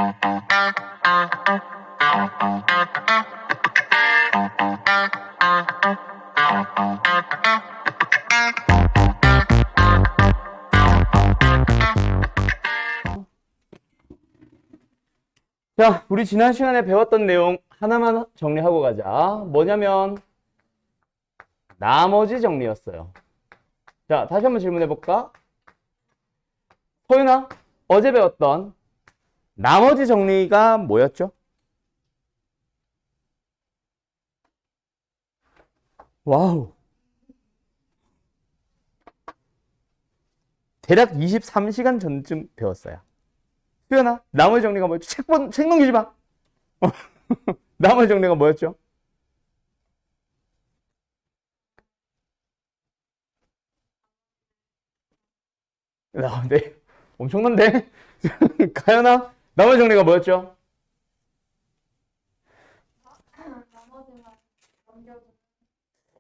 자, 우리 지난 시간에 배웠던 내용 하나만 정리하고 가자. 뭐냐면 나머지 정리였어요. 자, 다시 한번 질문해 볼까? 소윤아, 어제 배웠던 나머지 정리가 뭐였죠? 와우. 대략 23시간 전쯤 배웠어요. 수연아, 나머지 정리가 뭐였죠? 책 넘기지 마. 나머지 정리가 뭐였죠? 네. 엄청난데? 가연아, 나머지 정리가 뭐였죠?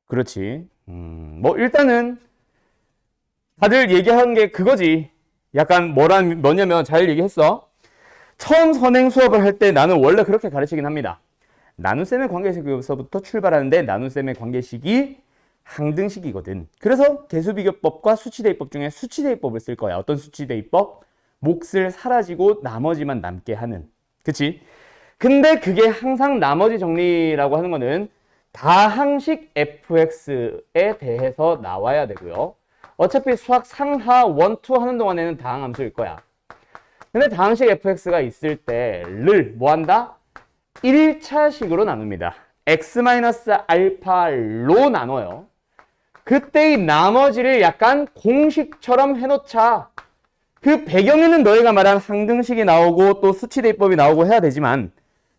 그렇지. 뭐, 일단은, 다들 얘기한 게 그거지. 약간 뭐냐면, 잘 얘기했어. 처음 선행 수업을 할 때 나는 원래 그렇게 가르치긴 합니다. 나눗셈의 관계식에서부터 출발하는데, 나눗셈의 관계식이 항등식이거든. 그래서 개수비교법과 수치대입법 중에 수치대입법을 쓸 거야. 어떤 수치대입법? 몫을 사라지고 나머지만 남게 하는. 그치? 근데 그게 항상 나머지 정리라고 하는 거는 다항식 fx에 대해서 나와야 되고요. 어차피 수학 상하 1, 2 하는 동안에는 다항함수일 거야. 근데 다항식 fx가 있을 때를 뭐 한다? 1차식으로 나눕니다. x-알파로 나눠요. 그때의 나머지를 약간 공식처럼 해놓자. 그 배경에는 너희가 말한 항등식이 나오고 또 수치대입법이 나오고 해야 되지만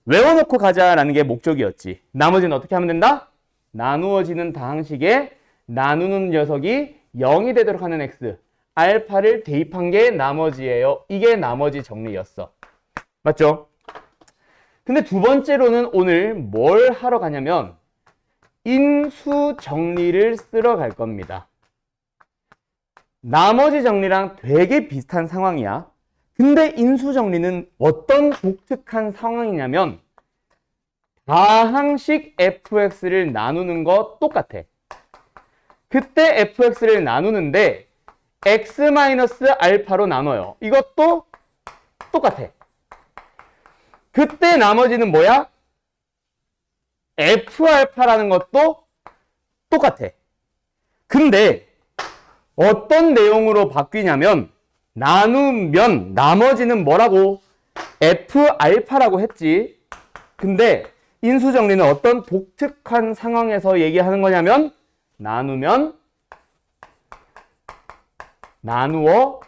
외워놓고 가자라는 게 목적이었지. 나머지는 어떻게 하면 된다? 나누어지는 다항식에 나누는 녀석이 0이 되도록 하는 x, 알파를 대입한 게 나머지예요. 이게 나머지 정리였어. 맞죠? 근데 두 번째로는 오늘 뭘 하러 가냐면 인수 정리를 쓰러 갈 겁니다. 나머지 정리랑 되게 비슷한 상황이야. 근데 인수 정리는 어떤 독특한 상황이냐면 다항식 fx를 나누는 거 똑같아. 그때 fx를 나누는데 x-알파로 나눠요. 이것도 똑같아. 그때 나머지는 뭐야? f알파라는 것도 똑같아. 근데 어떤 내용으로 바뀌냐면 나누면 나머지는 뭐라고? f알파라고 했지. 근데 인수정리는 어떤 독특한 상황에서 얘기하는 거냐면 나누면 나누어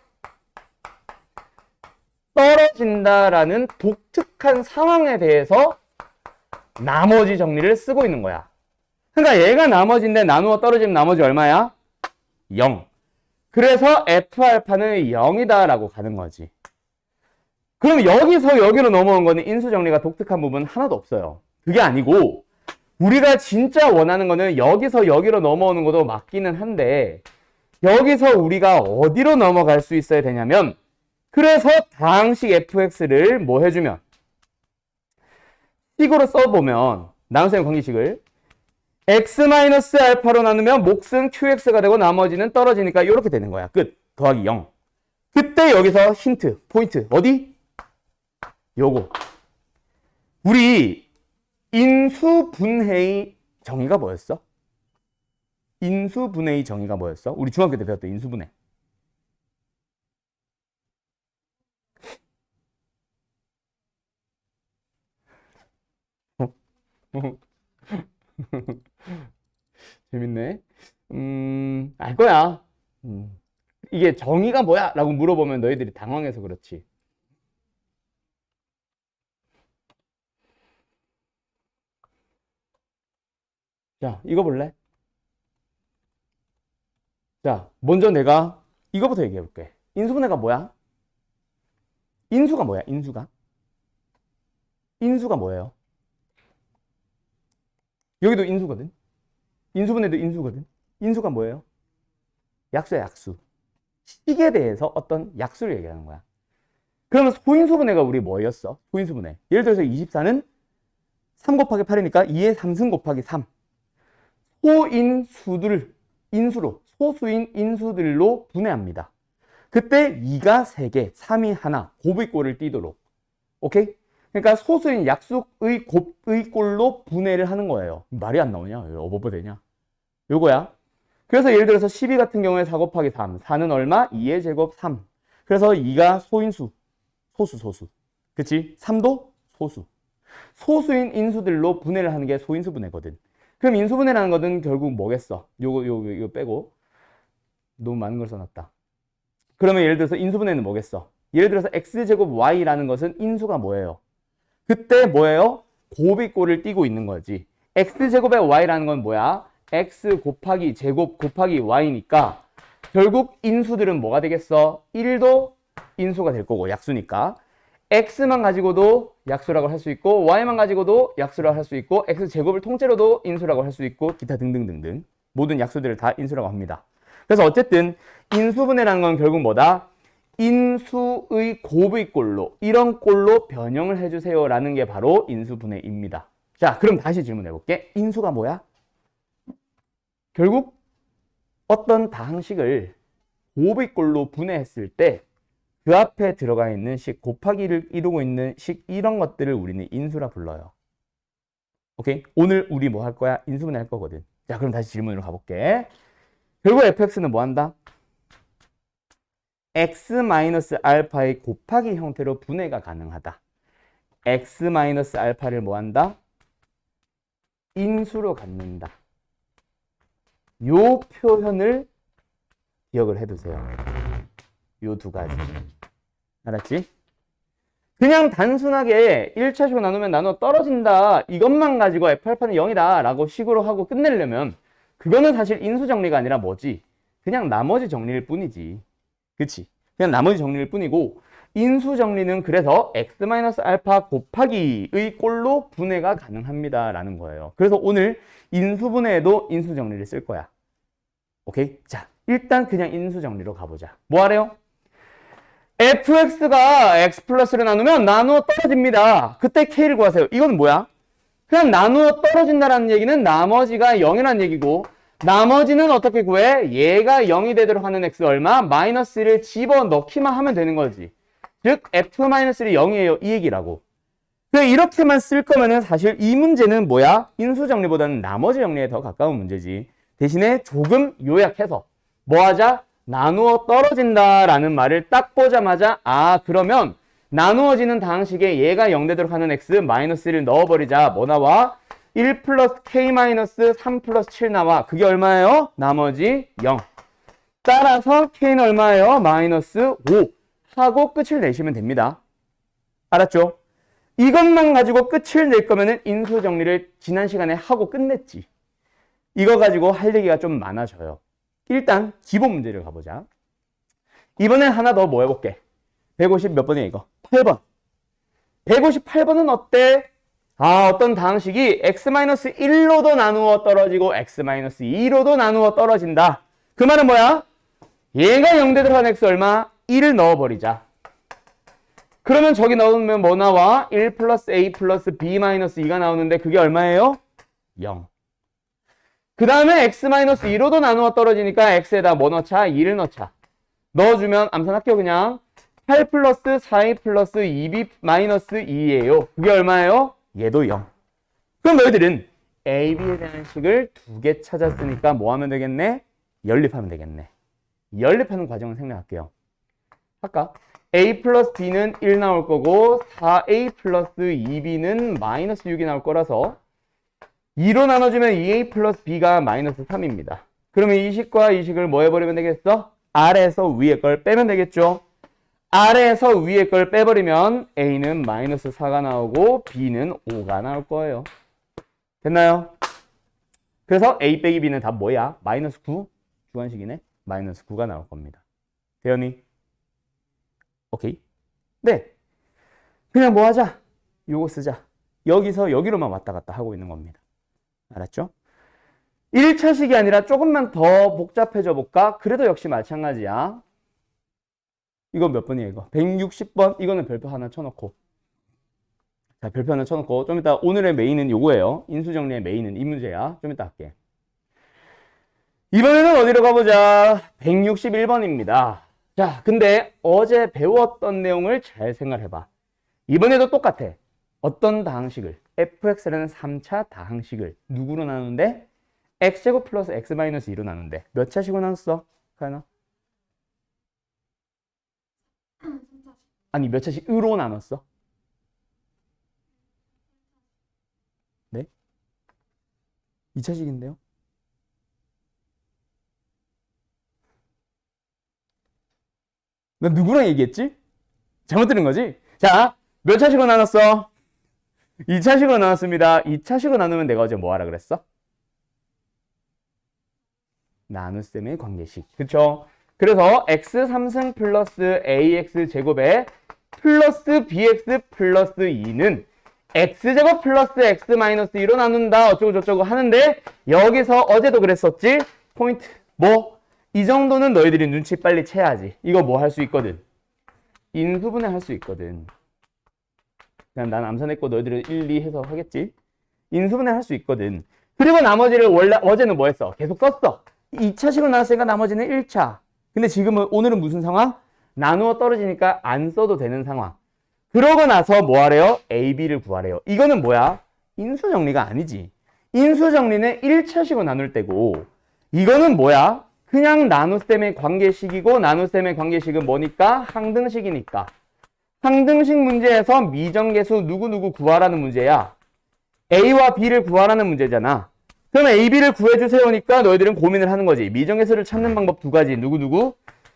떨어진다라는 독특한 상황에 대해서 나머지 정리를 쓰고 있는 거야. 그러니까 얘가 나머지인데 나누어 떨어지면 나머지 얼마야? 0. 그래서 f알파는 0이다 라고 가는 거지. 그럼 여기서 여기로 넘어온 거는 인수정리가 독특한 부분 하나도 없어요. 그게 아니고 우리가 진짜 원하는 거는 여기서 여기로 넘어오는 것도 맞기는 한데 여기서 우리가 어디로 넘어갈 수 있어야 되냐면 그래서 다항식 fx를 뭐 해주면 식으로 써보면 나눗셈 관계식을 x-알파로 나누면 몫은 qx가 되고 나머지는 떨어지니까 이렇게 되는 거야. 끝. 더하기 0. 그때 여기서 힌트, 포인트. 어디? 요거. 우리 인수분해의 정의가 뭐였어? 인수분해의 정의가 뭐였어? 우리 중학교 때 배웠던 인수분해. 재밌네. 알 거야. 이게 정의가 뭐야? 라고 물어보면 너희들이 당황해서 그렇지. 자, 이거 볼래? 자, 먼저 내가 이거부터 얘기해 볼게. 인수분해가 뭐야? 인수가 뭐야? 인수가? 인수가 뭐예요? 여기도 인수거든. 인수분해도 인수거든. 인수가 뭐예요? 약수야, 약수. 식에 대해서 어떤 약수를 얘기하는 거야. 그러면 소인수분해가 우리 뭐였어? 소인수분해. 예를 들어서 24는 3 곱하기 8이니까 2의 3승 곱하기 3. 소수인 인수들로 분해합니다. 그때 2가 3개, 3이 하나, 곱의 꼴을 띄도록. 오케이? 그러니까 소수인 약수의 곱의 꼴로 분해를 하는 거예요. 말이 안 나오냐? 어버버 되냐? 요거야. 그래서 예를 들어서 12 같은 경우에 4 곱하기 3. 4는 얼마? 2의 제곱 3. 그래서 2가 소인수. 소수. 그치? 3도 소수. 소수인 인수들로 분해를 하는 게 소인수 분해거든. 그럼 인수분해라는 것은 결국 뭐겠어? 요거 빼고. 너무 많은 걸 써놨다. 그러면 예를 들어서 인수분해는 뭐겠어? 예를 들어서 x제곱 y라는 것은 인수가 뭐예요? 그때 뭐예요? 곱의 꼴을 띄고 있는 거지. x제곱의 y라는 건 뭐야? x 곱하기 제곱 곱하기 y니까 결국 인수들은 뭐가 되겠어? 1도 인수가 될 거고 약수니까 x만 가지고도 약수라고 할 수 있고 y만 가지고도 약수라고 할 수 있고 x제곱을 통째로도 인수라고 할 수 있고 기타 등등등등 모든 약수들을 다 인수라고 합니다. 그래서 어쨌든 인수분해라는 건 결국 뭐다? 인수의 곱의 꼴로 이런 꼴로 변형을 해주세요 라는 게 바로 인수분해입니다. 자, 그럼 다시 질문해 볼게. 인수가 뭐야? 결국 어떤 다항식을 곱의 꼴로 분해했을 때 그 앞에 들어가 있는 식, 곱하기를 이루고 있는 식 이런 것들을 우리는 인수라 불러요. 오케이? 오늘 우리 뭐 할 거야? 인수분해 할 거거든. 자, 그럼 다시 질문으로 가볼게. 결국 fx는 뭐 한다? x-알파의 곱하기 형태로 분해가 가능하다. x-알파를 뭐 한다? 인수로 갖는다. 요 표현을 기억을 해두세요. 요 두 가지. 알았지? 그냥 단순하게 1차식으로 나누면 나눠 떨어진다. 이것만 가지고 F알파는 0이다 라고 식으로 하고 끝내려면 그거는 사실 인수 정리가 아니라 뭐지? 그냥 나머지 정리일 뿐이지. 그치? 그냥 나머지 정리일 뿐이고 인수 정리는 그래서 x-알파 곱하기의 꼴로 분해가 가능합니다 라는 거예요. 그래서 오늘 인수분해에도 인수 정리를 쓸 거야. 오케이? 자, 일단 그냥 인수 정리로 가보자. 뭐 하래요? fx가 x 플러스를 나누면 나누어 떨어집니다. 그때 k를 구하세요. 이건 뭐야? 그냥 나누어 떨어진다라는 얘기는 나머지가 0이라는 얘기고 나머지는 어떻게 구해? 얘가 0이 되도록 하는 x 얼마? 마이너스를 집어넣기만 하면 되는 거지. 즉 f-1이 0이에요. 이 얘기라고. 이렇게만 쓸 거면은 사실 이 문제는 뭐야? 인수 정리보다는 나머지 정리에 더 가까운 문제지. 대신에 조금 요약해서 뭐 하자? 나누어 떨어진다라는 말을 딱 보자마자 그러면 나누어지는 다항식에 얘가 0 되도록 하는 x 마이너스를 넣어버리자. 뭐 나와? 1 플러스 k 마이너스 3 플러스 7 나와. 그게 얼마예요? 나머지 0. 따라서 k는 얼마예요? 마이너스 5 하고 끝을 내시면 됩니다. 알았죠? 이것만 가지고 끝을 낼 거면은 인수 정리를 지난 시간에 하고 끝냈지. 이거 가지고 할 얘기가 좀 많아져요. 일단 기본 문제를 가보자. 이번엔 하나 더 뭐 해볼게. 150 몇 번이야 이거? 8번. 158번은 어때? 어떤 다항식이 x-1로도 나누어 떨어지고 x-2로도 나누어 떨어진다. 그 말은 뭐야? 얘가 0 되도록 한 x 얼마? 1을 넣어버리자. 그러면 저기 넣으면 뭐 나와? 1 플러스 a 플러스 b 마이너스 2가 나오는데 그게 얼마예요? 0. 그 다음에 x-2로도 나누어 떨어지니까 x에다 뭐 넣자? 2를 넣자. 넣어주면 암산할게요 그냥. 8 플러스 4a 플러스 2b 마이너스 2예요. 그게 얼마예요? 얘도 0. 그럼 너희들은 a, b에 대한 식을 두 개 찾았으니까 뭐 하면 되겠네? 연립하면 되겠네. 연립하는 과정을 생략할게요. 아까 a 플러스 b는 1 나올 거고 4a 플러스 2b는 마이너스 6이 나올 거라서 2로 나눠주면 2a 플러스 b가 마이너스 3입니다. 그러면 이 식과 이 식을 뭐 해버리면 되겠어? 아래에서 위에 걸 빼면 되겠죠? 아래에서 위에 걸 빼버리면 a는 마이너스 4가 나오고 b는 5가 나올 거예요. 됐나요? 그래서 a 빼기 b는 다 뭐야? 마이너스 9? 주관식이네? 마이너스 9가 나올 겁니다. 대현이? 오케이? 네. 그냥 뭐 하자? 요거 쓰자. 여기서 여기로만 왔다 갔다 하고 있는 겁니다. 알았죠? 1차식이 아니라 조금만 더 복잡해져 볼까? 그래도 역시 마찬가지야. 이거 몇 번이에요, 이거? 160번. 이거는 별표 하나 쳐놓고. 자, 별표 하나 쳐놓고. 좀 이따 오늘의 메인은 요거예요. 인수정리의 메인은 이 문제야. 좀 이따 할게. 이번에는 어디로 가보자. 161번입니다. 자, 근데 어제 배웠던 내용을 잘 생각해봐. 이번에도 똑같아. 어떤 다항식을? fx라는 3차 다항식을 누구로 나누는데? x제곱 플러스 x-2로 나누는데 몇 차식으로 나눴어? 가연아? 아니, 몇 차식으로 나눴어? 네? 2차식인데요? 나 누구랑 얘기했지? 잘못 들은 거지? 자, 몇 차식으로 나눴어? 2차식으로 나눴습니다. 2차식으로 나누면 내가 어제 뭐 하라 그랬어? 나눗셈의 관계식. 그쵸? 그래서 x 3승 플러스 ax 제곱에 플러스 bx 플러스 2는 x제곱 플러스 x-2로 나눈다. 어쩌고 저쩌고 하는데 여기서 어제도 그랬었지? 포인트. 뭐? 이 정도는 너희들이 눈치 빨리 채야지. 이거 뭐 할 수 있거든? 인수분해 할 수 있거든. 그냥 난 암산했고 너희들은 1, 2 해서 하겠지? 인수분해 할 수 있거든. 그리고 나머지를 원래 어제는 뭐 했어? 계속 썼어. 2차식으로 나눴으니까 나머지는 1차. 근데 지금은 오늘은 무슨 상황? 나누어 떨어지니까 안 써도 되는 상황. 그러고 나서 뭐 하래요? A, B를 구하래요. 이거는 뭐야? 인수정리가 아니지. 인수정리는 1차식으로 나눌 때고 이거는 뭐야? 그냥 나눗셈의 관계식이고 나눗셈의 관계식은 뭐니까? 항등식이니까. 항등식 문제에서 미정계수 누구누구 구하라는 문제야. A와 B를 구하라는 문제잖아. 그럼 A, B를 구해주세요니까 너희들은 고민을 하는 거지. 미정계수를 찾는 방법 두 가지. 누구누구?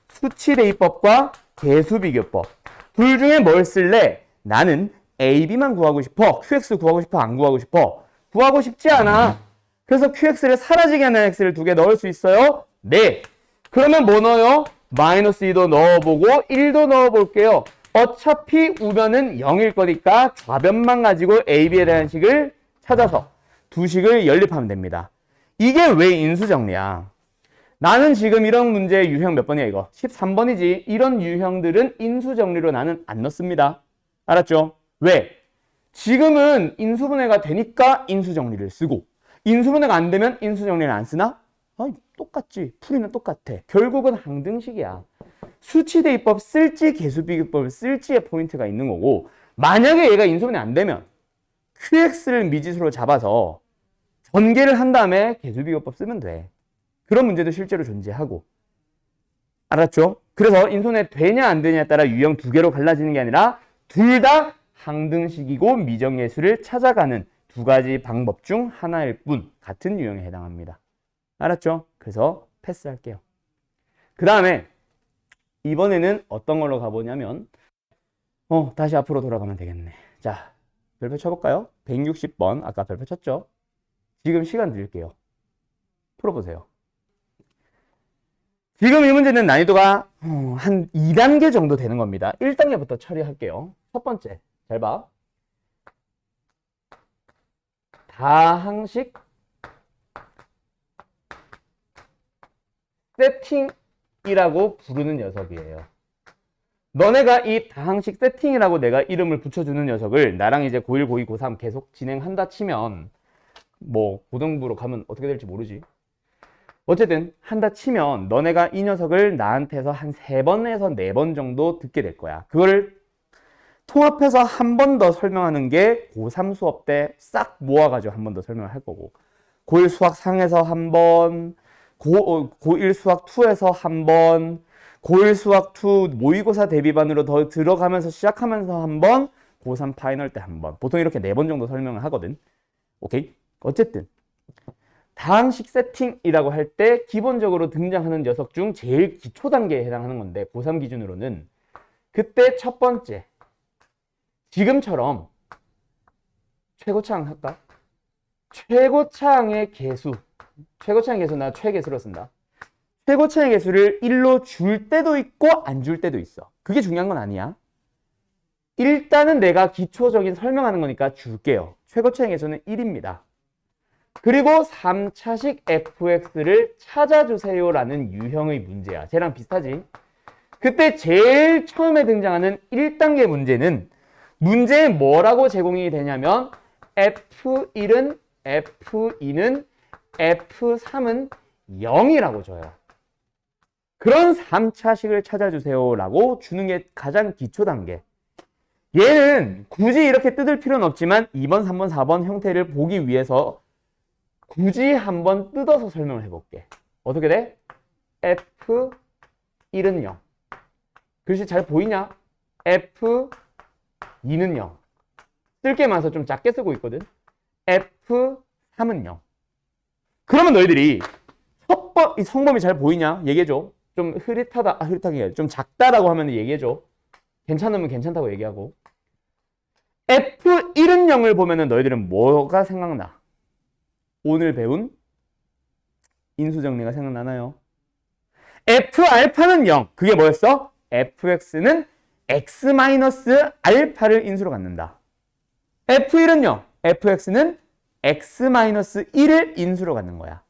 수치대입법과 계수비교법. 둘 중에 뭘 쓸래? 나는 A, B만 구하고 싶어. QX 구하고 싶어? 안 구하고 싶어? 구하고 싶지 않아. 그래서 QX를 사라지게 하는 X를 두 개 넣을 수 있어요? 네. 그러면 뭐 넣어요? 마이너스 2도 넣어보고 1도 넣어볼게요. 어차피 우변은 0일 거니까 좌변만 가지고 A, B에 대한 식을 찾아서 두 식을 연립하면 됩니다. 이게 왜 인수정리야? 나는 지금 이런 문제의 유형 몇 번이야 이거? 13번이지. 이런 유형들은 인수정리로 나는 안 넣습니다. 알았죠? 왜? 지금은 인수분해가 되니까 인수정리를 쓰고 인수분해가 안 되면 인수정리를 안 쓰나? 똑같지. 풀이는 똑같아. 결국은 항등식이야. 수치대입법 쓸지 계수비교법을 쓸지의 포인트가 있는 거고 만약에 얘가 인수분해 안 되면 QX를 미지수로 잡아서 전개를 한 다음에 계수비교법 쓰면 돼. 그런 문제도 실제로 존재하고. 알았죠? 그래서 인수분해 되냐 안 되냐에 따라 유형 두 개로 갈라지는 게 아니라 둘 다 항등식이고 미정계수를 찾아가는 두 가지 방법 중 하나일 뿐 같은 유형에 해당합니다. 알았죠? 그래서 패스할게요. 그 다음에 이번에는 어떤 걸로 가보냐면 다시 앞으로 돌아가면 되겠네. 자, 별표 쳐볼까요? 160번 아까 별표 쳤죠? 지금 시간 드릴게요. 풀어보세요. 지금 이 문제는 난이도가 한 2단계 정도 되는 겁니다. 1단계부터 처리할게요. 첫 번째, 잘 봐. 다항식 세팅이라고 부르는 녀석이에요. 너네가 이 다항식 세팅이라고 내가 이름을 붙여주는 녀석을 나랑 이제 고1, 고2, 고3 계속 진행한다 치면 뭐 고등부로 가면 어떻게 될지 모르지. 어쨌든 한다 치면 너네가 이 녀석을 나한테서 한 3번에서 4번 정도 듣게 될 거야. 그걸 통합해서 한 번 더 설명하는 게 고3 수업 때 싹 모아가지고 한 번 더 설명을 할 거고 고1 수학 상에서 한 번, 고1 수학 2에서 한 번, 고1 수학 2 모의고사 대비반으로 더 들어가면서 시작하면서 한 번, 고3 파이널 때 한 번. 보통 이렇게 4번 정도 설명을 하거든. 오케이? 어쨌든 다항식 세팅이라고 할 때 기본적으로 등장하는 녀석 중 제일 기초 단계에 해당하는 건데 고3 기준으로는 그때 첫 번째 지금처럼 최고차항 할까? 최고차항의 개수 최고차항의 개수 나 최계수로 쓴다. 최고차항의 개수를 1로 줄 때도 있고 안 줄 때도 있어. 그게 중요한 건 아니야. 일단은 내가 기초적인 설명하는 거니까 줄게요. 최고차항의 개수는 1입니다. 그리고 3차식 fx를 찾아주세요라는 유형의 문제야. 쟤랑 비슷하지? 그때 제일 처음에 등장하는 1단계 문제는 문제에 뭐라고 제공이 되냐면 F1은 F2는 F3은 0이라고 줘요. 그런 3차식을 찾아주세요 라고 주는 게 가장 기초 단계. 얘는 굳이 이렇게 뜯을 필요는 없지만 2번, 3번, 4번 형태를 보기 위해서 굳이 한번 뜯어서 설명을 해볼게. 어떻게 돼? F1은 0. 글씨 잘 보이냐? F2는 0. 쓸 게 많아서 좀 작게 쓰고 있거든. F3은 0. 그러면 너희들이 이 성범이 잘 보이냐? 얘기해줘. 좀 흐릿하다, 흐릿하게 좀 작다라고 하면 얘기해줘. 괜찮으면 괜찮다고 얘기하고. F1은 0을 보면은 너희들은 뭐가 생각나? 오늘 배운 인수정리가 생각나나요? F알파는 0. 그게 뭐였어? Fx는 X-알파를 인수로 갖는다. F1은 0. Fx는 X-1을 인수로 갖는 거야.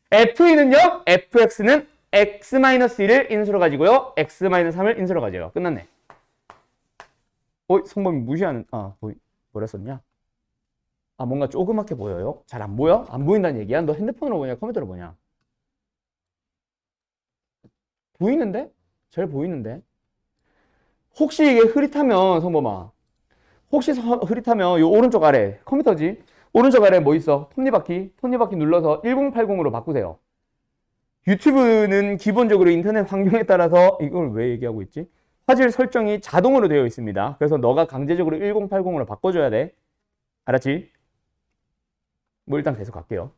F2는 0. Fx는 X-1을 인수로 가지고요. X-3을 인수로 가져요. 끝났네. 성범이 무시하는, 뭐라 썼냐? 뭔가 조그맣게 보여요? 잘 안 보여? 안 보인다는 얘기야? 너 핸드폰으로 보냐? 컴퓨터로 보냐? 보이는데? 잘 보이는데? 혹시 이게 흐릿하면, 성범아. 혹시 흐릿하면, 요 오른쪽 아래, 컴퓨터지? 오른쪽 아래 뭐 있어? 톱니바퀴? 톱니바퀴 눌러서 1080으로 바꾸세요. 유튜브는 기본적으로 인터넷 환경에 따라서, 이걸 왜 얘기하고 있지? 화질 설정이 자동으로 되어 있습니다. 그래서 너가 강제적으로 1080으로 바꿔줘야 돼. 알았지? 뭐 일단 계속 갈게요.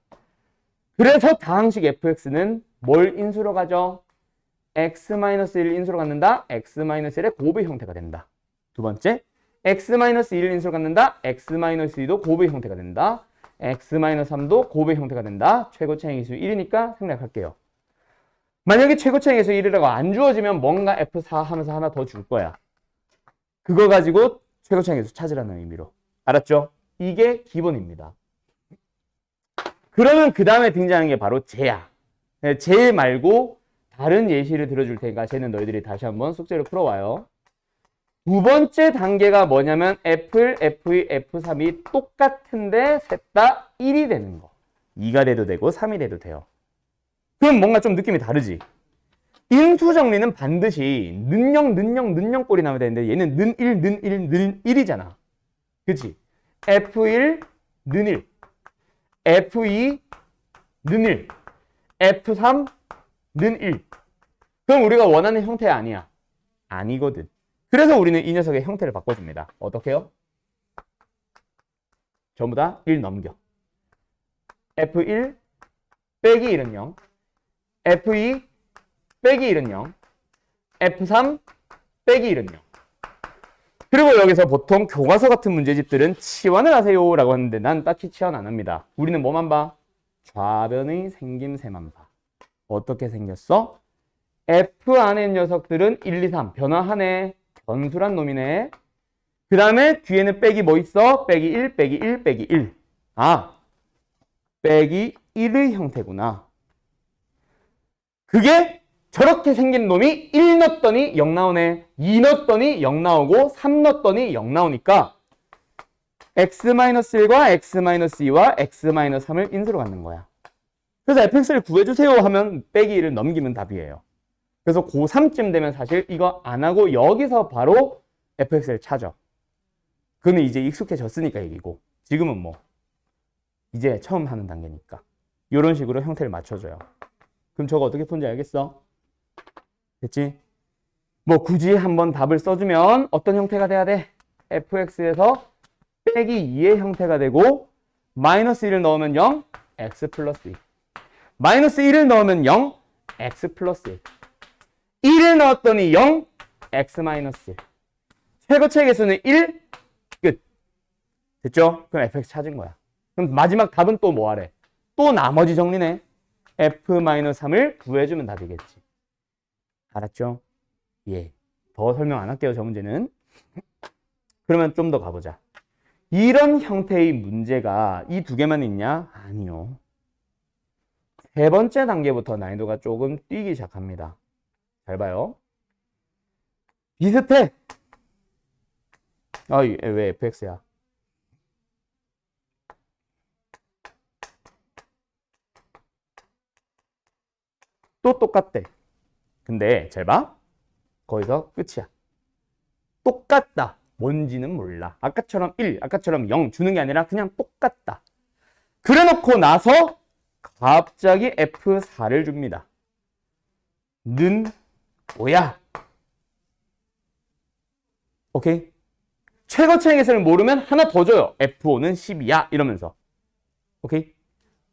그래서 다항식 fx는 뭘 인수로 가죠? x-1을 인수로 갖는다. x-1의 곱의 형태가 된다. 두 번째, x-1을 인수로 갖는다. x-2도 곱의 형태가 된다. x-3도 곱의 형태가 된다. 최고차의 기수 1이니까 생략할게요. 만약에 최고차의 기수 1이라고 안 주어지면 뭔가 f4 하면서 하나 더 줄 거야. 그거 가지고 최고차의 기수 찾으라는 의미로. 알았죠? 이게 기본입니다. 그러면 그 다음에 등장하는 게 바로 쟤야. 쟤 말고 다른 예시를 들어줄 테니까 쟤는 너희들이 다시 한번 숙제를 풀어와요. 두 번째 단계가 뭐냐면 F1, F2, F3이 똑같은데 셋 다 1이 되는 거. 2가 돼도 되고 3이 돼도 돼요. 그럼 뭔가 좀 느낌이 다르지? 인수정리는 반드시 는0 꼴이 나와야 되는데 얘는 는 1이잖아. 그치? F1, 는 1. F2, 는 1. F3, 는 1. 그럼 우리가 원하는 형태 아니야. 아니거든. 그래서 우리는 이 녀석의 형태를 바꿔줍니다. 어떻게 해요? 전부 다 1 넘겨. F1 빼기 1은 0. F2 빼기 1은 0. F3 빼기 1은 0. 그리고 여기서 보통 교과서 같은 문제집들은 치환을 하세요 라고 하는데 난 딱히 치환 안 합니다. 우리는 뭐만 봐? 좌변의 생김새만 봐. 어떻게 생겼어? F 안에 녀석들은 1, 2, 3 변화하네. 변수란 놈이네. 그 다음에 뒤에는 빼기 뭐 있어? 빼기 1, 빼기 1, 빼기 1. 빼기 1의 형태구나. 그게 저렇게 생긴 놈이 1 넣었더니 0 나오네. 2 넣었더니 0 나오고 3 넣었더니 0 나오니까 x-1과 x-2와 x-3을 인수로 갖는 거야. 그래서 fx를 구해주세요 하면 빼기 1을 넘기면 답이에요. 그래서 고3쯤 되면 사실 이거 안 하고 여기서 바로 fx를 찾아. 그는 이제 익숙해졌으니까 얘기고 지금은 뭐 이제 처음 하는 단계니까 이런 식으로 형태를 맞춰줘요. 그럼 저거 어떻게 푸는지 알겠어? 됐지? 뭐 굳이 한번 답을 써주면 어떤 형태가 돼야 돼? fx에서 빼기 2의 형태가 되고 마이너스 1을 넣으면 0, x 플러스 2. 마이너스 1을 넣으면 0, x 플러스 1. 1을 넣었더니 0, x 마이너스 1. 최고차의 개수는 1, 끝. 됐죠? 그럼 fx 찾은 거야. 그럼 마지막 답은 또 뭐 하래? 또 나머지 정리네. f-3을 구해주면 답이겠지. 알았죠? 예. 더 설명 안 할게요, 저 문제는. 그러면 좀 더 가보자. 이런 형태의 문제가 이 두 개만 있냐? 아니요. 세 번째 단계부터 난이도가 조금 뛰기 시작합니다. 잘 봐요. 비슷해. 왜 fx야? 또 똑같대. 근데 잘 봐. 거기서 끝이야. 똑같다. 뭔지는 몰라. 아까처럼 1, 아까처럼 0 주는 게 아니라 그냥 똑같다. 그래 놓고 나서 갑자기 F4를 줍니다. 는 뭐야? 오케이? 최고차의 계산을 모르면 하나 더 줘요. F5는 10이야. 이러면서. 오케이?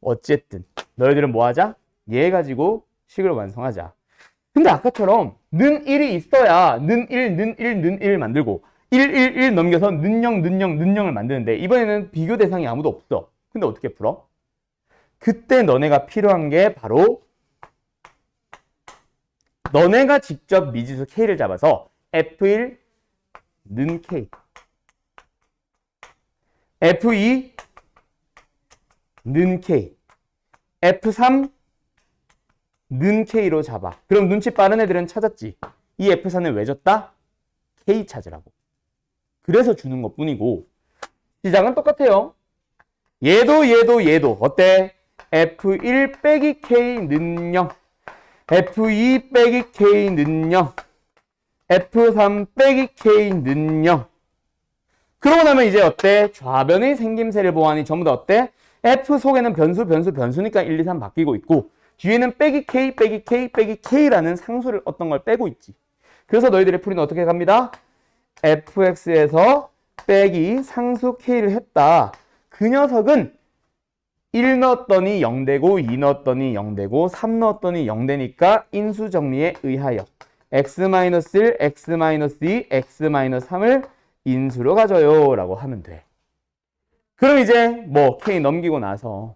어쨌든 너희들은 뭐 하자? 얘 가지고 식을 완성하자. 근데 아까처럼 는 1이 있어야 는 1, 는 1, 는 1 만들고 1, 1, 1 넘겨서 는 0, 는 0, 는 0을 만드는데 이번에는 비교 대상이 아무도 없어. 근데 어떻게 풀어? 그때 너네가 필요한 게 바로 너네가 직접 미지수 K를 잡아서 F1 는 K, F2 는 K, F3 는 K로 잡아. 그럼 눈치 빠른 애들은 찾았지. 이 F4는 왜 줬다? K 찾으라고. 그래서 주는 것 뿐이고 시작은 똑같아요. 얘도 어때? F1 빼기 K는 0, F2 빼기 K는 0, F3 빼기 K는 0. 그러고 나면 이제 어때? 좌변의 생김새를 보아하니 전부 다 어때? F 속에는 변수니까 1, 2, 3 바뀌고 있고 뒤에는 빼기 K, 빼기 K, 빼기 K라는 상수를 어떤 걸 빼고 있지. 그래서 너희들의 풀이는 어떻게 갑니다? fx에서 빼기 상수 K를 했다. 그 녀석은 1 넣었더니 0 되고 2 넣었더니 0 되고 3 넣었더니 0 되니까 인수 정리에 의하여 x-1, x-2, x-3을 인수로 가져요 라고 하면 돼. 그럼 이제 뭐 K 넘기고 나서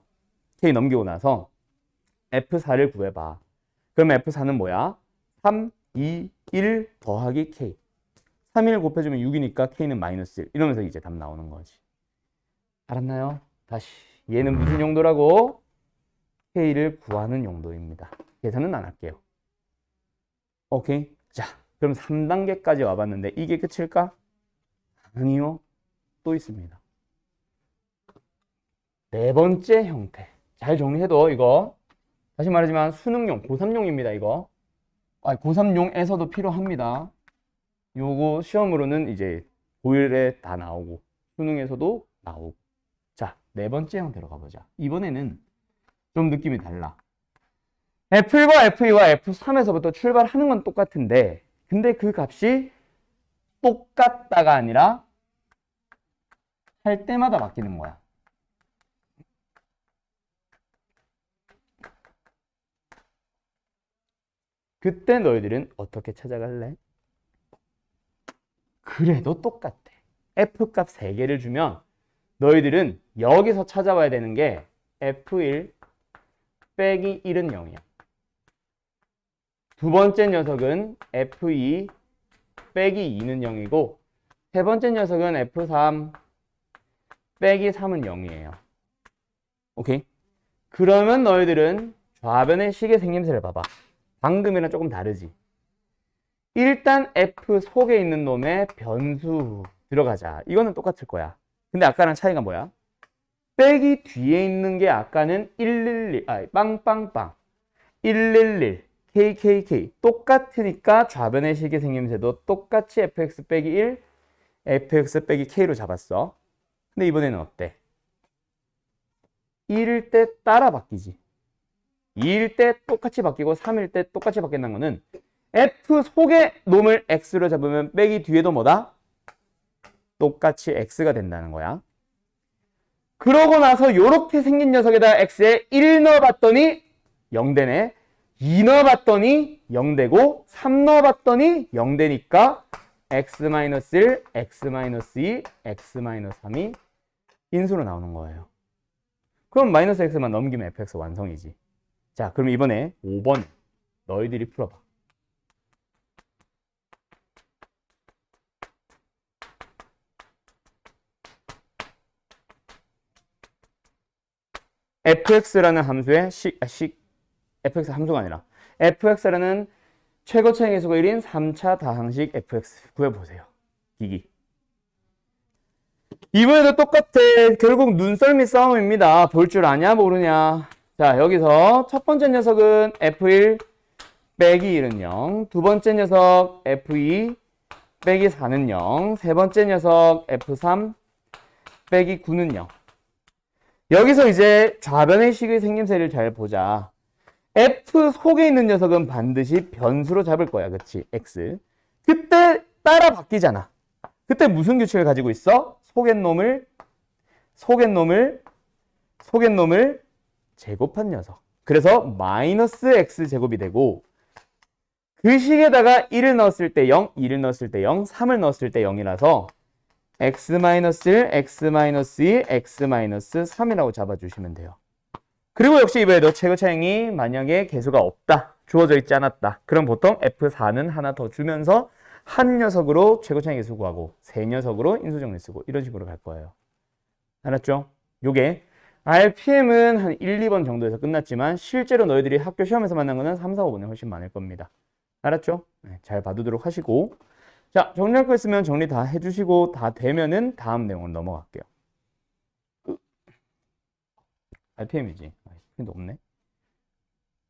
F4를 구해봐. 그럼 F4는 뭐야? 3, 2, 1 더하기 K. 3, 1 곱해주면 6이니까 K는 마이너스 1. 이러면서 이제 답 나오는 거지. 알았나요? 다시. 얘는 무슨 용도라고? K를 구하는 용도입니다. 계산은 안 할게요. 오케이? 자, 그럼 3단계까지 와봤는데 이게 끝일까? 아니요. 또 있습니다. 네 번째 형태. 잘 정리해둬, 이거. 다시 말하지만 수능용, 고3용입니다, 이거. 고3용에서도 필요합니다. 요거 시험으로는 이제 고1에 다 나오고 수능에서도 나오고. 자, 네 번째 형태로 가보자. 이번에는 좀 느낌이 달라. F1과 F2와 F3에서부터 출발하는 건 똑같은데 근데 그 값이 똑같다가 아니라 할 때마다 바뀌는 거야. 그때 너희들은 어떻게 찾아갈래? 그래도 똑같아. F값 3개를 주면 너희들은 여기서 찾아봐야 되는 게 F1 빼기 1은 0이야. 두 번째 녀석은 F2 빼기 2는 0이고 세 번째 녀석은 F3 빼기 3은 0이에요. 오케이? 그러면 너희들은 좌변의 식의 생김새를 봐봐. 방금이랑 조금 다르지? 일단 F 속에 있는 놈의 변수 들어가자. 이거는 똑같을 거야. 근데 아까랑 차이가 뭐야? 빼기 뒤에 있는 게 아까는 111, 빵빵빵, 111, KKK 똑같으니까 좌변의 식의 생김새도 똑같이 fx 빼기 1, fx 빼기 k로 잡았어. 근데 이번에는 어때? 1일 때 따라 바뀌지. 2일 때 똑같이 바뀌고 3일 때 똑같이 바뀐다는 거는 f 속의 놈을 x로 잡으면 빼기 뒤에도 뭐다? 똑같이 x가 된다는 거야. 그러고 나서 이렇게 생긴 녀석에다 x에 1 넣어봤더니 0 되네. 2 넣어봤더니 0 되고 3 넣어봤더니 0 되니까 x-1, x-2, x-3이 인수로 나오는 거예요. 그럼 마이너스 x만 넘기면 fx 완성이지. 자, 그럼 이번에 5번 너희들이 풀어봐. fx라는 함수의 fx 함수가 아니라 fx라는 최고차의 계수가 1인 3차 다항식 fx 구해보세요. 기기. 이번에도 똑같아. 결국 눈썰미 싸움입니다. 볼 줄 아냐 모르냐. 자, 여기서 첫 번째 녀석은 f1 빼기 1은 0. 두 번째 녀석 f2 빼기 4는 0. 세 번째 녀석 f3 빼기 9는 0. 여기서 이제 좌변의 식의 생김새를 잘 보자. f 속에 있는 녀석은 반드시 변수로 잡을 거야. 그치? x. 그때 따라 바뀌잖아. 그때 무슨 규칙을 가지고 있어? 속의 놈을 제곱한 녀석. 그래서 마이너스 x 제곱이 되고 그 식에다가 1을 넣었을 때 0, 2를 넣었을 때 0, 3을 넣었을 때 0이라서 x-1, x-2, x-3이라고 잡아주시면 돼요. 그리고 역시 이번에도 최고차행이 만약에 개수가 없다, 주어져 있지 않았다. 그럼 보통 F4는 하나 더 주면서 한 녀석으로 최고차행 개수 구하고 세 녀석으로 인수정리 쓰고 이런 식으로 갈 거예요. 알았죠? 요게 RPM은 한 1, 2번 정도에서 끝났지만 실제로 너희들이 학교 시험에서 만난 거는 3, 4, 5번이 훨씬 많을 겁니다. 알았죠? 네, 잘 봐두도록 하시고 자, 정리할 거 있으면 정리 다 해주시고 다 되면은 다음 내용으로 넘어갈게요. RPM이지. RPM도 없네.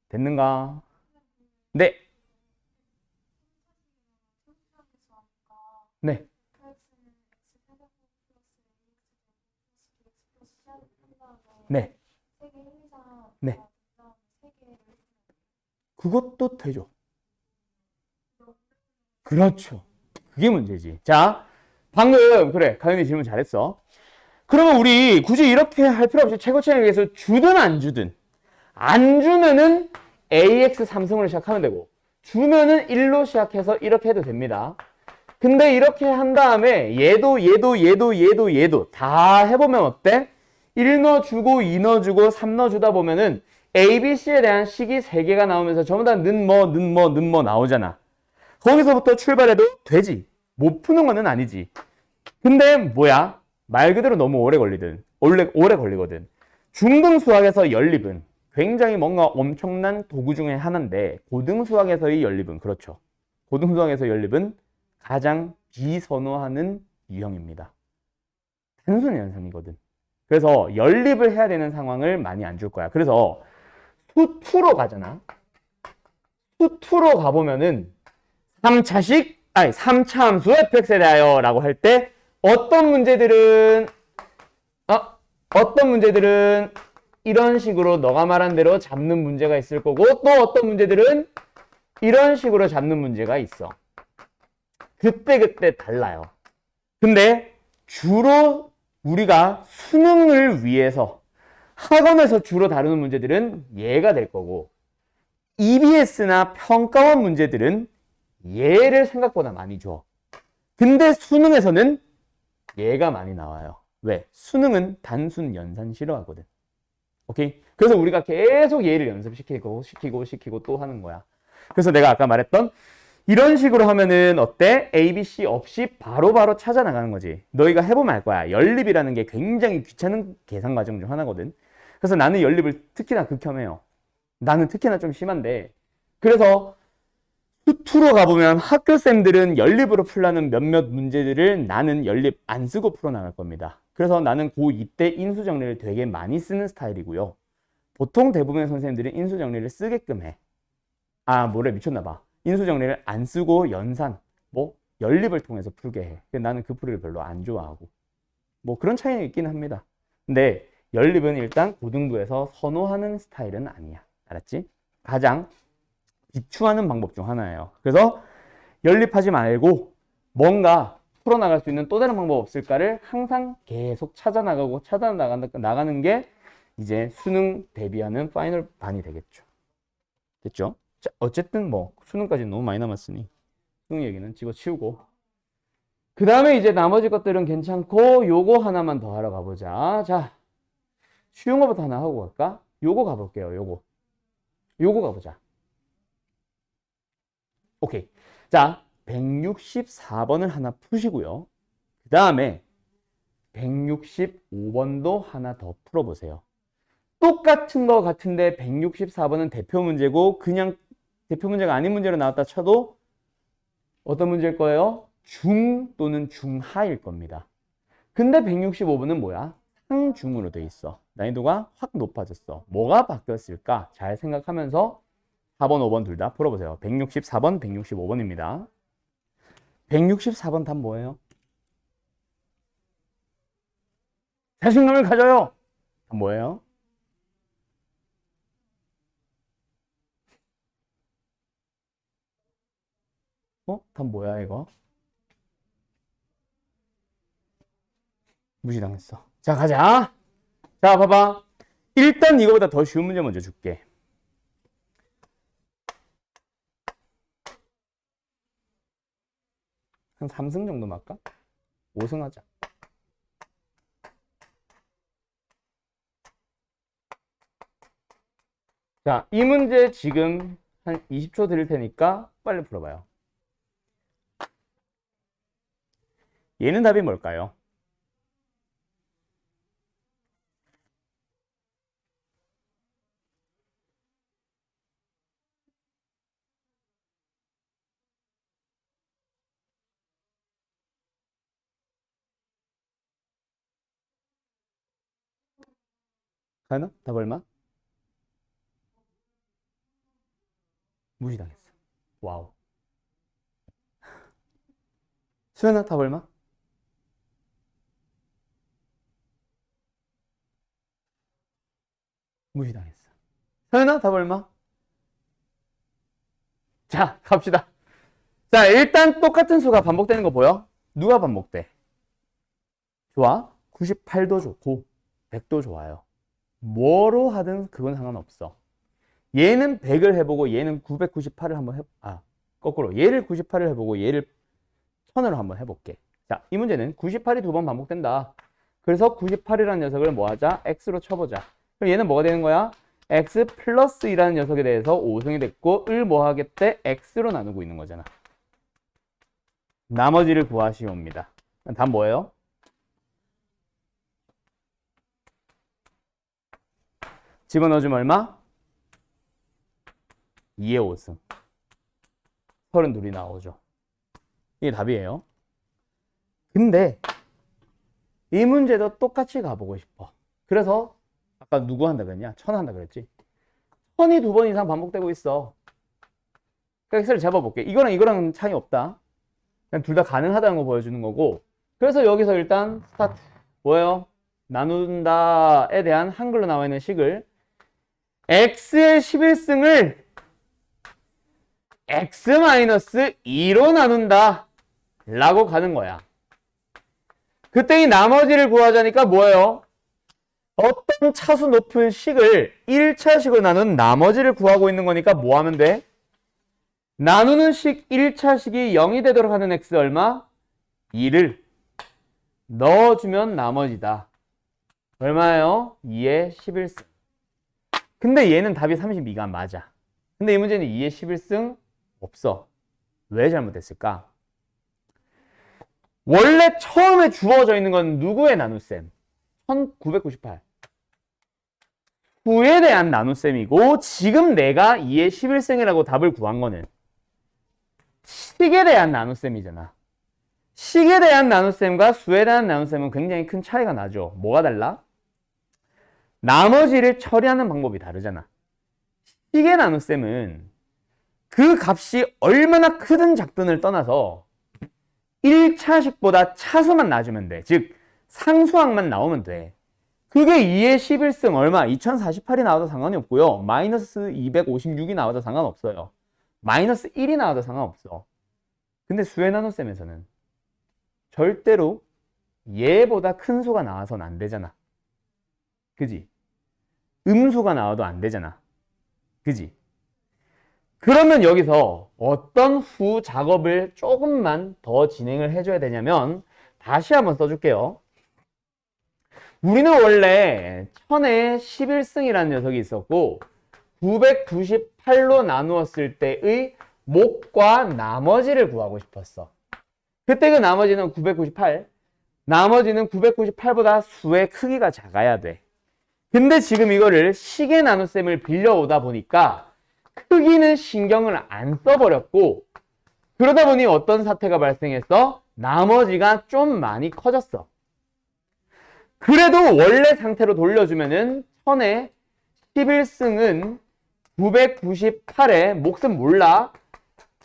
됐는가? 네. 네. 네. 네. 그것도 되죠. 그렇죠. 그게 문제지. 자, 방금 그래. 가연이 질문 잘했어. 그러면 우리 굳이 이렇게 할 필요 없이 최고차에 의해서 주든 안 주든 안 주면은 AX 삼성으로 시작하면 되고 주면은 1로 시작해서 이렇게 해도 됩니다. 근데 이렇게 한 다음에 얘도 다 해보면 어때? 1 넣어주고 2 넣어주고 3 넣어주다 보면은 A, B, C에 대한 식이 3개가 나오면서 전부 다 는 뭐 나오잖아. 거기서부터 출발해도 되지. 못 푸는 거는 아니지. 근데 뭐야? 말 그대로 너무 오래 걸리거든. 중등수학에서 연립은 굉장히 뭔가 엄청난 도구 중에 하나인데 고등수학에서의 연립은 그렇죠. 고등수학에서 연립은 가장 비선호하는 유형입니다. 단순 연산이거든. 그래서 연립을 해야 되는 상황을 많이 안 줄 거야. 그래서 수2로 가잖아. 수2로 가보면은 3차 함수 fx에 대하여 라고 할 때 어떤 문제들은 이런 식으로 너가 말한 대로 잡는 문제가 있을 거고 또 어떤 문제들은 이런 식으로 잡는 문제가 있어. 그때 달라요. 근데 주로 우리가 수능을 위해서 학원에서 주로 다루는 문제들은 얘가 될 거고 EBS나 평가원 문제들은 얘를 생각보다 많이 줘. 근데 수능에서는 얘가 많이 나와요. 왜? 수능은 단순 연산 싫어하거든. 오케이? 그래서 우리가 계속 얘를 연습시키고 또 하는 거야. 그래서 내가 아까 말했던 이런 식으로 하면은 어때? A, B, C 없이 바로바로 찾아 나가는 거지. 너희가 해보면 알 거야. 연립이라는 게 굉장히 귀찮은 계산 과정 중 하나거든. 그래서 나는 연립을 특히나 극혐해요. 나는 특히나 좀 심한데. 그래서 수2로 가보면 학교쌤들은 연립으로 풀라는 몇몇 문제들을 나는 연립 안 쓰고 풀어나갈 겁니다. 그래서 나는 고2 때 인수정리를 되게 많이 쓰는 스타일이고요. 보통 대부분의 선생님들이 인수정리를 쓰게끔 해. 뭐래 미쳤나봐. 인수정리를 안 쓰고 연산, 연립을 통해서 풀게 해. 근데 나는 그 풀이를 별로 안 좋아하고. 그런 차이는 있긴 합니다. 근데 연립은 일단 고등부에서 선호하는 스타일은 아니야. 알았지? 가장 비추하는 방법 중 하나예요. 그래서 연립하지 말고 뭔가 풀어나갈 수 있는 또 다른 방법 없을까를 항상 계속 나가는 게 이제 수능 대비하는 파이널 반이 되겠죠. 됐죠? 자, 어쨌든 수능까지 너무 많이 남았으니 수능 얘기는 집어치우고 그 다음에 이제 나머지 것들은 괜찮고 요거 하나만 더 하러 가보자. 자, 쉬운 거부터 하나 하고 갈까? 요거 가볼게요. 요거 가보자. 오케이. 자, 164번을 하나 푸시고요. 그 다음에 165번도 하나 더 풀어보세요. 똑같은 거 같은데 164번은 대표 문제고 그냥 대표 문제가 아닌 문제로 나왔다 쳐도 어떤 문제일 거예요? 중 또는 중하일 겁니다. 근데 165번은 뭐야? 상중으로 돼 있어. 난이도가 확 높아졌어. 뭐가 바뀌었을까? 잘 생각하면서 4번, 5번 둘 다 풀어보세요. 164번, 165번입니다. 164번 답 뭐예요? 자신감을 가져요. 답 뭐예요? 답 뭐야 이거? 무시당했어. 자, 가자. 자, 봐봐. 일단 이거보다 더 쉬운 문제 먼저 줄게. 한 3승 정도 맞까? 5승 하자. 자, 이 문제 지금 한 20초 드릴 테니까 빨리 풀어봐요. 얘는 답이 뭘까요? 가나? 답 얼마? 무시당했어. 와우. 수연아, 답 얼마? 무시당했어. 서연아, 답 얼마? 자, 갑시다. 자, 일단 똑같은 수가 반복되는 거 보여? 누가 반복돼? 좋아. 98도 좋고 100도 좋아요. 뭐로 하든 그건 상관없어. 얘는 100을 해보고 얘는 998을 한번 거꾸로 얘를 98을 해보고 얘를 1000으로 한번 해볼게. 자, 이 문제는 98이 두 번 반복된다. 그래서 98이라는 녀석을 뭐 하자? x로 쳐보자. 그럼 얘는 뭐가 되는 거야? x 플러스 2라는 녀석에 대해서 5승이 됐고 을 뭐 하겠대? x로 나누고 있는 거잖아. 나머지를 구하시옵니다. 답 뭐예요? 집어넣어주면 얼마? 2의 5승. 32이 나오죠. 이게 답이에요. 근데 이 문제도 똑같이 가보고 싶어. 그래서 아까 누구 한다 그랬냐? 1000 한다 그랬지? 1000이 두 번 이상 반복되고 있어. 그러니까 엑셀을 잡아볼게. 이거랑 차이 없다. 그냥 둘 다 가능하다는 거 보여주는 거고. 그래서 여기서 일단 스타트. 뭐예요? 나눈다에 대한 한글로 나와 있는 식을 x의 11승을 x-2로 나눈다 라고 가는 거야. 그때 이 나머지를 구하자니까 뭐예요? 어떤 차수 높은 식을 1차식으로 나눈 나머지를 구하고 있는 거니까 뭐 하면 돼? 나누는 식 1차식이 0이 되도록 하는 x 얼마? 2를 넣어주면 나머지다. 얼마예요? 2의 11승. 근데 얘는 답이 32가 맞아. 근데 이 문제는 2의 11승 없어. 왜 잘못됐을까? 원래 처음에 주어져 있는 건 누구의 나눗셈? 1998. 수에 대한 나눗셈이고 지금 내가 2의 11승이라고 답을 구한 거는 식에 대한 나눗셈이잖아. 식에 대한 나눗셈과 수에 대한 나눗셈은 굉장히 큰 차이가 나죠. 뭐가 달라? 나머지를 처리하는 방법이 다르잖아. 식의 나눗셈은 그 값이 얼마나 크든 작든을 떠나서 1차식보다 차수만 낮으면 돼. 즉 상수항만 나오면 돼. 그게 2의 11승 얼마? 2048이 나와도 상관이 없고요. 마이너스 256이 나와도 상관없어요. 마이너스 1이 나와도 상관없어. 근데 수의 나눗셈에서는 절대로 얘보다 큰 수가 나와서는 안 되잖아. 그지? 음수가 나와도 안 되잖아. 그지? 그러면 여기서 어떤 후 작업을 조금만 더 진행을 해줘야 되냐면 다시 한번 써줄게요. 우리는 원래 1000에 11승이라는 녀석이 있었고 998로 나누었을 때의 목과 나머지를 구하고 싶었어. 그때 그 나머지는 998, 나머지는 998보다 수의 크기가 작아야 돼. 근데 지금 이거를 식의 나눗셈을 빌려오다 보니까 크기는 신경을 안 써버렸고, 그러다 보니 어떤 사태가 발생했어? 나머지가 좀 많이 커졌어. 그래도 원래 상태로 돌려주면은 1000에 11승은 998에 몫은 몰라.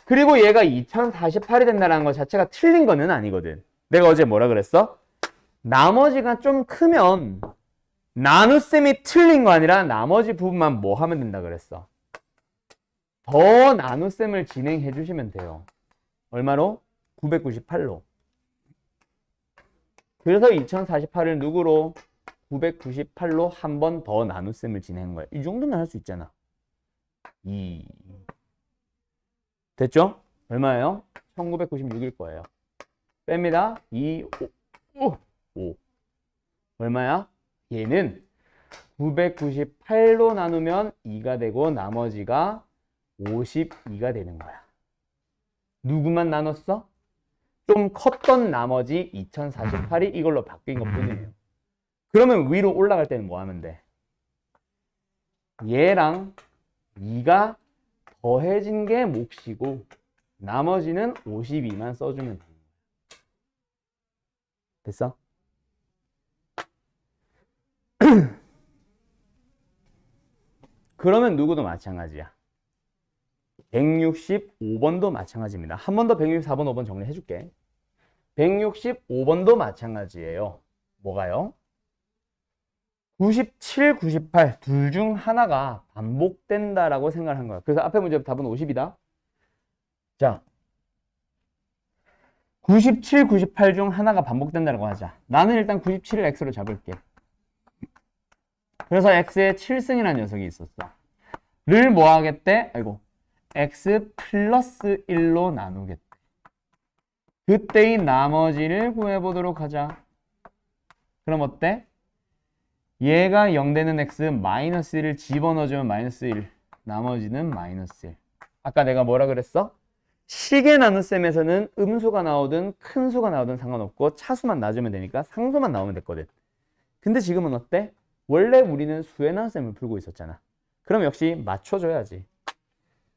그리고 얘가 2048이 된다는 것 자체가 틀린 거는 아니거든. 내가 어제 뭐라 그랬어? 나머지가 좀 크면 나눗셈이 틀린 거 아니라 나머지 부분만 뭐 하면 된다 그랬어? 더 나눗셈을 진행해 주시면 돼요. 얼마로? 998로. 그래서 2048을 누구로? 998로 한 번 더 나눗셈을 진행한 거야. 이 정도는 할 수 있잖아. 2. 됐죠? 얼마예요? 1996일 거예요. 뺍니다. 2, 5. 5. 얼마야? 얘는 998로 나누면 2가 되고 나머지가 52가 되는 거야. 누구만 나눴어? 좀 컸던 나머지 2048이 이걸로 바뀐 것 뿐이에요. 그러면 위로 올라갈 때는 뭐 하면 돼? 얘랑 2가 더해진 게 몫이고 나머지는 52만 써주면 되는 거야. 됐어? 그러면 누구도 마찬가지야. 165번도 마찬가지입니다. 한 번 더 164번, 5번 정리해 줄게. 165번도 마찬가지예요. 뭐가요? 97, 98 둘 중 하나가 반복된다라고 생각을 한 거야. 그래서 앞에 문제 답은 50이다. 자, 97, 98 중 하나가 반복된다라고 하자. 나는 일단 97을 x로 잡을게. 그래서 x에 7승이라는 녀석이 있었어. 를 뭐 하겠대? 아이고, x 플러스 1로 나누겠대. 그때의 나머지를 구해보도록 하자. 그럼 어때? 얘가 0 되는 x 마이너스 1을 집어넣어주면 마이너스 1. 나머지는 마이너스 1. 아까 내가 뭐라 그랬어? 식의 나눗셈에서는 음수가 나오든 큰 수가 나오든 상관없고 차수만 놔주면 되니까 상수만 나오면 됐거든. 근데 지금은 어때? 원래 우리는 수의 나눗셈을 풀고 있었잖아. 그럼 역시 맞춰줘야지.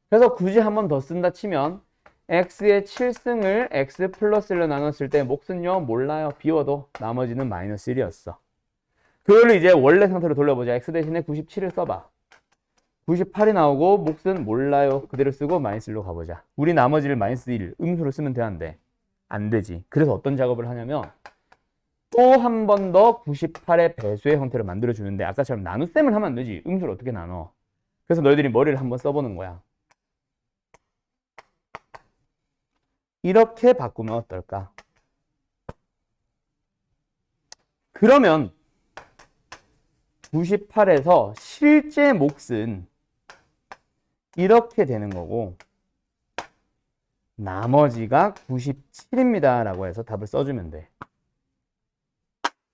그래서 굳이 한 번 더 쓴다 치면 x의 7승을 x 플러스 1로 나눴을 때 몫은요 몰라요. 비워도 나머지는 마이너스 1이었어. 그걸로 이제 원래 상태로 돌려보자. x 대신에 97을 써봐. 98이 나오고 몫은 몰라요. 그대로 쓰고 마이너스 1로 가보자. 우리 나머지를 마이너스 1 음수로 쓰면 되는데 안 되지. 그래서 어떤 작업을 하냐면 또 한 번 더 98의 배수의 형태로 만들어주는데 아까처럼 나눗셈을 하면 안 되지. 음수를 어떻게 나눠. 그래서 너희들이 머리를 한번 써보는 거야. 이렇게 바꾸면 어떨까? 그러면 98에서 실제 몫은 이렇게 되는 거고 나머지가 97입니다 라고 해서 답을 써주면 돼.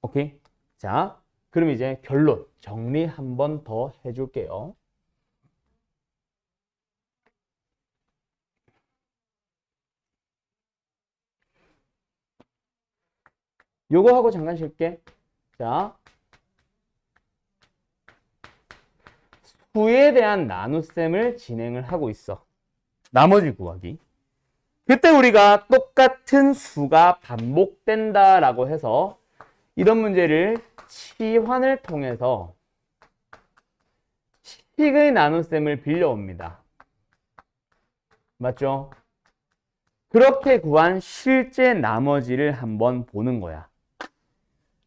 오케이? 자, 그럼 이제 결론 정리 한 번 더 해줄게요. 요거 하고 잠깐 쉴게. 자, 수에 대한 나눗셈을 진행을 하고 있어. 나머지 구하기. 그때 우리가 똑같은 수가 반복된다라고 해서 이런 문제를 치환을 통해서 식의 나눗셈을 빌려옵니다. 맞죠? 그렇게 구한 실제 나머지를 한번 보는 거야.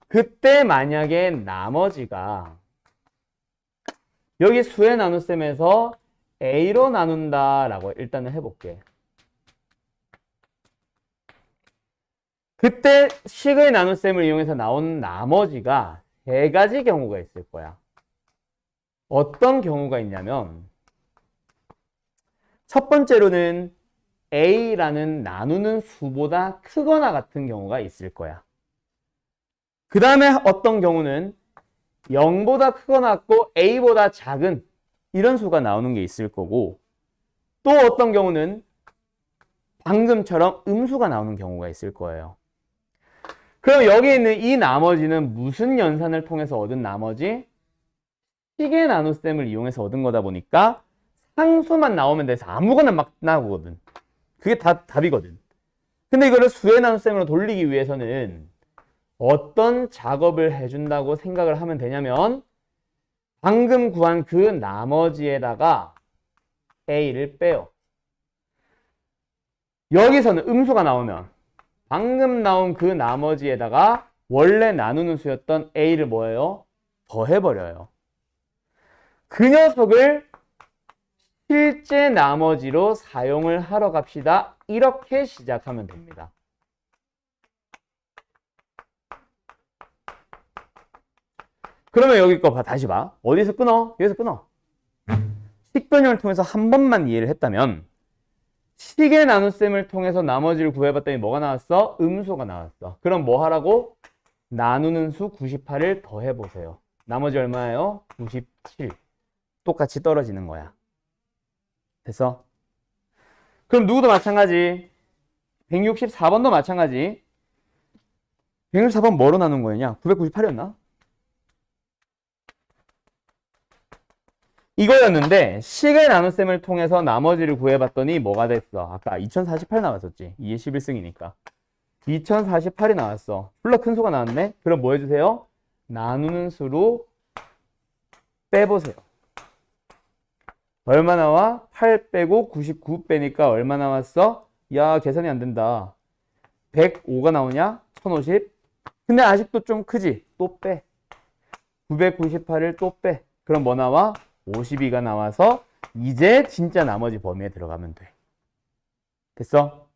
그때 만약에 나머지가 여기 수의 나눗셈에서 a로 나눈다라고 일단은 해볼게. 그때 식의 나눗셈을 이용해서 나온 나머지가 세 가지 경우가 있을 거야. 어떤 경우가 있냐면 첫 번째로는 a라는 나누는 수보다 크거나 같은 경우가 있을 거야. 그 다음에 어떤 경우는 0보다 크거나 같고 a보다 작은 이런 수가 나오는 게 있을 거고 또 어떤 경우는 방금처럼 음수가 나오는 경우가 있을 거예요. 그럼 여기 있는 이 나머지는 무슨 연산을 통해서 얻은 나머지? 식의 나눗셈을 이용해서 얻은 거다 보니까 상수만 나오면 돼서 아무거나 막 나오거든. 그게 다 답이거든. 근데 이거를 수의 나눗셈으로 돌리기 위해서는 어떤 작업을 해준다고 생각을 하면 되냐면 방금 구한 그 나머지에다가 a를 빼요. 여기서는 음수가 나오면 방금 나온 그 나머지에다가 원래 나누는 수였던 a를 뭐예요? 더해버려요. 그 녀석을 실제 나머지로 사용을 하러 갑시다. 이렇게 시작하면 됩니다. 그러면 여기 거 다시 봐. 어디서 끊어? 여기서 끊어. 식변형을 통해서 한 번만 이해를 했다면 식의 나눗셈을 통해서 나머지를 구해봤더니 뭐가 나왔어? 음수가 나왔어. 그럼 뭐 하라고? 나누는 수 98을 더해보세요. 나머지 얼마예요? 97. 똑같이 떨어지는 거야. 됐어? 그럼 누구도 마찬가지. 164번도 마찬가지. 164번 뭐로 나눈 거였냐? 998이었나? 이거였는데 식의 나눗셈을 통해서 나머지를 구해봤더니 뭐가 됐어? 아까 2048 나왔었지. 2의 11승이니까. 2048이 나왔어. 졸라 큰 수가 나왔네? 그럼 뭐 해주세요? 나누는 수로 빼보세요. 얼마 나와? 8 빼고 99 빼니까 얼마 나왔어? 야, 계산이 안 된다. 105가 나오냐? 1050. 근데 아직도 좀 크지? 또 빼. 998을 또 빼. 그럼 뭐 나와? 52가 나와서 이제 진짜 나머지 범위에 들어가면 돼. 됐어?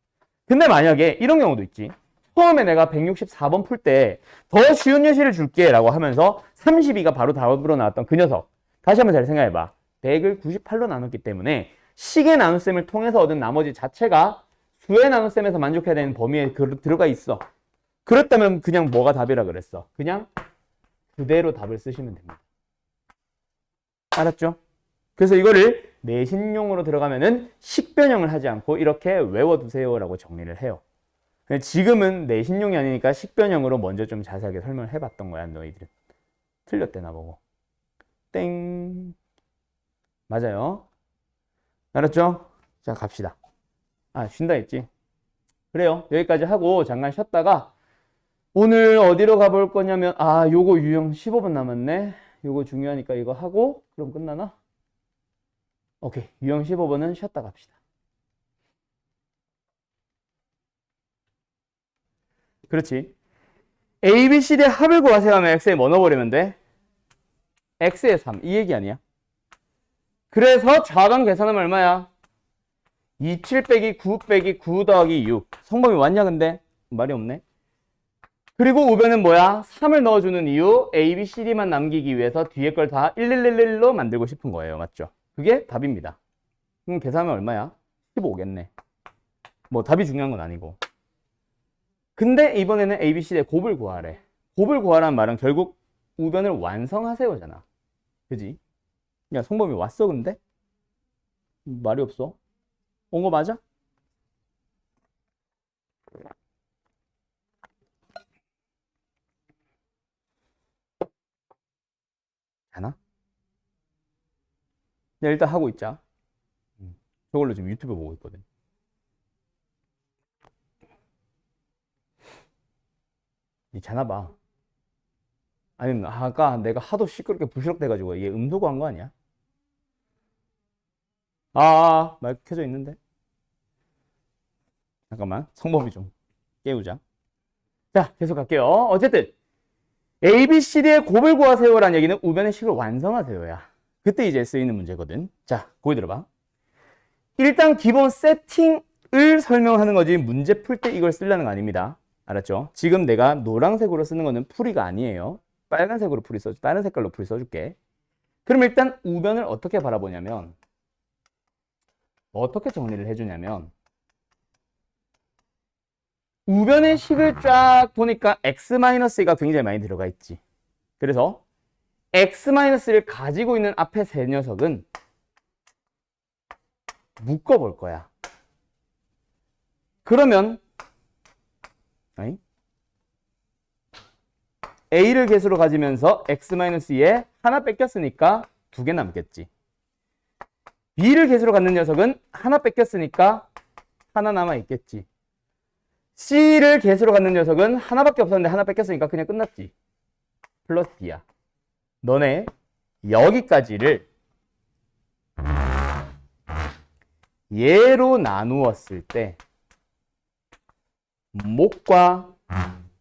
근데 만약에 이런 경우도 있지. 처음에 내가 164번 풀 때 더 쉬운 예시를 줄게 라고 하면서 32가 바로 답으로 나왔던 그 녀석. 다시 한번 잘 생각해봐. 100을 98로 나눴기 때문에 식의 나눗셈을 통해서 얻은 나머지 자체가 수의 나눗셈에서 만족해야 되는 범위에 들어가 있어. 그렇다면 그냥 뭐가 답이라 그랬어? 그냥 그대로 답을 쓰시면 됩니다. 알았죠? 그래서 이거를 내신용으로 들어가면은 식변형을 하지 않고 이렇게 외워두세요 라고 정리를 해요. 지금은 내신용이 아니니까 식변형으로 먼저 좀 자세하게 설명을 해봤던 거야. 너희들은 틀렸대나 보고. 땡. 맞아요. 알았죠? 자, 갑시다. 아, 쉰다 했지. 그래요. 여기까지 하고 잠깐 쉬었다가 오늘 어디로 가볼 거냐면 요거 유형 15분 남았네. 요거 중요하니까 이거 하고 그럼 끝나나? 오케이. 유형 15번은 쉬었다 갑시다. 그렇지. A, B, C의 합을 구하세요 하면 X에 뭐 넣어버리면 돼? X에 3. 이 얘기 아니야? 그래서 좌변 계산하면 얼마야? 27 빼기 9 빼기 9 더하기 6. 성범위 왔냐 근데? 말이 없네. 그리고 우변은 뭐야? 3을 넣어주는 이유 A, B, C, D만 남기기 위해서 뒤에 걸 다 1111로 만들고 싶은 거예요. 맞죠? 그게 답입니다. 그럼 계산하면 얼마야? 15겠네. 뭐 답이 중요한 건 아니고. 근데 이번에는 A, B, C의 곱을 구하래. 곱을 구하라는 말은 결국 우변을 완성하세요잖아. 그지? 야, 성범위 왔어 근데? 말이 없어. 온 거 맞아? 하나? 네, 일단 하고 있자. 저걸로 지금 유튜브 보고 있거든. 이 자나 봐. 아니, 아까 내가 하도 시끄럽게 부시럭대가지고 얘 음소거 한 거 아니야? 마이크 켜져 있는데. 잠깐만, 성범위 좀 깨우자. 자, 계속 갈게요. 어쨌든 A, B, C, D의 곱을 구하세요라는 얘기는 우변의 식을 완성하세요야. 그때 이제 쓰이는 문제거든. 자, 거기 들어봐. 일단 기본 세팅을 설명하는 거지 문제 풀 때 이걸 쓰려는 거 아닙니다. 알았죠? 지금 내가 노란색으로 쓰는 거는 풀이가 아니에요. 빨간색으로 풀이 써줘. 다른 색깔로 풀이 써줄게. 그럼 일단 우변을 어떻게 바라보냐면 어떻게 정리를 해주냐면 우변의 식을 쫙 보니까 x-가 굉장히 많이 들어가 있지. 그래서 x-를 가지고 있는 앞에 세 녀석은 묶어볼 거야. 그러면 a를 개수로 가지면서 x-2에 하나 뺏겼으니까 2개 남겠지. B를 개수로 갖는 녀석은 하나 뺏겼으니까 하나 남아있겠지. C를 개수로 갖는 녀석은 하나밖에 없었는데 하나 뺏겼으니까 그냥 끝났지. 플러스 D야. 너네 여기까지를 얘로 나누었을 때 목과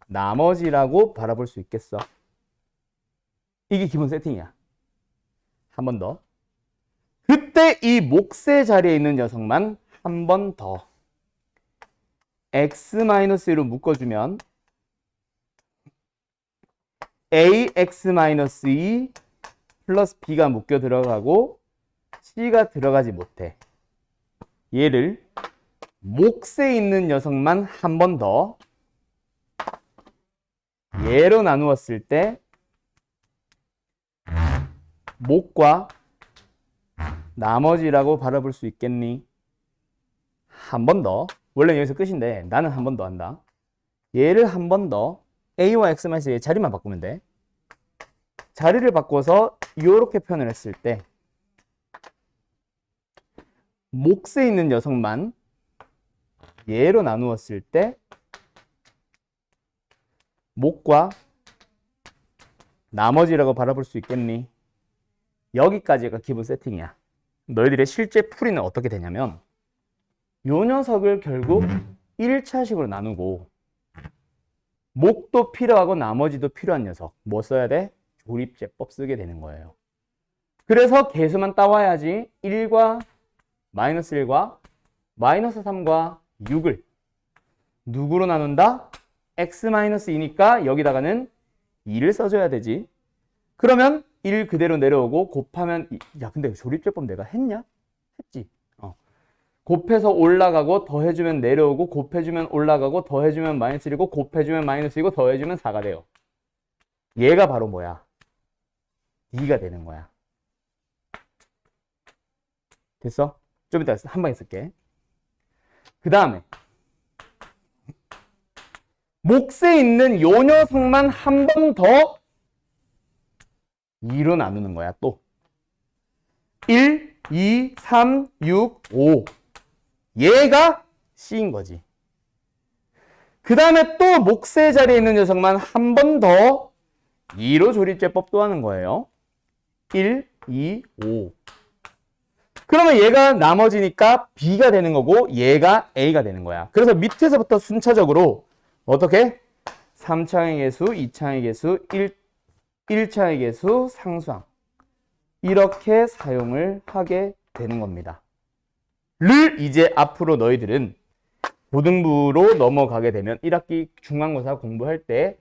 나머지라고 바라볼 수 있겠어. 이게 기본 세팅이야. 한 번 더. 그때 이 몫의 자리에 있는 녀석만 한 번 더 x-1로 묶어주면 ax-2 플러스 b가 묶여 들어가고 c가 들어가지 못해. 얘를 몫에 있는 녀석만 한 번 더 얘로 나누었을 때 목과 나머지라고 바라볼 수 있겠니? 한 번 더. 원래 여기서 끝인데 나는 한 번 더 한다. 얘를 한 번 더 a와 x-의 자리만 바꾸면 돼. 자리를 바꿔서 이렇게 표현을 했을 때 몫에 있는 녀석만 얘로 나누었을 때 목과 나머지라고 바라볼 수 있겠니? 여기까지가 기본 세팅이야. 너희들의 실제 풀이는 어떻게 되냐면 요 녀석을 결국 1차식으로 나누고 목도 필요하고 나머지도 필요한 녀석 뭐 써야 돼? 조립제법 쓰게 되는 거예요. 그래서 개수만 따와야지 1과 마이너스 1과 마이너스 3과 6을 누구로 나눈다? x-2니까 여기다가는 2를 써줘야 되지. 그러면 1 그대로 내려오고 곱하면 야 근데 조립제법 내가 했냐? 했지. 곱해서 올라가고 더해주면 내려오고 곱해주면 올라가고 더해주면 마이너스 1이고 곱해주면 마이너스 2고 더해주면 4가 돼요. 얘가 바로 뭐야? D가 되는 거야. 됐어? 좀 이따 한 방에 쓸게. 그 다음에 몫에 있는 요 녀석만 한 번 더 2로 나누는 거야. 또 1, 2, 3, 6, 5 얘가 C인 거지. 그 다음에 또 몫의 자리에 있는 녀석만 한 번 더 2로 조립제법 또 하는 거예요. 1, 2, 5 그러면 얘가 나머지니까 B가 되는 거고 얘가 A가 되는 거야. 그래서 밑에서부터 순차적으로 어떻게? 3차의 개수, 2차의 개수, 1차의 개수, 상수항 이렇게 사용을 하게 되는 겁니다. 를 이제 앞으로 너희들은 고등부로 넘어가게 되면 1학기 중간고사 공부할 때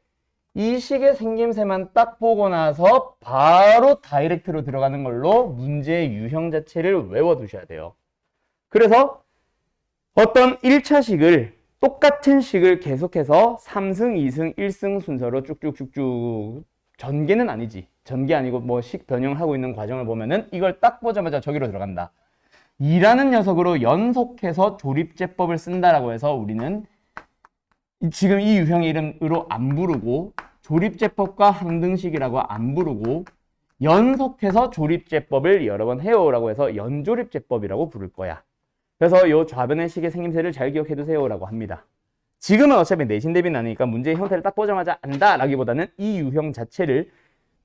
이 식의 생김새만 딱 보고 나서 바로 다이렉트로 들어가는 걸로 문제의 유형 자체를 외워두셔야 돼요. 그래서 어떤 1차식을 똑같은 식을 계속해서 3승, 2승, 1승 순서로 쭉쭉쭉쭉 전개는 아니지. 전개 아니고 뭐 식 변형하고 있는 과정을 보면은 이걸 딱 보자마자 저기로 들어간다. 2라는 녀석으로 연속해서 조립제법을 쓴다라고 해서 우리는 지금 이 유형의 이름으로 안 부르고 조립제법과 항등식이라고 안 부르고 연속해서 조립제법을 여러 번 해오라고 해서 연조립제법이라고 부를 거야. 그래서 이 좌변의 식의 생김새를 잘 기억해 두세요라고 합니다. 지금은 어차피 내신 대비는 아니니까 문제의 형태를 딱 보자마자 안다라기보다는 이 유형 자체를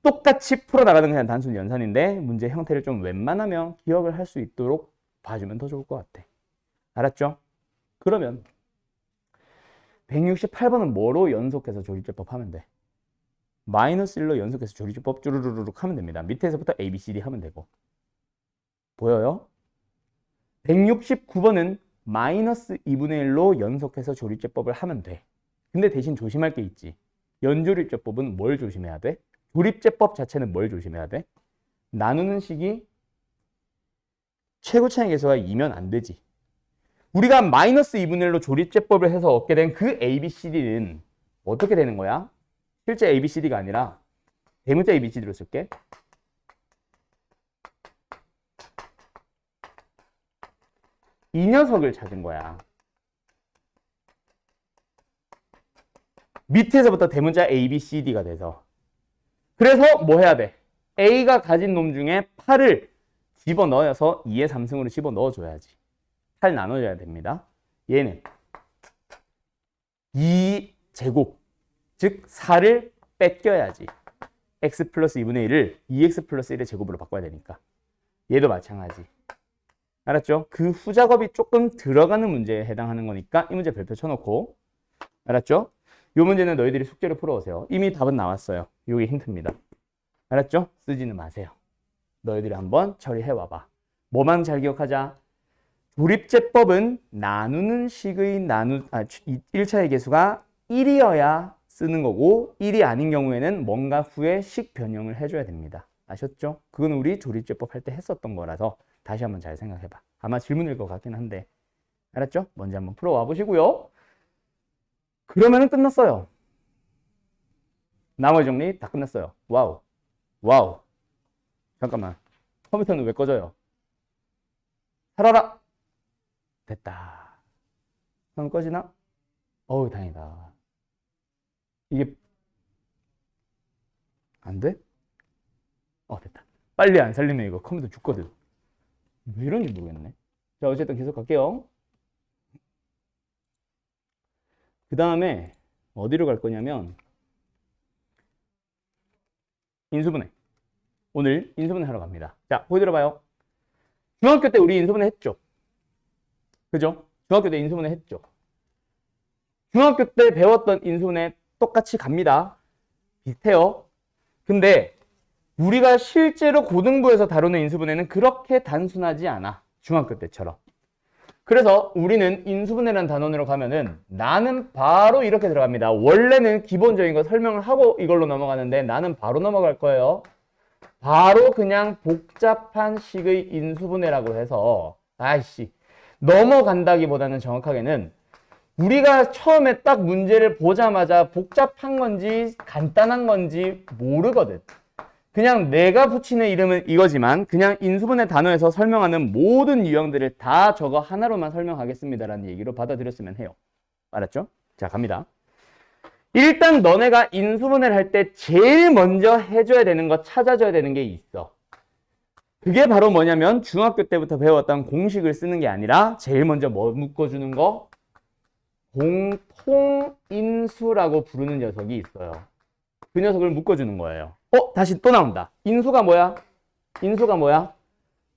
똑같이 풀어나가는 그냥 단순 연산인데 문제 형태를 좀 웬만하면 기억을 할 수 있도록 봐주면 더 좋을 것 같아. 알았죠? 그러면 168번은 뭐로 연속해서 조립제법 하면 돼? 마이너스 1로 연속해서 조립제법 쭈루루룩 하면 됩니다. 밑에서부터 A, B, C, D 하면 되고. 보여요? 169번은 마이너스 2분의 1로 연속해서 조립제법을 하면 돼. 근데 대신 조심할 게 있지. 연조립제법은 뭘 조심해야 돼? 조립제법 자체는 뭘 조심해야 돼? 나누는 식이 최고차의 개수가 2면 안 되지. 우리가 마이너스 2분의 1로 조립제법을 해서 얻게 된 그 ABCD는 어떻게 되는 거야? 실제 ABCD가 아니라 대문자 ABCD로 쓸게. 이 녀석을 찾은 거야. 밑에서부터 대문자 ABCD가 돼서. 그래서 뭐 해야 돼? A가 가진 놈 중에 8을 집어넣어서 2의 3승으로 집어넣어줘야지. 8 나눠줘야 됩니다. 얘는 2제곱, 즉 4를 뺏겨야지. x 플러스 2분의 1을 2x 플러스 1의 제곱으로 바꿔야 되니까. 얘도 마찬가지. 알았죠? 그 후작업이 조금 들어가는 문제에 해당하는 거니까 이 문제 별표 쳐놓고. 알았죠? 이 문제는 너희들이 숙제로 풀어오세요. 이미 답은 나왔어요. 이게 힌트입니다. 알았죠? 쓰지는 마세요. 너희들이 한번 처리해와봐. 뭐만 잘 기억하자. 조립제법은 나누는 식의 1차의 개수가 1이어야 쓰는 거고 1이 아닌 경우에는 뭔가 후에 식 변형을 해줘야 됩니다. 아셨죠? 그건 우리 조립제법 할 때 했었던 거라서 다시 한번 잘 생각해봐. 아마 질문일 것 같긴 한데. 알았죠? 먼저 한번 풀어와 보시고요. 그러면은 끝났어요. 나머지 정리 다 끝났어요. 와우. 와우. 잠깐만. 컴퓨터는 왜 꺼져요? 살아라. 됐다. 그럼 꺼지나? 어우, 다행이다. 이게 안 돼? 됐다. 빨리 안 살리면 이거 컴퓨터 죽거든. 왜 이런지 모르겠네. 자, 어쨌든 계속 갈게요. 그 다음에 어디로 갈 거냐면 인수분해. 오늘 인수분해 하러 갑니다. 자, 보기 들어봐요. 중학교 때 우리 인수분해 했죠? 그죠? 중학교 때 인수분해 했죠? 중학교 때 배웠던 인수분해 똑같이 갑니다. 비슷해요. 근데 우리가 실제로 고등부에서 다루는 인수분해는 그렇게 단순하지 않아. 중학교 때처럼. 그래서 우리는 인수분해라는 단원으로 가면은 나는 바로 이렇게 들어갑니다. 원래는 기본적인 거 설명을 하고 이걸로 넘어가는데 나는 바로 넘어갈 거예요. 바로 그냥 복잡한 식의 인수분해라고 해서 아이씨 넘어간다기보다는 정확하게는 우리가 처음에 딱 문제를 보자마자 복잡한 건지 간단한 건지 모르거든. 그냥 내가 붙이는 이름은 이거지만 그냥 인수분해 단어에서 설명하는 모든 유형들을 다 저거 하나로만 설명하겠습니다라는 얘기로 받아들였으면 해요. 알았죠? 자, 갑니다. 일단 너네가 인수분해를 할 때 제일 먼저 해줘야 되는 거, 찾아줘야 되는 게 있어. 그게 바로 뭐냐면 중학교 때부터 배웠던 공식을 쓰는 게 아니라 제일 먼저 뭐 묶어주는 거? 공통인수라고 부르는 녀석이 있어요. 그 녀석을 묶어주는 거예요. 다시 또 나온다. 인수가 뭐야? 인수가 뭐야?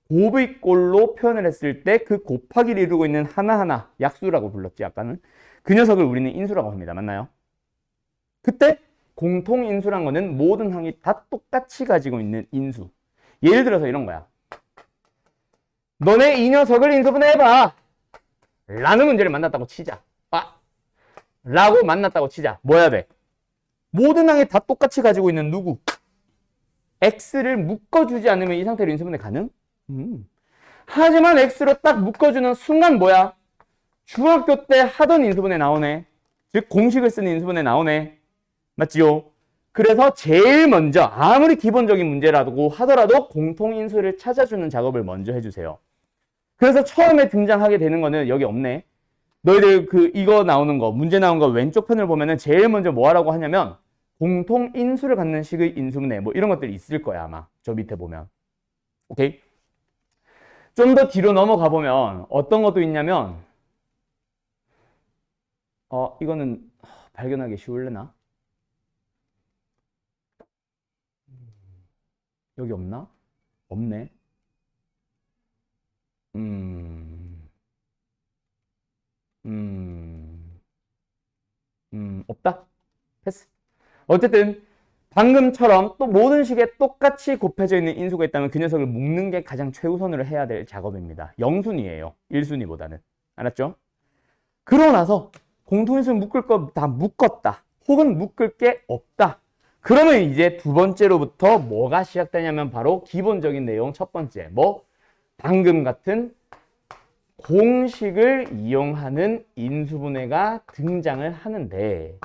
곱의 꼴로 표현을 했을 때 그 곱하기를 이루고 있는 하나하나, 약수라고 불렀지 아까는. 그 녀석을 우리는 인수라고 합니다. 맞나요? 그때 공통인수란 거는 모든 항이 다 똑같이 가지고 있는 인수. 예를 들어서 이런 거야. 너네 이 녀석을 인수분해해봐 라는 문제를 만났다고 치자. 라고 만났다고 치자. 뭐 해야 돼? 모든 항이 다 똑같이 가지고 있는 누구? x를 묶어주지 않으면 이 상태로 인수분해 가능? 하지만 x로 딱 묶어주는 순간 뭐야? 중학교 때 하던 인수분해 나오네. 즉 공식을 쓰는 인수분해 나오네. 맞지요? 그래서 제일 먼저 아무리 기본적인 문제라고 하더라도 공통인수를 찾아주는 작업을 먼저 해주세요. 그래서 처음에 등장하게 되는 거는 여기 없네. 너희들 이거 나오는 거, 문제 나온 거 왼쪽 편을 보면은 제일 먼저 뭐 하라고 하냐면 공통인수를 갖는 식의 인수분해 뭐 이런 것들이 있을 거야 아마. 저 밑에 보면. 오케이? 좀 더 뒤로 넘어가 보면 어떤 것도 있냐면 이거는 발견하기 쉬울래나? 여기 없나? 없네. 없다? 패스. 어쨌든 방금처럼 또 모든 식에 똑같이 곱해져 있는 인수가 있다면 그 녀석을 묶는 게 가장 최우선으로 해야 될 작업입니다. 0순위예요. 1순위보다는. 알았죠? 그러고 나서 공통인수를 묶을 거 다 묶었다. 혹은 묶을 게 없다. 그러면 이제 두 번째로부터 뭐가 시작되냐면 바로 기본적인 내용 첫 번째. 방금 같은 공식을 이용하는 인수분해가 등장을 하는데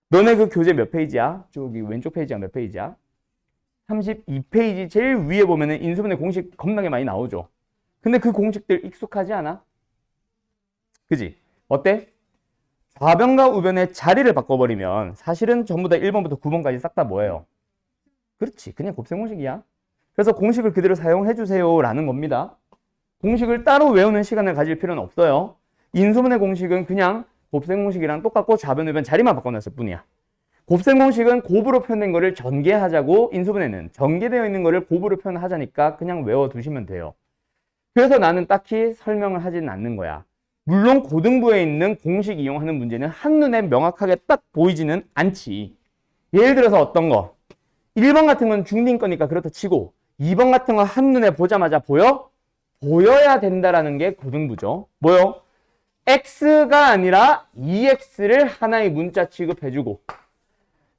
너네 그 교재 몇 페이지야? 저기 왼쪽 페이지가 몇 페이지야? 32페이지 제일 위에 보면은 인수분해 공식 겁나게 많이 나오죠. 근데 그 공식들 익숙하지 않아? 그지? 어때? 좌변과 우변의 자리를 바꿔버리면 사실은 전부 다 1번부터 9번까지 싹 다 뭐예요? 그렇지. 그냥 곱셈 공식이야. 그래서 공식을 그대로 사용해 주세요 라는 겁니다. 공식을 따로 외우는 시간을 가질 필요는 없어요. 인수분해 공식은 그냥 곱셈 공식이랑 똑같고 좌변 우변 자리만 바꿔놨을 뿐이야. 곱셈 공식은 곱으로 표현된 거를 전개하자고, 인수분해는 전개되어 있는 거를 곱으로 표현하자니까 그냥 외워두시면 돼요. 그래서 나는 딱히 설명을 하지는 않는 거야. 물론 고등부에 있는 공식 이용하는 문제는 한눈에 명확하게 딱 보이지는 않지. 예를 들어서 어떤 거, 1번 같은 건 중딩 거니까 그렇다 치고 2번 같은 거 한눈에 보자마자 보여? 보여야 된다라는 게 고등부죠. 뭐요? x가 아니라 2x를 하나의 문자 취급해주고,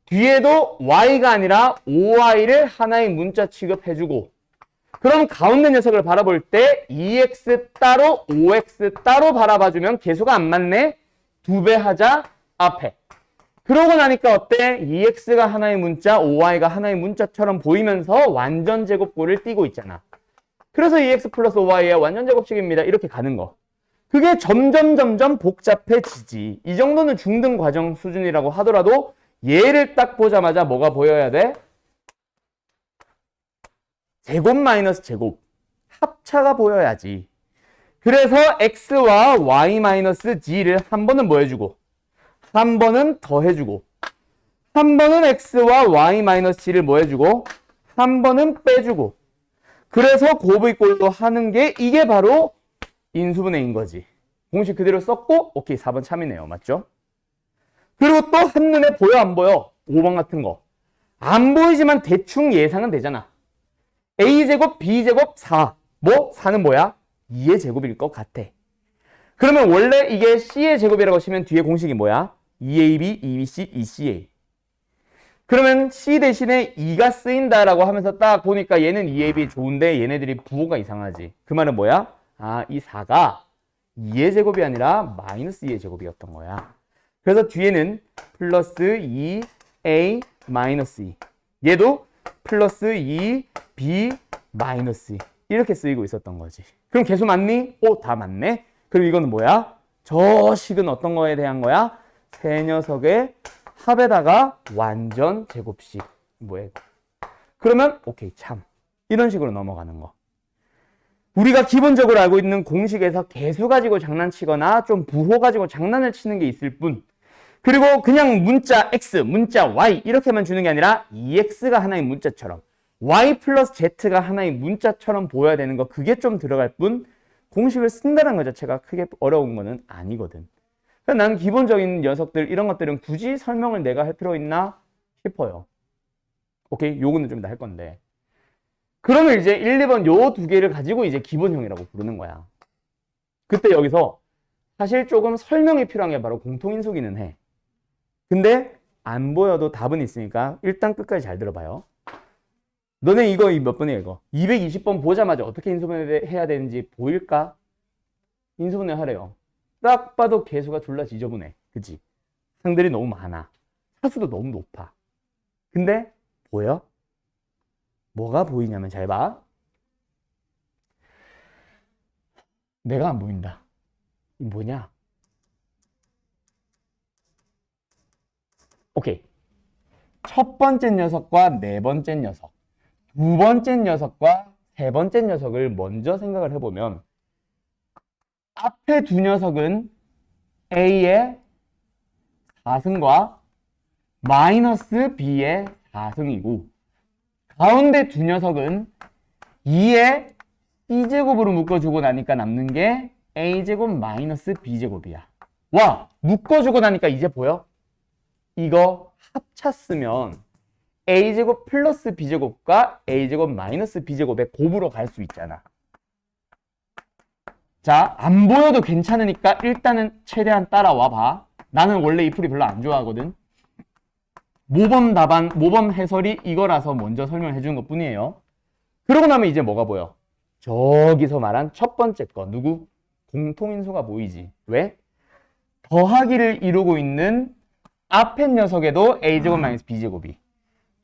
뒤에도 y가 아니라 5y를 하나의 문자 취급해주고, 그럼 가운데 녀석을 바라볼 때 2x 따로 5x 따로 바라봐주면 계수가 안 맞네? 2배 하자 앞에. 그러고 나니까 어때? 2x가 하나의 문자, 5y가 하나의 문자처럼 보이면서 완전 제곱꼴을 띄고 있잖아. 그래서 2x 플러스 5y의 완전 제곱식입니다. 이렇게 가는 거. 그게 점점 복잡해지지. 이 정도는 중등 과정 수준이라고 하더라도 얘를 딱 보자마자 뭐가 보여야 돼? 제곱 마이너스 제곱. 합차가 보여야지. 그래서 x와 y 마이너스 g를 한 번은 뭐 해주고, 한 번은 더해주고, 한 번은 x와 y 마이너스 g를 뭐 해주고, 한 번은 빼주고. 그래서 곱의 꼴로 하는 게 이게 바로 인수분해인 거지. 공식 그대로 썼고, 오케이, 4번 참이네요. 맞죠? 그리고 또 한눈에 보여, 안 보여? 5번 같은 거. 안 보이지만 대충 예상은 되잖아. a제곱, b제곱, 4. 뭐? 4는 뭐야? 2의 제곱일 것 같아. 그러면 원래 이게 c의 제곱이라고 치면 뒤에 공식이 뭐야? 2ab, 2bc, 2ca. 그러면 c 대신에 2가 쓰인다라고 하면서 딱 보니까 얘는 2ab 좋은데 얘네들이 부호가 이상하지. 그 말은 뭐야? 아, 이 4가 2의 제곱이 아니라 마이너스 2의 제곱이었던 거야. 그래서 뒤에는 플러스 2a 마이너스 2. 얘도 플러스 2b 마이너스 2. 이렇게 쓰이고 있었던 거지. 그럼 계수 맞니? 오, 다 맞네. 그럼 이거는 뭐야? 저 식은 어떤 거에 대한 거야? 세 녀석의 합에다가 완전 제곱식. 뭐야? 그러면 오케이, 참. 이런 식으로 넘어가는 거. 우리가 기본적으로 알고 있는 공식에서 계수 가지고 장난치거나 좀 부호 가지고 장난을 치는 게 있을 뿐, 그리고 그냥 문자 x, 문자 y 이렇게만 주는 게 아니라 2x가 하나의 문자처럼 y 플러스 z가 하나의 문자처럼 보여야 되는 거, 그게 좀 들어갈 뿐 공식을 쓴다는 것 자체가 크게 어려운 거는 아니거든. 그래서 나는 기본적인 녀석들 이런 것들은 굳이 설명을 내가 할 필요 있나 싶어요. 오케이? 요거는 좀 이따 할 건데. 그러면 이제 1, 2번 요 두 개를 가지고 이제 기본형이라고 부르는 거야. 그때 여기서 사실 조금 설명이 필요한 게 바로 공통인수기는 해. 근데 안 보여도 답은 있으니까 일단 끝까지 잘 들어봐요. 너네 이거 몇 번이야 이거? 220번 보자마자 어떻게 인수분해 해야 되는지 보일까? 인수분해 하래요. 딱 봐도 개수가 졸라 지저분해. 그치? 상들이 너무 많아. 차수도 너무 높아. 근데 보여? 뭐가 보이냐면 잘 봐. 내가 안 보인다. 이 뭐냐? 오케이. 첫 번째 녀석과 네 번째 녀석, 두 번째 녀석과 세 번째 녀석을 먼저 생각을 해보면, 앞에 두 녀석은 A의 4승과 마이너스 B의 4승이고, 가운데 두 녀석은 2의 C제곱으로 묶어주고 나니까 남는 게 A제곱 마이너스 B제곱이야. 와! 묶어주고 나니까 이제 보여? 이거 합차 쓰면 A제곱 플러스 B제곱과 A제곱 마이너스 B제곱의 곱으로 갈 수 있잖아. 자, 안 보여도 괜찮으니까 일단은 최대한 따라와 봐. 나는 원래 이 풀이 별로 안 좋아하거든. 모범 답안, 모범 해설이 이거라서 먼저 설명을 해주는 것 뿐이에요. 그러고 나면 이제 뭐가 보여? 저기서 말한 첫 번째 거, 누구? 공통인수가 보이지. 왜? 더하기를 이루고 있는 앞에 녀석에도 A제곱 마이너스 B제곱이,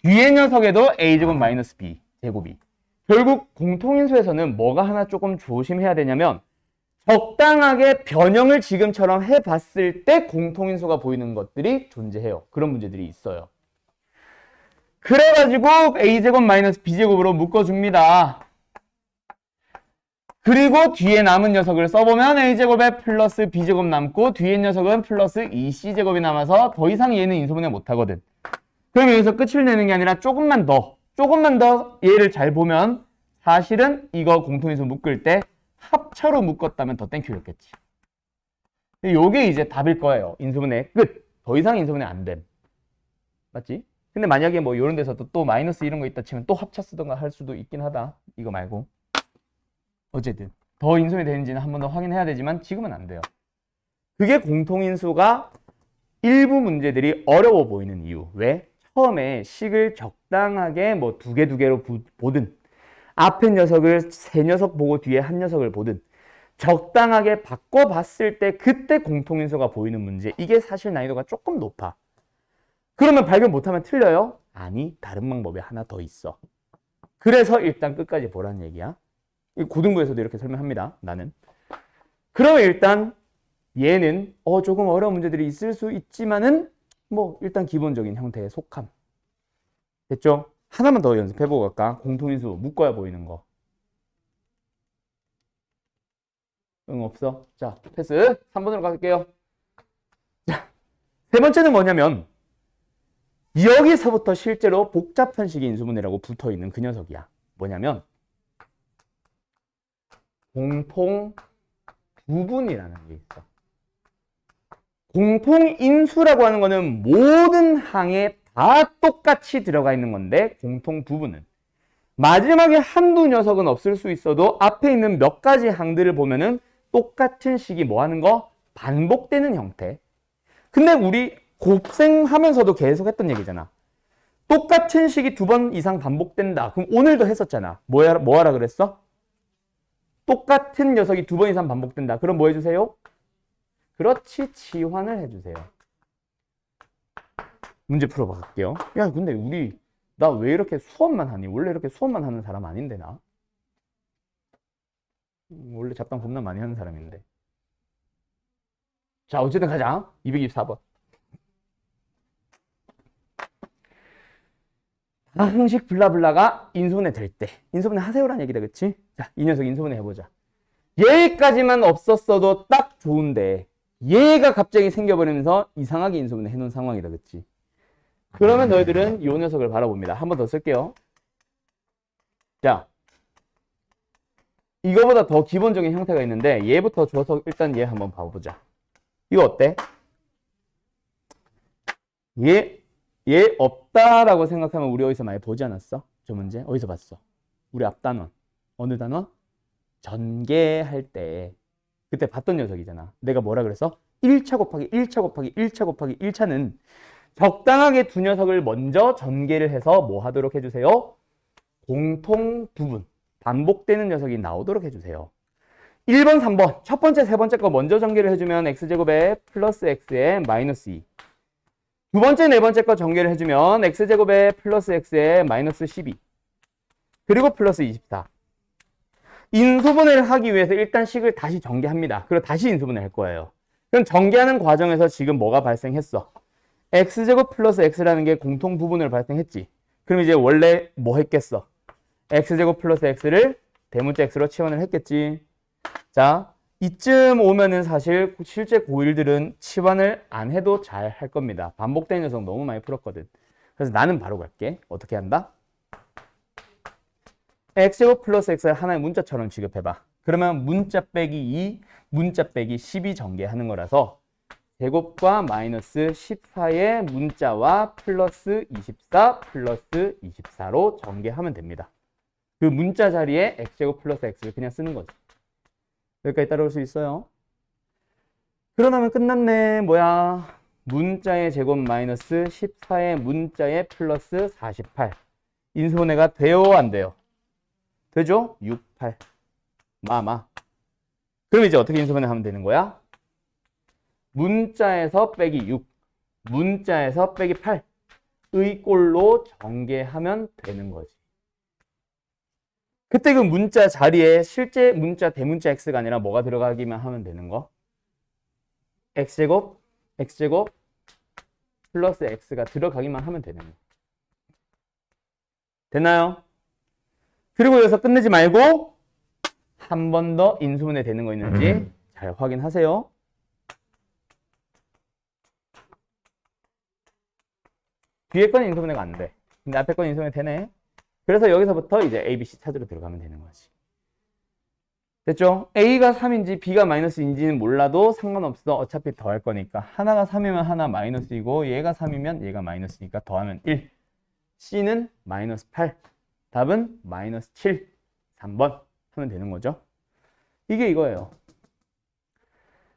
뒤에 녀석에도 A제곱 마이너스 B제곱이. 결국 공통인수에서는 뭐가 하나 조금 조심해야 되냐면, 적당하게 변형을 지금처럼 해봤을 때 공통인수가 보이는 것들이 존재해요. 그런 문제들이 있어요. 그래가지고 a제곱 마이너스 b제곱으로 묶어줍니다. 그리고 뒤에 남은 녀석을 써보면 a제곱에 플러스 b제곱 남고 뒤에 녀석은 플러스 2c제곱이 남아서 더 이상 얘는 인수분해 못하거든. 그럼 여기서 끝을 내는 게 아니라 조금만 더 얘를 잘 보면 사실은 이거 공통인수 묶을 때 합차로 묶었다면 더 땡큐였겠지. 요게 이제 답일 거예요. 인수분해 끝. 더 이상 인수분해 안 됨. 맞지? 근데 만약에 뭐 이런 데서도 또 마이너스 이런 거 있다 치면 또 합차 쓰던가 할 수도 있긴 하다. 이거 말고. 어쨌든 더 인수분해 되는지는 한 번 더 확인해야 되지만 지금은 안 돼요. 그게 공통인수가 일부 문제들이 어려워 보이는 이유. 왜? 처음에 식을 적당하게 뭐 두 개로 보든 앞에 녀석을 세 녀석 보고 뒤에 한 녀석을 보든 적당하게 바꿔봤을 때 그때 공통인수가 보이는 문제. 이게 사실 난이도가 조금 높아. 그러면 발견 못하면 틀려요? 아니, 다른 방법이 하나 더 있어. 그래서 일단 끝까지 보라는 얘기야. 고등부에서도 이렇게 설명합니다. 나는. 그러면 일단 얘는 조금 어려운 문제들이 있을 수 있지만은 뭐 일단 기본적인 형태의 속함. 됐죠? 하나만 더 연습해보고 갈까? 공통인수 묶어야 보이는 거. 응, 없어? 자, 패스. 3번으로 갈게요. 자, 세 번째는 뭐냐면 여기서부터 실제로 복잡한 식의 인수분해라고 붙어있는 그 녀석이야. 뭐냐면 공통 부분이라는 게 있어. 공통인수라고 하는 거는 모든 항에 다 똑같이 들어가 있는 건데 공통 부분은 마지막에 한두 녀석은 없을 수 있어도 앞에 있는 몇 가지 항들을 보면은 똑같은 식이 뭐 하는 거? 반복되는 형태. 근데 우리 곱셈하면서도 계속 했던 얘기잖아. 똑같은 식이 2번 이상 반복된다. 그럼 오늘도 했었잖아. 뭐 하라 그랬어? 똑같은 녀석이 2번 이상 반복된다. 그럼 뭐 해주세요? 그렇지, 치환을 해주세요. 문제 풀어봐 갈게요. 야, 근데 나 왜 이렇게 수업만 하니? 원래 이렇게 수업만 하는 사람 아닌데, 나? 원래 잡담 겁나 많이 하는 사람인데. 자, 어쨌든 가자. 224번. 항식 블라블라가 인수분해 될 때. 인수분해 하세요라는 얘기다, 그치? 자, 이 녀석 인수분해 해보자. 얘까지만 없었어도 딱 좋은데 얘가 갑자기 생겨버리면서 이상하게 인수분해 해놓은 상황이다, 그치? 그러면 너희들은 이 녀석을 바라봅니다. 한 번 더 쓸게요. 자, 이거보다 더 기본적인 형태가 있는데 얘부터 줘서 일단 얘 한번 봐보자. 이거 어때? 얘 없다라고 생각하면 우리 어디서 많이 보지 않았어? 저 문제 어디서 봤어? 우리 앞단원 어느 단원? 전개할 때 그때 봤던 녀석이잖아. 내가 뭐라 그랬어? 1차 곱하기 1차 곱하기 1차 곱하기 1차는 적당하게 두 녀석을 먼저 전개를 해서 뭐 하도록 해주세요? 공통 부분, 반복되는 녀석이 나오도록 해주세요. 1번, 3번, 첫 번째, 세 번째 거 먼저 전개를 해주면 x제곱에 플러스 x에 마이너스 2. 두 번째, 네 번째 거 전개를 해주면 x제곱에 플러스 x에 마이너스 12. 그리고 플러스 24. 인수분해를 하기 위해서 일단 식을 다시 전개합니다. 그리고 다시 인수분해 할 거예요. 그럼 전개하는 과정에서 지금 뭐가 발생했어? x제곱 플러스 x라는 게 공통 부분을 발생했지. 그럼 이제 원래 뭐 했겠어? x제곱 플러스 x를 대문자 x로 치환을 했겠지. 자, 이쯤 오면은 사실 실제 고1들은 치환을 안 해도 잘 할 겁니다. 반복되는 녀석 너무 많이 풀었거든. 그래서 나는 바로 갈게. 어떻게 한다? x제곱 플러스 x를 하나의 문자처럼 취급해봐. 그러면 문자 빼기 2, 문자 빼기 12 전개하는 거라서 제곱과 마이너스 14의 문자와 플러스 24 플러스 24로 전개하면 됩니다. 그 문자 자리에 x제곱 플러스 x를 그냥 쓰는 거지. 여기까지 따라올 수 있어요. 그러면 끝났네. 뭐야? 문자의 제곱 마이너스 14의 문자의 플러스 48. 인수분해가 돼요? 안 돼요? 되죠? 6, 8. 마마. 그럼 이제 어떻게 인수분해 하면 되는 거야? 문자에서 빼기 6, 문자에서 빼기 8의 꼴로 전개하면 되는 거지. 그때 그 문자 자리에 실제 문자 대문자 x가 아니라 뭐가 들어가기만 하면 되는 거? x제곱 플러스 x가 들어가기만 하면 되는 거. 됐나요? 그리고 여기서 끝내지 말고 한 번 더 인수분해 되는 거 있는지 잘 확인하세요. 뒤에 건 인수분해가 안 돼. 근데 앞에 건 인수분해 되네. 그래서 여기서부터 이제 A, B, C 찾으러 들어가면 되는 거지. 됐죠? A가 3인지 B가 마이너스인지는 몰라도 상관없어. 어차피 더할 거니까. 하나가 3이면 하나 마이너스이고 얘가 3이면 얘가 마이너스니까 더하면 1. C는 마이너스 8. 답은 마이너스 7. 3번 하면 되는 거죠. 이게 이거예요.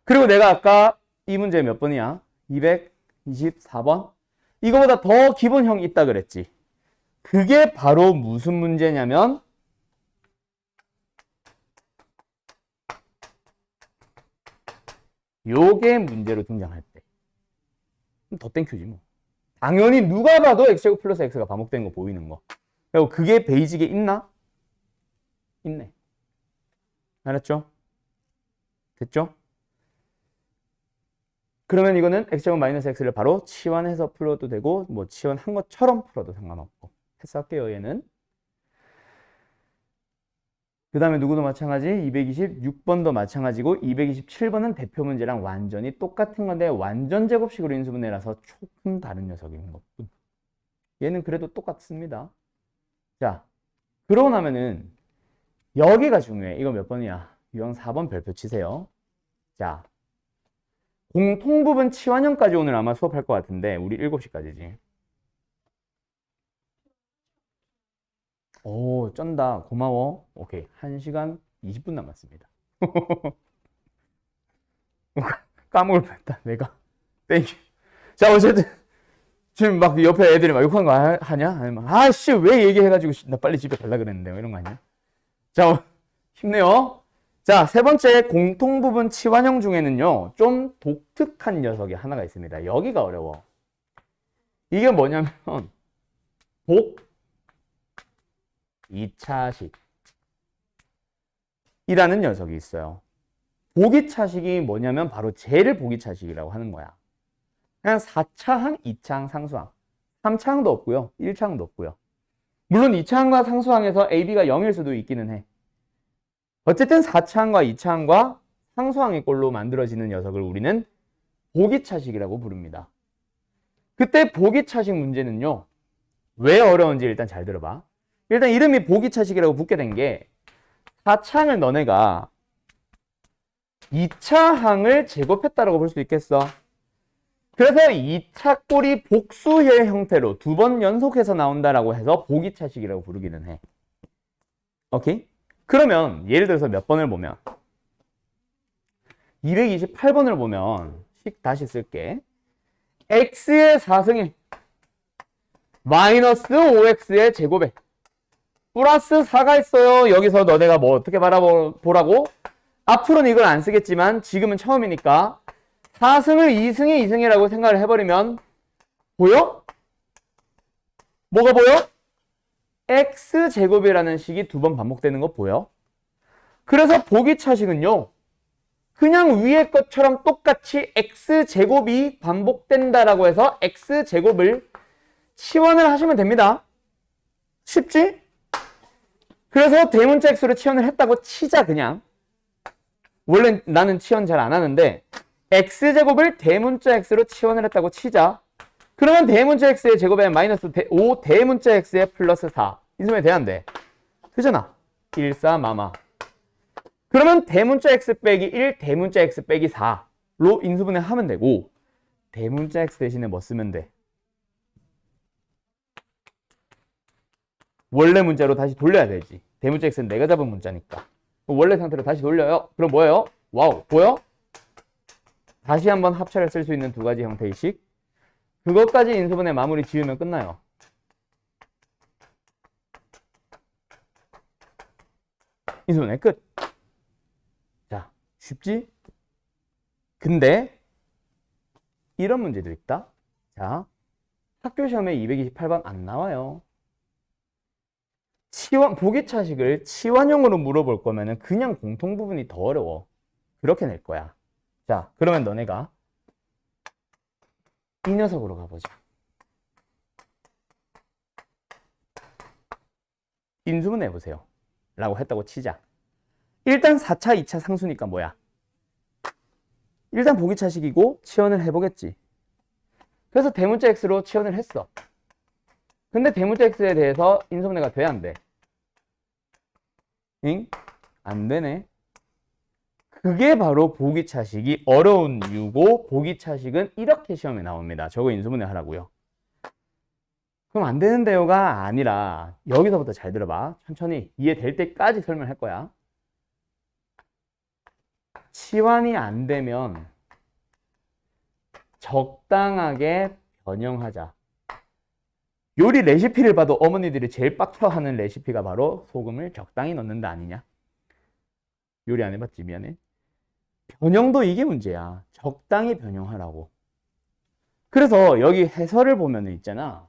그리고 내가 아까 이 문제 몇 번이야? 224번? 이거보다 더 기본형이 있다 그랬지. 그게 바로 무슨 문제냐면 요게 문제로 등장할 때. 더 땡큐지 뭐. 당연히 누가 봐도 x제곱 플러스 x가 반복된 거 보이는 거. 그리고 그게 베이직에 있나? 있네. 알았죠? 됐죠? 그러면 이거는 x제곱 마이너스 x를 바로 치환해서 풀어도 되고 뭐 치환한 것처럼 풀어도 상관없고. 패스할게요 얘는. 그 다음에 누구도 마찬가지 226번도 마찬가지고 227번은 대표 문제랑 완전히 똑같은 건데 완전 제곱식으로 인수분해라서 조금 다른 녀석인 것뿐. 얘는 그래도 똑같습니다. 자, 그러고 나면은 여기가 중요해. 이거 몇 번이야? 유형 4번 별표 치세요. 자, 공통부분 치환형까지 오늘 아마 수업할 것 같은데 우리 7시까지지. 오, 쩐다. 고마워. 오케이. 1시간 20분 남았습니다. 까먹을 뻔했다. 내가. 땡큐. 자, 어쨌든 지금 막 옆에 애들이 막 욕하는 거 하냐? 아니면 아씨 왜 얘기해가지고 나 빨리 집에 갈라 그랬는데 이런 거 아니야? 자, 힘내요. 자, 세 번째 공통부분 치환형 중에는요 좀 독특한 녀석이 하나가 있습니다. 여기가 어려워. 이게 뭐냐면 복 2차식 이라는 녀석이 있어요. 보기차식이 뭐냐면 바로 쟤를 보기차식이라고 하는 거야. 그냥 4차항, 2차항, 상수항. 3차항도 없고요. 1차항도 없고요. 물론 2차항과 상수항에서 AB가 0일 수도 있기는 해. 어쨌든 4차항과 2차항과 상수항의 꼴로 만들어지는 녀석을 우리는 보기차식이라고 부릅니다. 그때 보기차식 문제는요. 왜 어려운지 일단 잘 들어봐. 일단 이름이 보기차식이라고 붙게 된 게 4차항을 너네가 2차항을 제곱했다라고 볼 수 있겠어. 그래서 2차 꼴이 복수의 형태로 2번 연속해서 나온다라고 해서 보기차식이라고 부르기는 해. 오케이? 그러면 예를 들어서 몇 번을 보면 228번을 보면 다시 쓸게. x의 4승이 마이너스 5x의 제곱에 플러스 4가 있어요. 여기서 너네가 뭐 어떻게 바라보라고? 앞으로는 이걸 안 쓰겠지만 지금은 처음이니까 4승을 2승의 2승이라고 생각을 해버리면 보여? 뭐가 보여? x제곱이라는 식이 2번 반복되는 거 보여? 그래서 보기차식은요. 그냥 위의 것처럼 똑같이 x제곱이 반복된다라고 해서 x제곱을 치환을 하시면 됩니다. 쉽지? 그래서 대문자 x로 치환을 했다고 치자 그냥. 원래 나는 치환 잘 안 하는데 x제곱을 대문자 x로 치환을 했다고 치자. 그러면 대문자 x의 제곱에 마이너스 5 대문자 x의 플러스 4. 인수분해 돼야 안 돼? 되잖아. 1, 4, 마마. 그러면 대문자 x 빼기 1, 대문자 x 빼기 4로 인수분해 하면 되고 대문자 x 대신에 뭐 쓰면 돼? 원래 문자로 다시 돌려야 되지. 대문자 x는 내가 잡은 문자니까. 원래 상태로 다시 돌려요. 그럼 뭐예요? 와우, 보여? 다시 한번 합차를 쓸 수 있는 두 가지 형태의 식. 그것까지 인수분해 마무리 지으면 끝나요. 인수분해 끝. 자, 쉽지? 근데 이런 문제도 있다. 자, 학교 시험에 228번 안 나와요. 보기차식을 치환형으로 물어볼 거면은 그냥 공통부분이 더 어려워. 그렇게 낼 거야. 자, 그러면 너네가 이 녀석으로 가보자. 인수분 해보세요. 라고 했다고 치자. 일단 4차, 2차 상수니까 뭐야? 일단 보기차식이고 치환을 해보겠지. 그래서 대문자 x로 치환을 했어. 근데 대문자 x에 대해서 인수분해가 돼, 안 돼? 응? 안 되네. 그게 바로 보기차식이 어려운 이유고, 보기차식은 이렇게 시험에 나옵니다. 저거 인수분해 하라고요. 그럼 안 되는데요가 아니라 여기서부터 잘 들어봐. 천천히 이해될 때까지 설명할 거야. 치환이 안 되면 적당하게 변형하자. 요리 레시피를 봐도 어머니들이 제일 빡쳐하는 레시피가 바로 소금을 적당히 넣는다 아니냐? 요리 안 해봤지? 미안해. 변형도 이게 문제야. 적당히 변형하라고. 그래서 여기 해설을 보면 있잖아.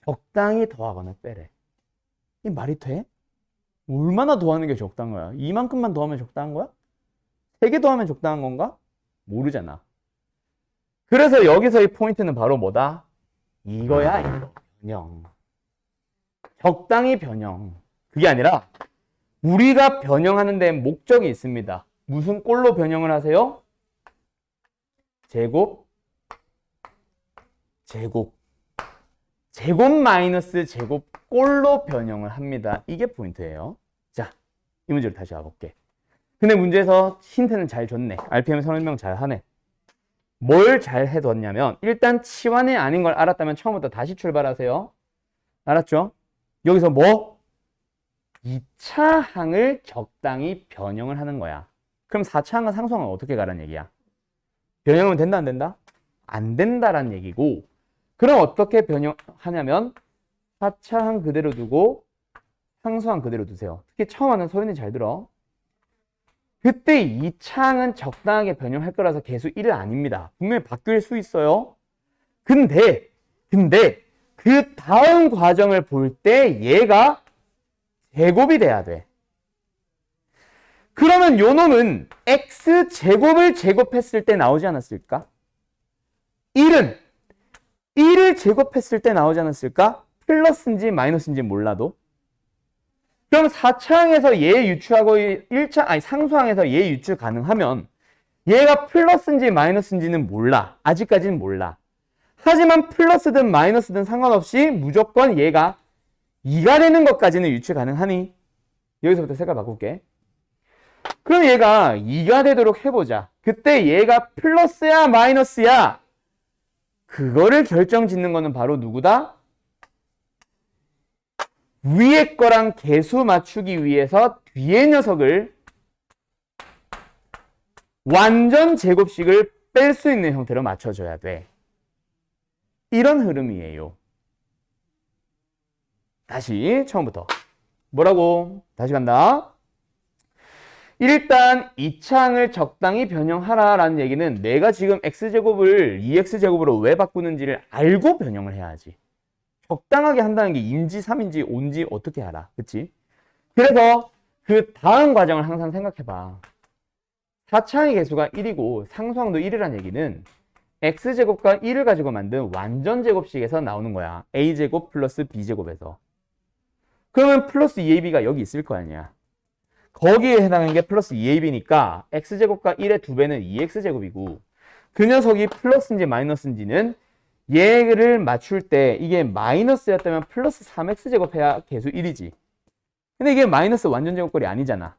적당히 더하거나 빼래. 이 말이 돼? 얼마나 더하는 게 적당한 거야? 이만큼만 더하면 적당한 거야? 3개 더하면 적당한 건가? 모르잖아. 그래서 여기서의 포인트는 바로 뭐다? 이거야, 이거. 변형. 적당히 변형. 그게 아니라 우리가 변형하는 데 목적이 있습니다. 무슨 꼴로 변형을 하세요? 제곱, 제곱. 제곱 마이너스 제곱 꼴로 변형을 합니다. 이게 포인트예요. 자, 이 문제로 다시 와볼게. 근데 문제에서 힌트는 잘 줬네. RPM 설명 잘 하네. 뭘 잘 해뒀냐면 일단 치환이 아닌 걸 알았다면 처음부터 다시 출발하세요. 알았죠? 여기서 뭐? 2차 항을 적당히 변형을 하는 거야. 그럼 4차 항과 상수항은 어떻게 가라는 얘기야? 변형하면 된다 안 된다? 안 된다라는 얘기고, 그럼 어떻게 변형하냐면 4차 항 그대로 두고 상수항 그대로 두세요. 특히 처음 하는 소연이 잘 들어. 그때 2차 항은 적당하게 변형할 거라서 개수 1은 아닙니다. 분명히 바뀔 수 있어요. 근데 그 다음 과정을 볼 때 얘가 제곱이 돼야 돼. 그러면 요 놈은 x제곱을 제곱했을 때 나오지 않았을까? 1을 제곱했을 때 나오지 않았을까? 플러스인지 마이너스인지 몰라도. 그럼 4차항에서 얘 유추하고 상수항에서 얘 유추 가능하면 얘가 플러스인지 마이너스인지는 몰라. 아직까지는 몰라. 하지만 플러스든 마이너스든 상관없이 무조건 얘가 2가 되는 것까지는 유추 가능하니? 여기서부터 색깔 바꿀게. 그럼 얘가 2가 되도록 해보자. 그때 얘가 플러스야 마이너스야? 그거를 결정짓는 거는 바로 누구다? 위에 거랑 개수 맞추기 위해서 뒤에 녀석을 완전 제곱식을 뺄 수 있는 형태로 맞춰줘야 돼. 이런 흐름이에요. 다시 처음부터. 뭐라고? 다시 간다. 일단 2차항을 적당히 변형하라 라는 얘기는 내가 지금 x제곱을 2x제곱으로 왜 바꾸는지를 알고 변형을 해야지. 적당하게 한다는 게 인지, 3인지, 5인지 어떻게 알아? 그치? 그래서 그 다음 과정을 항상 생각해봐. 4차항의 개수가 1이고 상수항도 1이라는 얘기는 x제곱과 1을 가지고 만든 완전 제곱식에서 나오는 거야. a제곱 플러스 b제곱에서. 그러면 플러스 2ab가 여기 있을 거 아니야. 거기에 해당하는 게 플러스 2ab니까 x제곱과 1의 2배는 2x제곱이고 그 녀석이 플러스인지 마이너스인지는 얘를 맞출 때 이게 마이너스였다면 플러스 3x제곱 해야 개수 1이지. 근데 이게 마이너스 완전 제곱꼴이 아니잖아.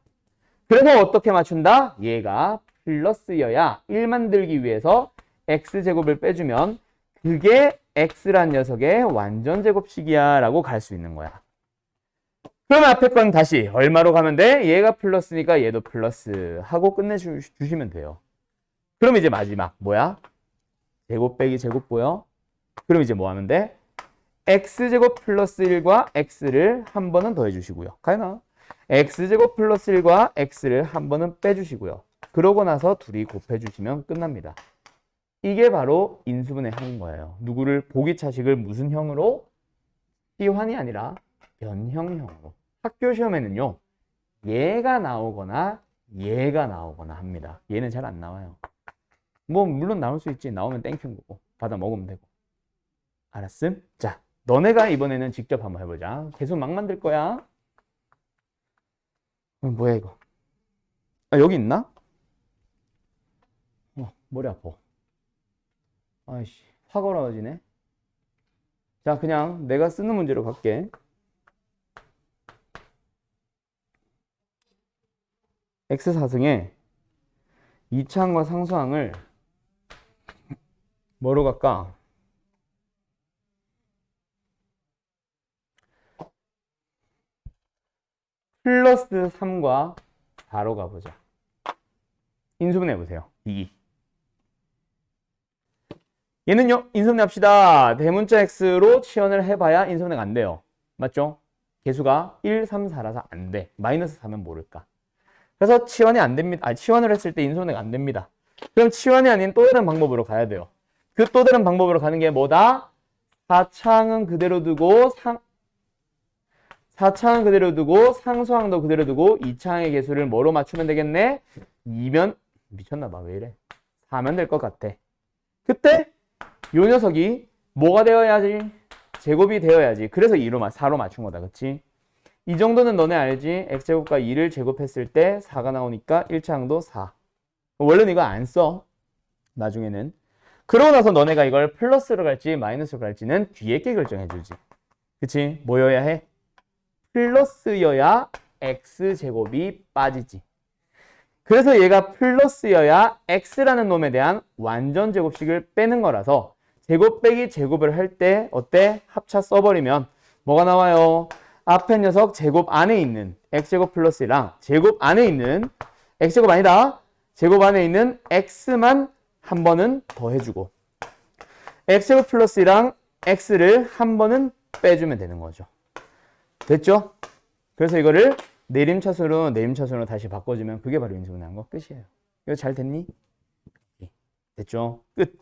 그래서 어떻게 맞춘다? 얘가 플러스여야 1 만들기 위해서 x제곱을 빼주면 그게 x란 녀석의 완전 제곱식이야 라고 갈 수 있는 거야. 그럼 앞에 건 다시 얼마로 가면 돼? 얘가 플러스니까 얘도 플러스 하고 끝내주시면 돼요. 그럼 이제 마지막 뭐야? 제곱 빼기 제곱 보여? 그럼 이제 뭐 하면 돼? x제곱 플러스 1과 x를 한 번은 더해 주시고요. 가나? x제곱 플러스 1과 x를 한 번은 빼주시고요. 그러고 나서 둘이 곱해 주시면 끝납니다. 이게 바로 인수분해 하는 거예요. 누구를? 보기차식을 무슨 형으로? 치환이 아니라 변형형으로. 학교 시험에는요. 얘가 나오거나 얘가 나오거나 합니다. 얘는 잘 안 나와요. 뭐 물론 나올 수 있지. 나오면 땡큐인 거고 받아 먹으면 되고. 알았음? 자, 너네가 이번에는 직접 한번 해보자. 계속 막 만들 거야. 뭐야 이거? 아, 여기 있나? 머리 아파. 아이씨, 확 어려워지네. 자, 그냥 내가 쓰는 문제로 갈게. X4승에 2차항과 상수항을 뭐로 갈까? 플러스 3과 4로 가보자. 인수분해 해보세요. 2. 얘는요, 인수분해 합시다. 대문자 x로 치환을 해봐야 인수분해가 안 돼요. 맞죠? 개수가 1, 3, 4라서 안 돼. 마이너스 4면 모를까. 그래서 치환이 안 됩니다. 아, 치환을 했을 때 인수분해가 안 됩니다. 그럼 치환이 아닌 또 다른 방법으로 가야 돼요. 그 또 다른 방법으로 가는 게 뭐다? 4차항은 그대로 두고 4차항 그대로 두고 상수항도 그대로 두고 2차항의 개수를 뭐로 맞추면 되겠네? 2면 미쳤나봐. 왜 이래? 4면 될 것 같아. 그때 요 녀석이 뭐가 되어야지? 제곱이 되어야지. 그래서 4로 맞춘 거다. 그치? 이 정도는 너네 알지? x제곱과 2를 제곱했을 때 4가 나오니까 1차항도 4. 원래는 이거 안 써. 나중에는. 그러고 나서 너네가 이걸 플러스로 갈지 마이너스로 갈지는 뒤에 게 결정해 주지. 그치? 뭐여야 해? 플러스여야 x제곱이 빠지지. 그래서 얘가 플러스여야 x라는 놈에 대한 완전 제곱식을 빼는 거라서 제곱 빼기 제곱을 할 때 어때? 합차 써버리면 뭐가 나와요? 앞에 녀석 제곱 안에 있는 x제곱 플러스랑 제곱 안에 있는 x제곱 아니다. 제곱 안에 있는 x만 한 번은 더해주고 x제곱 플러스랑 x를 한 번은 빼주면 되는 거죠. 됐죠? 그래서 이거를 내림차순으로 다시 바꿔주면 그게 바로 인수분해한 거 끝이에요. 이거 잘 됐니? 됐죠? 끝.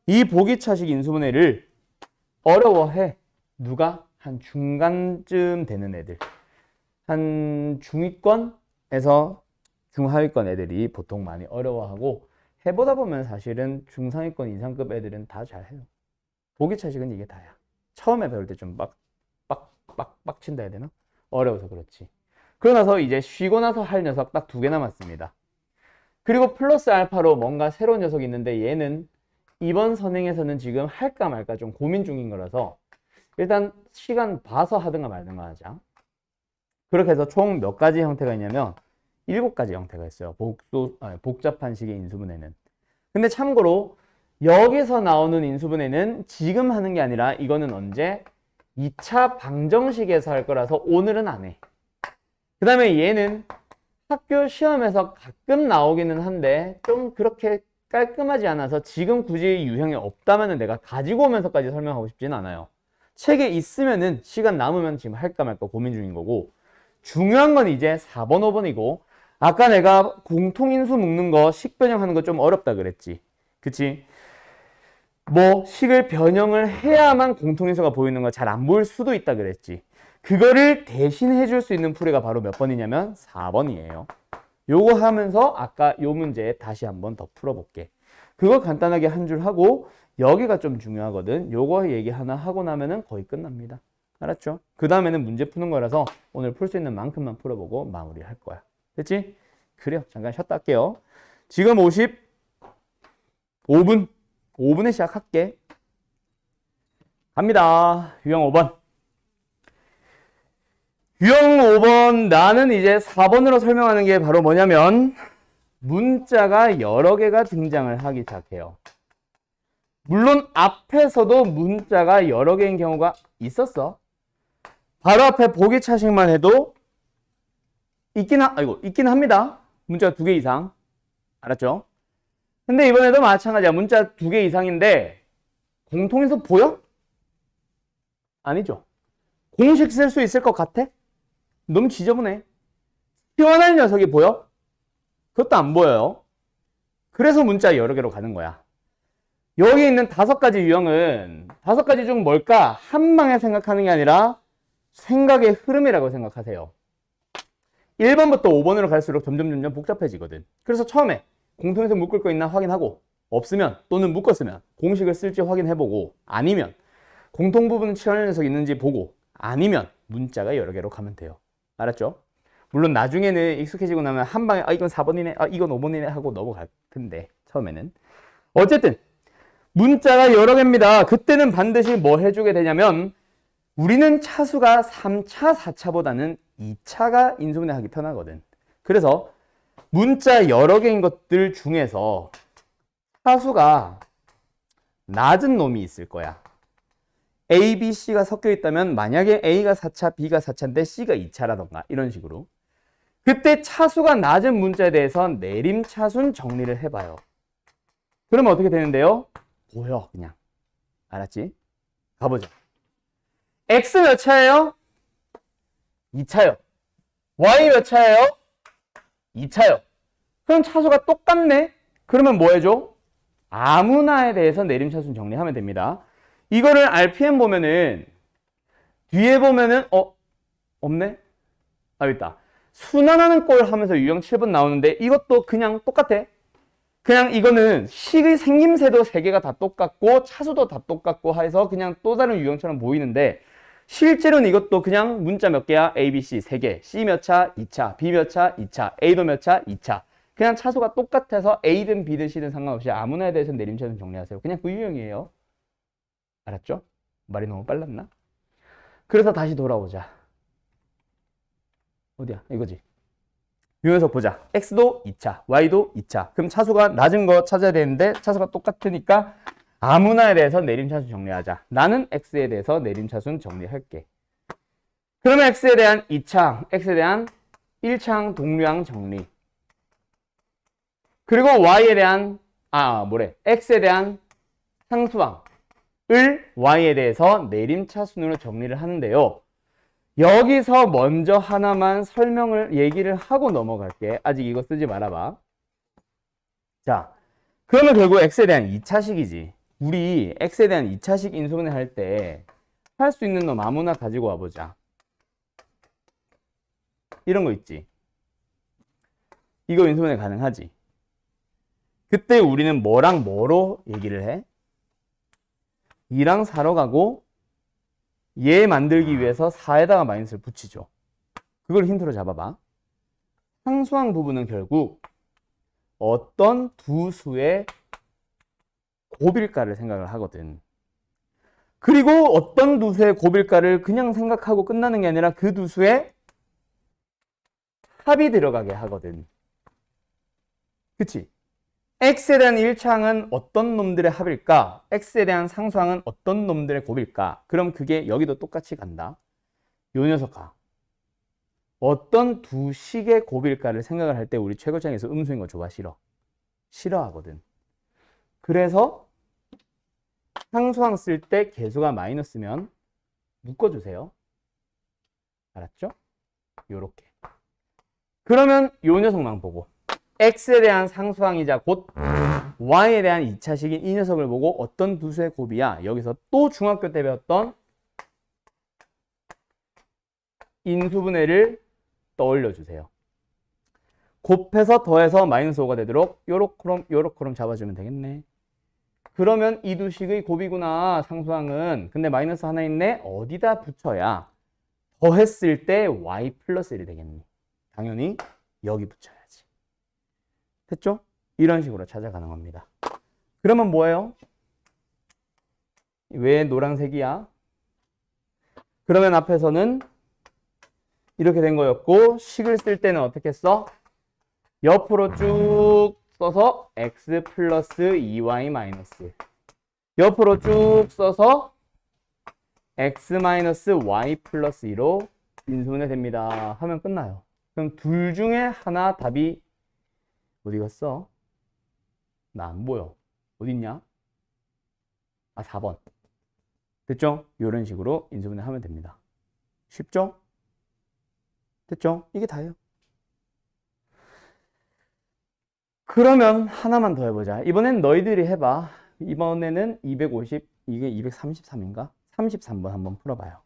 이 보기차식 인수분해를 어려워해. 누가? 한 중간쯤 되는 애들. 한 중위권에서 중하위권 애들이 보통 많이 어려워하고 해보다 보면 사실은 중상위권 이상급 애들은 다 잘해요. 보기차식은 이게 다야. 처음에 배울 때 좀 빡친다 해야 되나? 어려워서 그렇지. 그러고 나서 이제 쉬고 나서 할 녀석 딱 2개 남았습니다. 그리고 플러스 알파로 뭔가 새로운 녀석이 있는데 얘는 이번 선행에서는 지금 할까 말까 좀 고민 중인 거라서 일단 시간 봐서 하든가 말든가 하자. 그렇게 해서 총 몇 가지 형태가 있냐면 7가지 형태가 있어요. 복잡한 식의 인수분해는. 근데 참고로 여기서 나오는 인수분해는 지금 하는 게 아니라 이거는 언제? 2차 방정식에서 할 거라서 오늘은 안 해. 그 다음에 얘는 학교 시험에서 가끔 나오기는 한데 좀 그렇게 깔끔하지 않아서 지금 굳이 유형이 없다면 내가 가지고 오면서까지 설명하고 싶진 않아요. 책에 있으면은 시간 남으면 지금 할까 말까 고민 중인 거고 중요한 건 이제 4번, 5번이고 아까 내가 공통인수 묶는 거 식 변형하는 거 좀 어렵다 그랬지. 그치? 뭐 식을 변형을 해야만 공통인수가 보이는 거 잘 안 보일 수도 있다 그랬지. 그거를 대신 해줄 수 있는 풀이가 바로 몇 번이냐면 4번이에요. 요거 하면서 아까 요 문제 다시 한번 더 풀어볼게. 그거 간단하게 한 줄 하고 여기가 좀 중요하거든. 요거 얘기 하나 하고 나면은 거의 끝납니다. 알았죠? 그 다음에는 문제 푸는 거라서 오늘 풀 수 있는 만큼만 풀어보고 마무리할 거야. 됐지? 그래요. 잠깐 쉬었다 할게요. 지금 55분. 5분에 시작할게. 갑니다. 유형 5번. 유형 5번 나는 이제 4번으로 설명하는 게 바로 뭐냐면 문자가 여러 개가 등장을 하기 시작해요. 물론 앞에서도 문자가 여러 개인 경우가 있었어. 바로 앞에 보기차식만 해도 있긴 합니다. 문자가 2개 이상. 알았죠? 근데 이번에도 마찬가지야. 문자 2개 이상인데 공통인수 보여? 아니죠. 공식 쓸 수 있을 것 같아? 너무 지저분해. 시원한 녀석이 보여? 그것도 안 보여요. 그래서 문자 여러 개로 가는 거야. 여기 있는 5가지 유형은 5가지 중 뭘까? 한 방에 생각하는 게 아니라 생각의 흐름이라고 생각하세요. 1번부터 5번으로 갈수록 점점 복잡해지거든. 그래서 처음에 공통에서 묶을 거 있나 확인하고 없으면 또는 묶었으면 공식을 쓸지 확인해보고 아니면 공통 부분 치환 녀석이 있는지 보고 아니면 문자가 여러 개로 가면 돼요. 알았죠? 물론 나중에는 익숙해지고 나면 한 방에 이건 4번이네, 이건 5번이네 하고 넘어갈 텐데 처음에는. 어쨌든 문자가 여러 개입니다. 그때는 반드시 뭐 해주게 되냐면 우리는 차수가 3차, 4차보다는 2차가 인수분해하기 편하거든. 그래서 문자 여러 개인 것들 중에서 차수가 낮은 놈이 있을 거야. A, B, C가 섞여 있다면 만약에 A가 4차, B가 4차인데 C가 2차라던가 이런 식으로 그때 차수가 낮은 문자에 대해서 내림차순 정리를 해봐요. 그러면 어떻게 되는데요? 보여 그냥. 알았지? 가보자. X 몇 차예요? 2차요. Y 몇 차예요? 2차요. 그럼 차수가 똑같네? 그러면 뭐 해줘? 아무나에 대해서 내림차순 정리하면 됩니다. 이거를 RPM 보면은 뒤에 보면은 없네? 여기 있다. 순환하는 꼴 하면서 유형 7번 나오는데 이것도 그냥 똑같아. 그냥 이거는 식의 생김새도 3개가 다 똑같고 차수도 다 똑같고 해서 그냥 또 다른 유형처럼 보이는데 실제로는 이것도 그냥 문자 몇 개야? A, B, C 3개. C 몇 차? 2차. B 몇 차? 2차. A도 몇 차? 2차. 그냥 차수가 똑같아서 A든 B든 C든 상관없이 아무나에 대해서 내림차순 정리하세요. 그냥 그 유형이에요. 알았죠? 말이 너무 빨랐나? 그래서 다시 돌아오자. 어디야? 이거지. 요 녀석 보자. X도 2차, Y도 2차. 그럼 차수가 낮은 거 찾아야 되는데 차수가 똑같으니까 아무나에 대해서 내림차순 정리하자. 나는 X에 대해서 내림차순 정리할게. 그러면 X에 대한 2창, X에 대한 1창 동류항 정리. 그리고 Y에 대한 X에 대한 상수항을 Y에 대해서 내림차순으로 정리를 하는데요. 여기서 먼저 하나만 얘기를 하고 넘어갈게. 아직 이거 쓰지 말아봐. 자, 그러면 결국 X에 대한 2차식이지. 우리 X에 대한 2차식 인수분해 할 때 할 수 있는 놈 아무나 가지고 와보자. 이런 거 있지. 이거 인수분해 가능하지. 그때 우리는 뭐랑 뭐로 얘기를 해? 2랑 4로 가고 얘 만들기 위해서 4에다가 마이너스를 붙이죠. 그걸 힌트로 잡아봐. 상수항 부분은 결국 어떤 두 수의 곱일까를 생각을 하거든. 그리고 어떤 두 수의 곱일까를 그냥 생각하고 끝나는 게 아니라 그 두 수의 합이 들어가게 하거든. 그치? X에 대한 1창은 어떤 놈들의 합일까? X에 대한 상수항은 어떤 놈들의 곱일까? 그럼 그게 여기도 똑같이 간다. 요 녀석아. 어떤 두 식의 곱일까를 생각을 할 때 우리 최고창에서 음수인 거 좋아, 싫어? 싫어하거든. 그래서 상수항 쓸 때 개수가 마이너스면 묶어주세요. 알았죠? 요렇게. 그러면 요 녀석만 보고 X에 대한 상수항이자 곧 Y에 대한 2차식인 이 녀석을 보고 어떤 두 수의 곱이야? 여기서 또 중학교 때 배웠던 인수분해를 떠올려 주세요. 곱해서 더해서 마이너스 5가 되도록 요렇게 잡아주면 되겠네. 그러면 이 두 식의 곱이구나, 상수항은. 근데 마이너스 하나 있네? 어디다 붙여야 더했을 때 Y 플러스 1이 되겠니? 당연히 여기 붙여야지. 됐죠? 이런 식으로 찾아가는 겁니다. 그러면 뭐예요? 왜 노란색이야? 그러면 앞에서는 이렇게 된 거였고 식을 쓸 때는 어떻게 써? 옆으로 쭉 써서 x 플러스 2y 마이너스 옆으로 쭉 써서 x 마이너스 y 플러스 2로 인수분해 됩니다. 하면 끝나요. 그럼 둘 중에 하나 답이 어디 갔어? 나 안 보여. 어딨냐? 4번. 됐죠? 이런 식으로 인수분해 하면 됩니다. 쉽죠? 됐죠? 이게 다예요. 그러면 하나만 더 해보자. 이번엔 너희들이 해봐. 이번에는 250, 이게 233인가? 33번 한번 풀어봐요.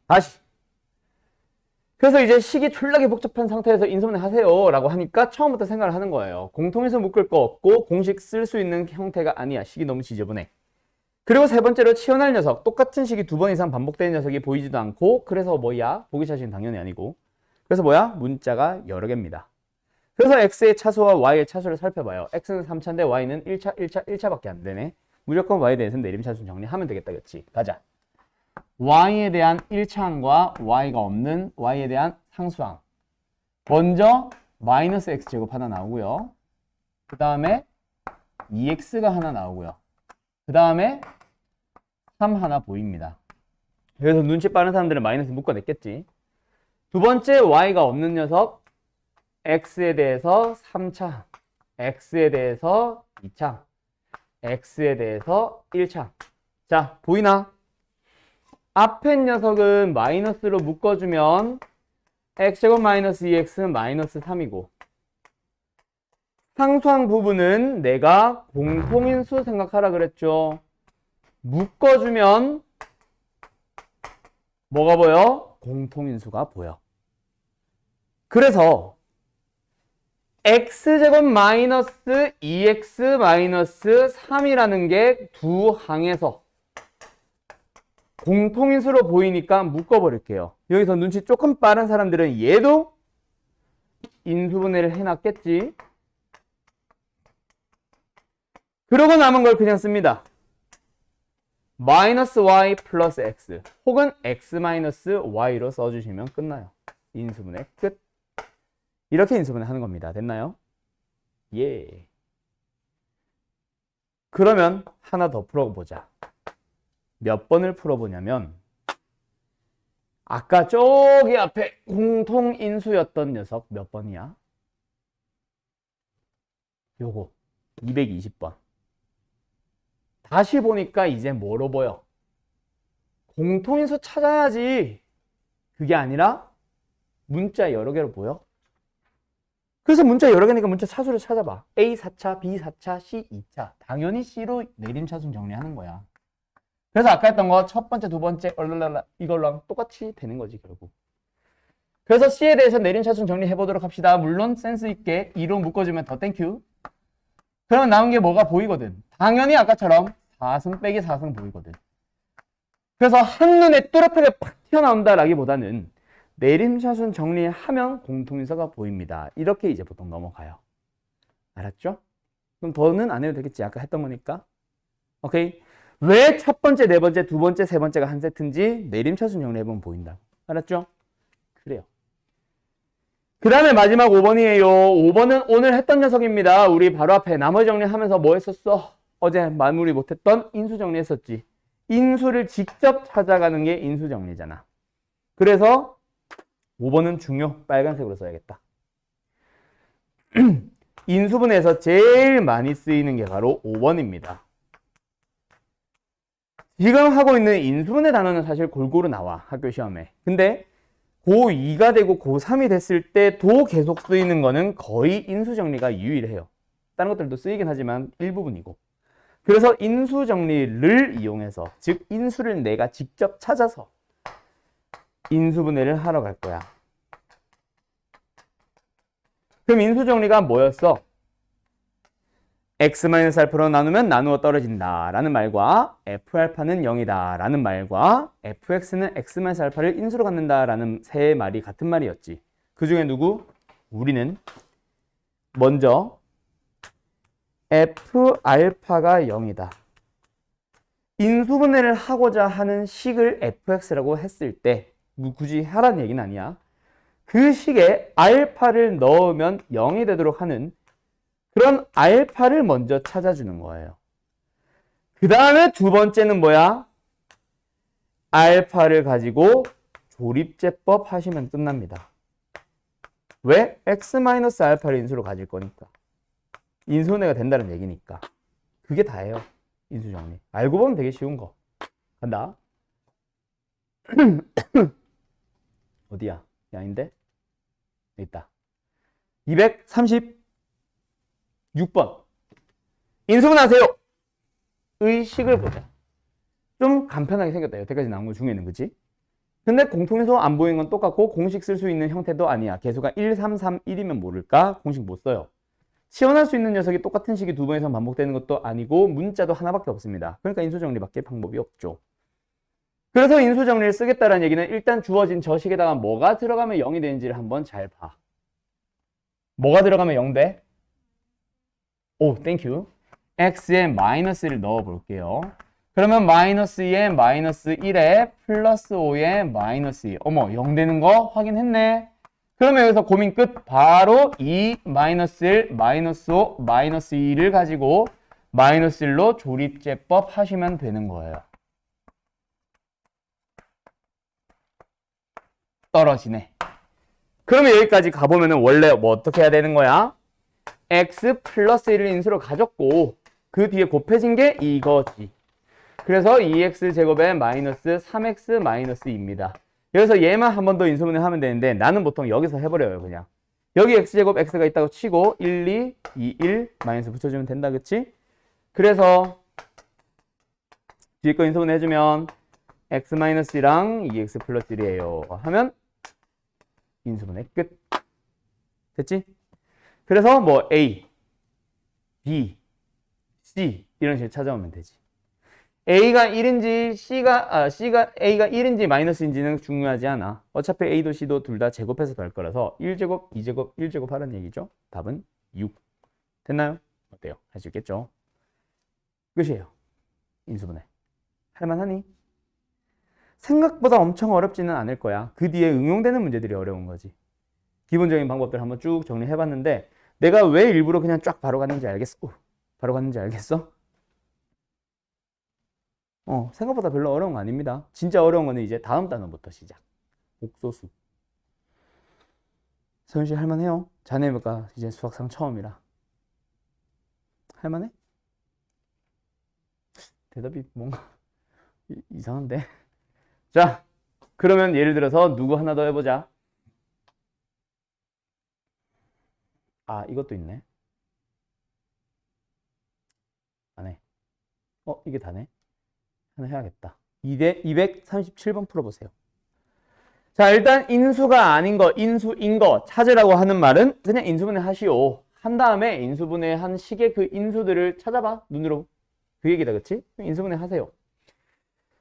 다시. 그래서 이제 식이 졸라게 복잡한 상태에서 인수분해 하세요 라고 하니까 처음부터 생각을 하는 거예요. 공통에서 묶을 거 없고 공식 쓸 수 있는 형태가 아니야. 식이 너무 지저분해. 그리고 세 번째로 치환할 녀석. 똑같은 식이 두 번 이상 반복되는 녀석이 보이지도 않고 그래서 뭐야? 보기 자체는 당연히 아니고. 그래서 뭐야? 문자가 여러 개입니다. 그래서 x의 차수와 y의 차수를 살펴봐요. x는 3차인데 y는 1차밖에 안 되네. 무조건 y에 대해서는 내림차순 정리하면 되겠다. 그치? 가자. y에 대한 1차항과 y가 없는 y에 대한 상수항. 먼저 마이너스 x제곱 하나 나오고요. 그 다음에 2x가 하나 나오고요. 그 다음에 3 하나 보입니다. 그래서 눈치 빠른 사람들은 마이너스 묶어냈겠지. 두 번째 y가 없는 녀석 x에 대해서 3차, x에 대해서 2차, x에 대해서 1차. 자, 보이나? 앞에 녀석은 마이너스로 묶어주면 x제곱 마이너스 2x는 마이너스 3이고 상수항 부분은 내가 공통인수 생각하라 그랬죠. 묶어주면 뭐가 보여? 공통인수가 보여. 그래서 x제곱 마이너스 2x 마이너스 3이라는 게 두 항에서 공통인수로 보이니까 묶어버릴게요. 여기서 눈치 조금 빠른 사람들은 얘도 인수분해를 해놨겠지. 그러고 남은 걸 그냥 씁니다. 마이너스 y 플러스 x 혹은 x 마이너스 y로 써주시면 끝나요. 인수분해 끝. 이렇게 인수분해 하는 겁니다. 됐나요? 예. 그러면 하나 더 풀어보자. 몇 번을 풀어보냐면 아까 저기 앞에 공통인수였던 녀석 몇 번이야? 요거 220번. 다시 보니까 이제 뭐로 보여? 공통인수 찾아야지. 그게 아니라 문자 여러 개로 보여. 그래서 문자 여러 개니까 문자 차수를 찾아봐. A 4차, B 4차, C 2차. 당연히 C로 내림차순 정리하는 거야. 그래서 아까 했던 거 첫 번째, 두 번째 이걸랑 똑같이 되는 거지 결국. 그래서 C에 대해서 내림차순 정리해 보도록 합시다. 물론 센스 있게 2로 묶어주면 더 땡큐. 그러면 남은 게 뭐가 보이거든. 당연히 아까처럼 4승 빼기 4승 보이거든. 그래서 한눈에 뚜렷하게 팍 튀어나온다라기보다는 내림차순 정리하면 공통인수가 보입니다. 이렇게 이제 보통 넘어가요. 알았죠? 그럼 더는 안 해도 되겠지. 아까 했던 거니까. 오케이? 왜 첫 번째, 네 번째, 두 번째, 세 번째가 한 세트인지 내림차순 정리해보면 보인다. 알았죠? 그래요. 그 다음에 마지막 5번이에요. 5번은 오늘 했던 녀석입니다. 우리 바로 앞에 나머지 정리하면서 뭐 했었어? 어제 마무리 못했던 인수 정리했었지. 인수를 직접 찾아가는 게 인수 정리잖아. 그래서 5번은 중요. 빨간색으로 써야겠다. 인수분해에서 제일 많이 쓰이는 게 바로 5번입니다. 지금 하고 있는 인수분해 단어는 사실 골고루 나와. 학교 시험에. 근데 고2가 되고 고3이 됐을 때도 계속 쓰이는 거는 거의 인수정리가 유일해요. 다른 것들도 쓰이긴 하지만 일부분이고. 그래서 인수정리를 이용해서, 즉 인수를 내가 직접 찾아서 인수분해를 하러 갈 거야. 그럼 인수정리가 뭐였어? x-알파로 나누면 나누어 떨어진다 라는 말과 f알파는 0이다 라는 말과 fx는 x-알파를 인수로 갖는다 라는 세 말이 같은 말이었지. 그 중에 누구? 우리는 먼저 f알파가 0이다. 인수분해를 하고자 하는 식을 fx라고 했을 때 굳이 하라는 얘기는 아니야. 그 식에 알파를 넣으면 0이 되도록 하는 그런 알파를 먼저 찾아주는 거예요. 그 다음에 두 번째는 뭐야? 알파를 가지고 조립제법 하시면 끝납니다. 왜? x-알파를 인수로 가질 거니까. 인수분해가 된다는 얘기니까. 그게 다예요. 인수정리. 알고 보면 되게 쉬운 거. 간다. 어디야? 아닌데? 여기 있다. 236번. 인수분해하세요. 의식을 보자. 좀 간편하게 생겼다. 여태까지 나온 것 중에는, 그치? 근데 공통인수 안 보이는 건 똑같고 공식 쓸 수 있는 형태도 아니야. 개수가 1, 3, 3, 1이면 모를까? 공식 못 써요. 치환할 수 있는 녀석이 똑같은 식이 두 번 이상 반복되는 것도 아니고 문자도 하나밖에 없습니다. 그러니까 인수정리밖에 방법이 없죠. 그래서 인수정리를 쓰겠다는 얘기는 일단 주어진 저 식에다가 뭐가 들어가면 0이 되는지를 한번 잘 봐. 뭐가 들어가면 0 돼? 오, 땡큐. x에 마이너스를 넣어 볼게요. 그러면 마이너스 2에 마이너스 1에 플러스 5에 마이너스 2. 어머, 0 되는 거 확인했네. 그러면 여기서 고민 끝. 바로 2, 마이너스 1, 마이너스 5, 마이너스 2를 가지고 마이너스 1로 조립제법 하시면 되는 거예요. 떨어지네. 그러면 여기까지 가보면은 원래 뭐 어떻게 해야 되는 거야? x 플러스 1을 인수로 가졌고 그 뒤에 곱해진 게 이거지. 그래서 2x 제곱에 마이너스 3x 마이너스 2입니다. 여기서 얘만 한 번 더 인수분해 하면 되는데 나는 보통 여기서 해버려요. 그냥 여기 x제곱 x가 있다고 치고 1, 2, 2, 1 마이너스 붙여주면 된다. 그치? 그래서 뒤에 거 인수분해 해주면 x 마이너스 2랑 2x 플러스 1이에요 하면 인수분해 끝. 됐지? 그래서 뭐 A, B, C 이런 식으로 찾아오면 되지. A가 1인지 C가 A가 1인지 마이너스인지는 중요하지 않아. 어차피 A도 C도 둘 다 제곱해서 될 거라서 1제곱, 2제곱, 1제곱 하라는 얘기죠. 답은 6. 됐나요? 어때요? 할 수 있겠죠? 끝이에요. 인수분해. 할만하니? 생각보다 엄청 어렵지는 않을 거야. 그 뒤에 응용되는 문제들이 어려운 거지. 기본적인 방법들 한번 쭉 정리해봤는데 내가 왜 일부러 그냥 쫙 바로 갔는지 알겠어? 바로 갔는지 알겠어? 생각보다 별로 어려운 거 아닙니다. 진짜 어려운 거는 이제 다음 단어부터 시작. 옥소수. 서윤 씨 할만해요? 자네가 이제 수학상 처음이라. 할만해? 대답이 뭔가 이상한데? 자, 그러면 예를 들어서 누구 하나 더 해보자. 아, 이것도 있네. 안 해. 이게 다네. 하나 해야겠다. 237번 풀어보세요. 자, 일단 인수가 아닌 거, 인수인 거 찾으라고 하는 말은 그냥 인수분해 하시오. 한 다음에 인수분해 한 식의 그 인수들을 찾아봐. 눈으로. 그 얘기다, 그치? 인수분해 하세요.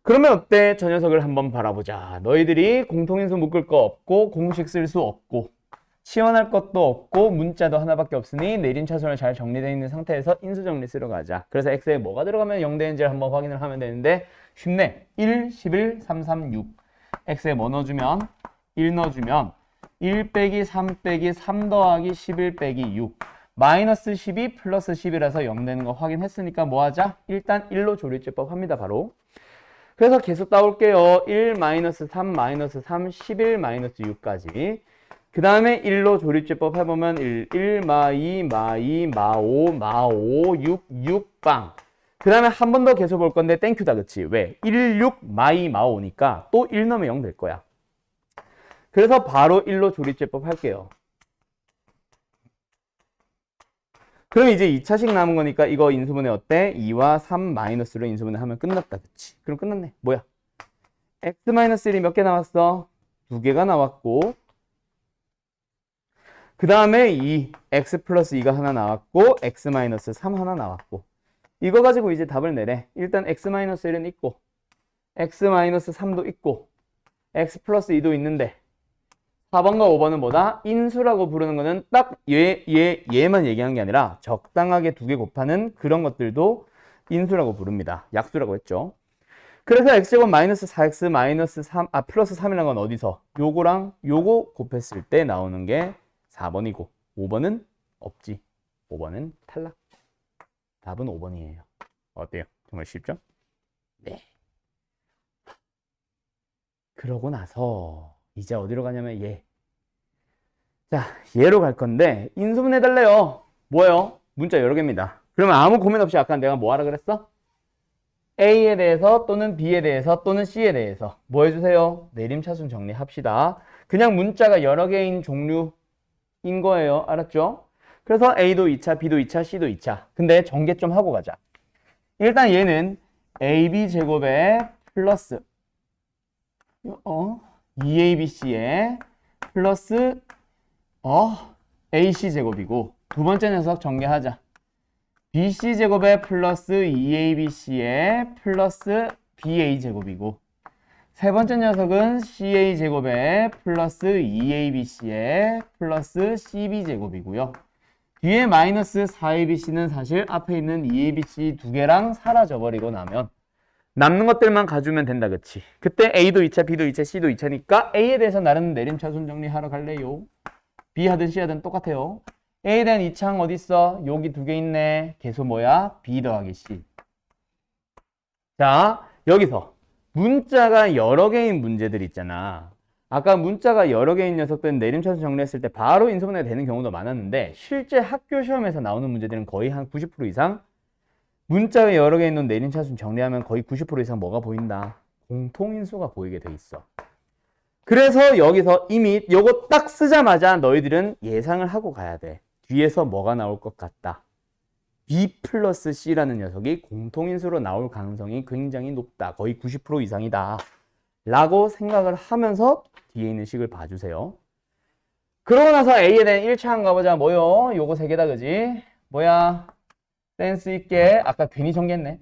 그러면 어때? 저 녀석을 한번 바라보자. 너희들이 공통인수 묶을 거 없고 공식 쓸 수 없고 치환할 것도 없고 문자도 하나밖에 없으니 내림차순을 잘 정리되어 있는 상태에서 인수정리 쓰러 가자. 그래서 x에 뭐가 들어가면 0 되는지를 한번 확인을 하면 되는데 쉽네. 1, 11, 3, 3, 6. x에 뭐 넣어주면 1 넣어주면 1 빼기 3 빼기 3 더하기 11 빼기 6 마이너스 12 플러스 10이라서 0 되는 거 확인했으니까 뭐 하자? 일단 1로 조립제법 합니다. 바로. 그래서 계속 따올게요. 1, 마이너스 3, 마이너스 3, 11, 마이너스 6까지. 그 다음에 1로 조립제법 해보면 1, 마 2, 마 2, 마 5, 마 5, 6, 6, 빵. 그 다음에 한 번 더 계속 볼 건데 땡큐다. 그치? 왜? 1, 6, 마 2, 마 5니까 또 1 넣으면 0 될 거야. 그래서 바로 1로 조립제법 할게요. 그럼 이제 2차식 남은 거니까 이거 인수분해 어때? 2와 3 마이너스로 인수분해 하면 끝났다. 그치? 그럼 끝났네. 뭐야? x-1이 몇 개 나왔어? 2개가 나왔고 그 다음에 2, x 플러스 2가 하나 나왔고 x-3 하나 나왔고 이거 가지고 이제 답을 내래. 일단 x-1은 있고 x-3도 있고 x 플러스 2도 있는데 4번과 5번은 뭐다? 인수라고 부르는 거는 딱 얘만 얘기한 게 아니라 적당하게 2개 곱하는 그런 것들도 인수라고 부릅니다. 약수라고 했죠. 그래서 x제곱 마이너스 4x 마이너스 3, 플러스 3이라는 건 어디서? 요거랑 요거 곱했을 때 나오는 게 4번이고 5번은 없지. 5번은 탈락. 답은 5번이에요. 어때요? 정말 쉽죠? 네. 그러고 나서 이제 어디로 가냐면 얘. 자, 얘로 갈 건데 인수분해 해달래요. 뭐예요? 문자 여러 개입니다. 그러면 아무 고민 없이 아까 내가 뭐 하라 그랬어? A에 대해서 또는 B에 대해서 또는 C에 대해서 뭐 해주세요? 내림차순 정리합시다. 그냥 문자가 여러 개인 종류인 거예요. 알았죠? 그래서 A도 2차, B도 2차, C도 2차. 근데 전개 좀 하고 가자. 일단 얘는 AB 제곱에 플러스 2ABC에 플러스 AC 제곱이고 두 번째 녀석 전개하자. BC제곱에 플러스 2ABC에 플러스 BA제곱이고 세 번째 녀석은 CA제곱에 플러스 2ABC에 플러스 CB제곱이고요. 뒤에 마이너스 4ABC는 사실 앞에 있는 2ABC 두 개랑 사라져버리고 나면 남는 것들만 가주면 된다, 그치? 그때 A도 2차, B도 2차, C도 2차니까 A에 대해서 나름 내림차순 정리하러 갈래요? B 하든 C 하든 똑같아요. A에 대한 2차항 어딨어? 여기 두 개 있네. 계수 뭐야? B 더하기 C. 자, 여기서 문자가 여러 개인 문제들 있잖아. 아까 문자가 여러 개인 녀석들은 내림차순 정리했을 때 바로 인수분해가 되는 경우도 많았는데 실제 학교 시험에서 나오는 문제들은 거의 한 90% 이상 문자가 여러 개 있는 내림차순 정리하면 거의 90% 이상 뭐가 보인다? 공통인수가 보이게 돼 있어. 그래서 여기서 이미 요거 딱 쓰자마자 너희들은 예상을 하고 가야 돼. 뒤에서 뭐가 나올 것 같다. B 플러스 C라는 녀석이 공통인수로 나올 가능성이 굉장히 높다. 거의 90% 이상이다. 라고 생각을 하면서 뒤에 있는 식을 봐주세요. 그러고 나서 A에 대한 1차항 가보자. 뭐요? 요거 세 개다, 그지? 뭐야? 센스 있게 아까 괜히 정리했네.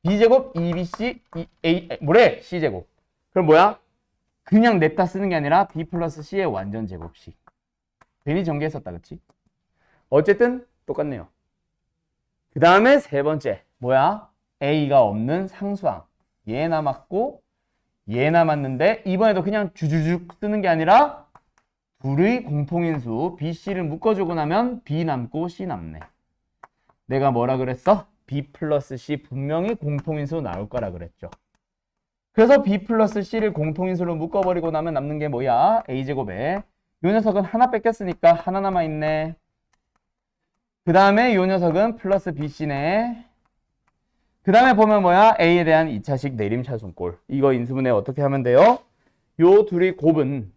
B제곱 2BC 뭐래? C제곱. 그럼 뭐야? 그냥 냅다 쓰는 게 아니라 B 플러스 C의 완전 제곱식. 괜히 정리했었다, 그치? 어쨌든 똑같네요. 그 다음에 세 번째 뭐야? A가 없는 상수항. 얘 남았고 얘 남았는데 이번에도 그냥 주주죽 쓰는 게 아니라 둘의 공통인수 B, C를 묶어주고 나면 B 남고 C 남네. 내가 뭐라 그랬어? B 플러스 C 분명히 공통인수 나올 거라 그랬죠. 그래서 B 플러스 C를 공통인수로 묶어버리고 나면 남는 게 뭐야? A제곱에 요 녀석은 하나 뺏겼으니까 하나 남아있네. 그 다음에 요 녀석은 플러스 BC네. 그 다음에 보면 뭐야? A에 대한 2차식 내림차순꼴. 이거 인수분해 어떻게 하면 돼요? 요 둘이 곱은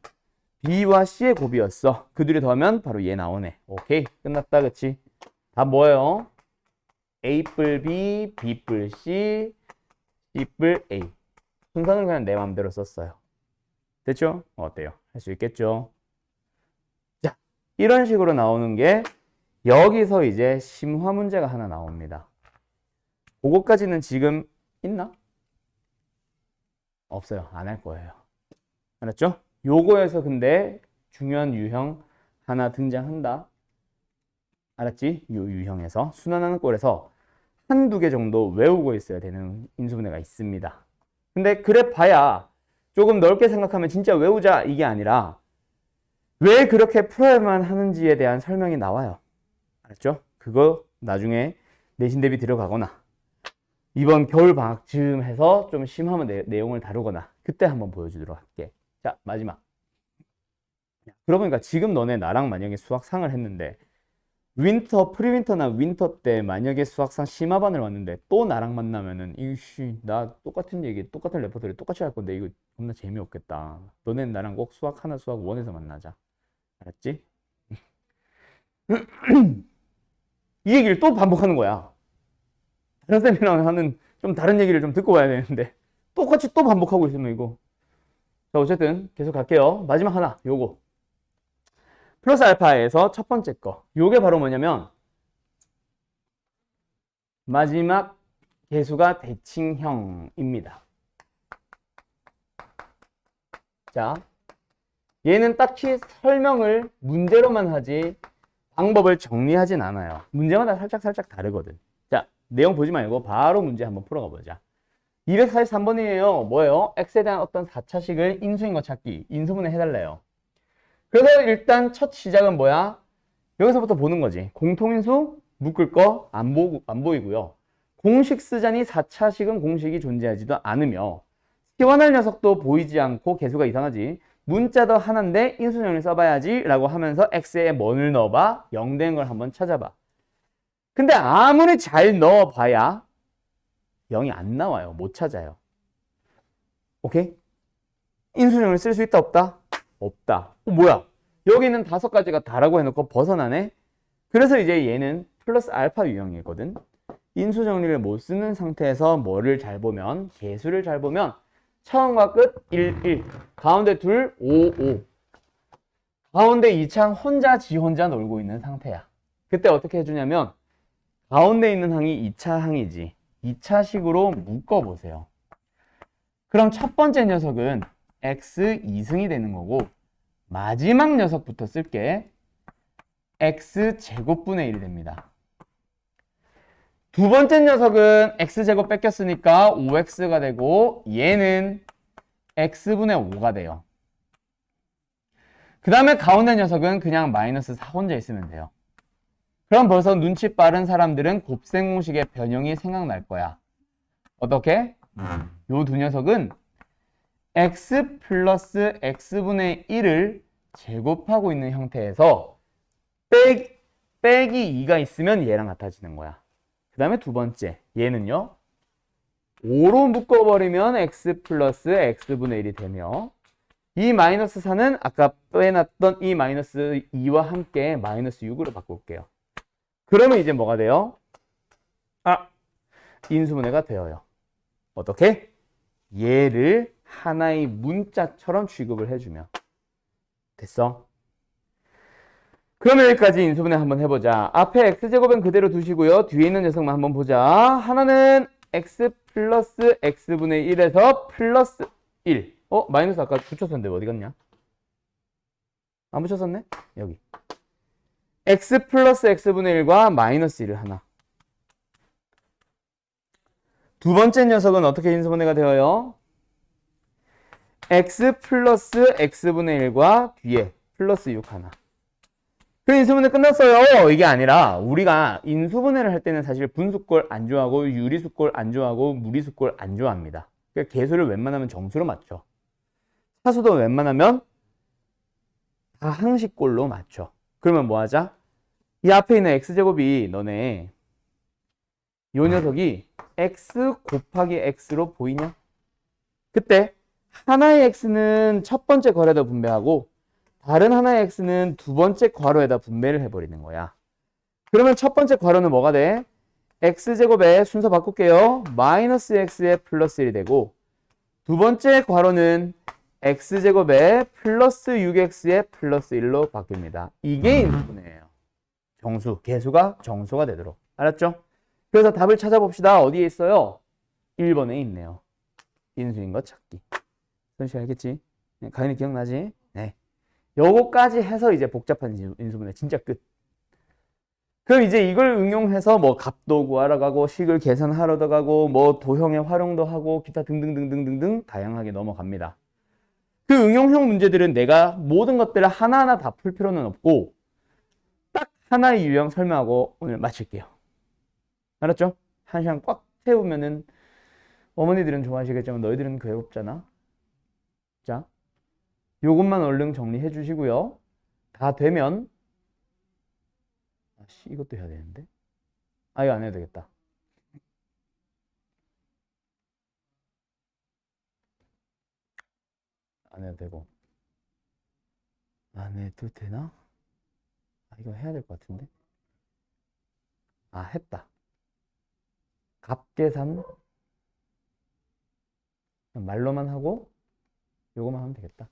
B와 C의 곱이었어. 그 둘이 더하면 바로 얘 나오네. 오케이. 끝났다. 그치? 답 뭐예요? A 뿔 B, B 뿔 C, C 뿔 A. 순서는 그냥 내 마음대로 썼어요. 됐죠? 어때요? 할 수 있겠죠? 자, 이런 식으로 나오는 게 여기서 이제 심화 문제가 하나 나옵니다. 그거까지는 지금 있나? 없어요. 안 할 거예요. 알았죠? 요거에서 근데 중요한 유형 하나 등장한다. 알았지? 요 유형에서 순환하는 꼴에서 한두 개 정도 외우고 있어야 되는 인수분해가 있습니다. 근데 그래 봐야 조금 넓게 생각하면 진짜 외우자 이게 아니라 왜 그렇게 풀어야만 하는지에 대한 설명이 나와요. 알았죠? 그거 나중에 내신 대비 들어가거나 이번 겨울 방학쯤 해서 좀 심하면 내용을 다루거나 그때 한번 보여주도록 할게. 자, 마지막. 그러고 보니까 지금 너네 나랑 만약에 수학상을 했는데 프리윈터나 윈터 때 만약에 수학상 심화반을 왔는데 또 나랑 만나면은 이씨 나 똑같은 얘기 똑같은 레퍼토리 똑같이 할 건데 이거 겁나 재미없겠다. 너네는 나랑 꼭 수학 하나 수학 원에서 만나자. 알았지? 이 얘기를 또 반복하는 거야. 다른 쌤이랑 하는 좀 다른 얘기를 좀 듣고 와야 되는데 똑같이 또 반복하고 있으면 이거. 자, 어쨌든 계속 갈게요. 마지막 하나 요거 플러스 알파에서 첫 번째 거 요게 바로 뭐냐면 마지막 계수가 대칭형입니다. 자, 얘는 딱히 설명을 문제로만 하지 방법을 정리하진 않아요. 문제마다 살짝 다르거든. 자, 내용 보지 말고 바로 문제 한번 풀어가 보자. 243번이에요. 뭐예요? x에 대한 어떤 4차식을 인수인 거 찾기. 인수분해 해달래요. 그래서 일단 첫 시작은 뭐야? 여기서부터 보는 거지. 공통인수 묶을 거 안 보이고요. 공식 쓰자니 4차식은 공식이 존재하지도 않으며 시원할 녀석도 보이지 않고 개수가 이상하지. 문자도 하나인데 인수정리 써봐야지 라고 하면서 x에 뭐를 넣어봐? 0 된 걸 한번 찾아봐. 근데 아무리 잘 넣어봐야 0이 안 나와요. 못 찾아요. 오케이? 인수정리를 쓸 수 있다 없다? 없다. 뭐야? 여기는 5가지가 다라고 해놓고 벗어나네? 그래서 이제 얘는 플러스 알파 유형이거든. 인수정리를 못 쓰는 상태에서 뭐를 잘 보면 개수를 잘 보면 처음과 끝 1, 1 가운데 둘 5, 5 가운데 이 창 혼자 지 혼자 놀고 있는 상태야. 그때 어떻게 해주냐면 가운데 있는 항이 2차 항이지. 2차식으로 묶어보세요. 그럼 첫 번째 녀석은 x 2승이 되는 거고 마지막 녀석부터 쓸게. x 제곱분의 1이 됩니다. 두 번째 녀석은 x제곱 뺏겼으니까 5x가 되고 얘는 x분의 5가 돼요. 그 다음에 가운데 녀석은 그냥 마이너스 4 혼자 있으면 돼요. 그럼 벌써 눈치 빠른 사람들은 곱셈 공식의 변형이 생각날 거야. 어떻게? 요 두 녀석은 x 플러스 x분의 1을 제곱하고 있는 형태에서 빼기 2가 있으면 얘랑 같아지는 거야. 그 다음에 두 번째, 얘는요. 5로 묶어버리면 x 플러스 x분의 1이 되며 이 마이너스 4는 아까 빼놨던 이 마이너스 2와 함께 마이너스 6으로 바꿀게요. 그러면 이제 뭐가 돼요? 인수분해가 되어요. 어떻게? 얘를 하나의 문자처럼 취급을 해주면 됐어? 그러면 여기까지 인수분해 한번 해보자. 앞에 x제곱은 그대로 두시고요. 뒤에 있는 녀석만 한번 보자. 하나는 x 플러스 x분의 1에서 플러스 1. 마이너스 아까 붙였었는데 어디 갔냐? 안 붙였었네? 여기. x 플러스 x분의 1과 마이너스 1을 하나. 두 번째 녀석은 어떻게 인수분해가 되어요? x 플러스 x분의 1과 뒤에 플러스 6 하나. 그 인수분해 끝났어요. 이게 아니라 우리가 인수분해를 할 때는 사실 분수꼴 안 좋아하고 유리수꼴 안 좋아하고 무리수꼴 안 좋아합니다. 그러니까 개수를 웬만하면 정수로 맞춰. 차수도 웬만하면 다 항식꼴로 맞춰. 그러면 뭐 하자? 이 앞에 있는 x제곱이 너네 요 녀석이 x 곱하기 x로 보이냐? 그때 하나의 x는 첫 번째 괄호에다 분배하고 다른 하나의 x는 두 번째 괄호에다 분배를 해버리는 거야. 그러면 첫 번째 괄호는 뭐가 돼? x제곱에 순서 바꿀게요. 마이너스 x에 플러스 1이 되고 두 번째 괄호는 x제곱에 플러스 6x에 플러스 1로 바뀝니다. 이게 인수분해예요. 정수, 개수가 정수가 되도록. 알았죠? 그래서 답을 찾아봅시다. 어디에 있어요? 1번에 있네요. 인수인 거 찾기. 선식 알겠지? 가인이 기억나지? 네. 요거까지 해서 이제 복잡한 인수분해 진짜 끝. 그럼 이제 이걸 응용해서 뭐 값도 구하러 가고 식을 계산하러 가고 뭐 도형의 활용도 하고 기타 등등등등등등 다양하게 넘어갑니다. 그 응용형 문제들은 내가 모든 것들을 하나하나 다 풀 필요는 없고 딱 하나의 유형 설명하고 오늘 마칠게요. 알았죠? 한 시간 꽉 채우면은 어머니들은 좋아하시겠지만 너희들은 괴롭잖아. 자, 요것만 얼른 정리해 주시고요. 다 되면 이것도 해야 되는데 이거 안 해도 되겠다. 안 해도 되고 안 해도 되나? 이거 해야 될 것 같은데. 했다. 값계산 말로만 하고 요거만 하면 되겠다.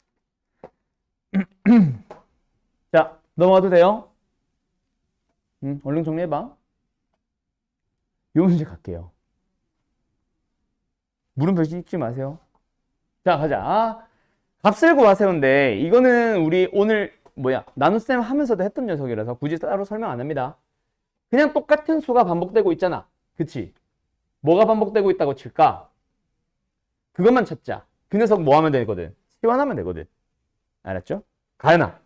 자, 넘어가도 돼요? 얼른 정리해봐. 요 문제 갈게요. 물음표 찍지 마세요. 자, 가자. 값을 구하세요인데 이거는 우리 오늘 나눗셈 하면서도 했던 녀석이라서 굳이 따로 설명 안 합니다. 그냥 똑같은 수가 반복되고 있잖아. 그치? 뭐가 반복되고 있다고 칠까? 그것만 찾자. 그 녀석 뭐 하면 되거든? 치환하면 되거든. 알았죠? 가연아,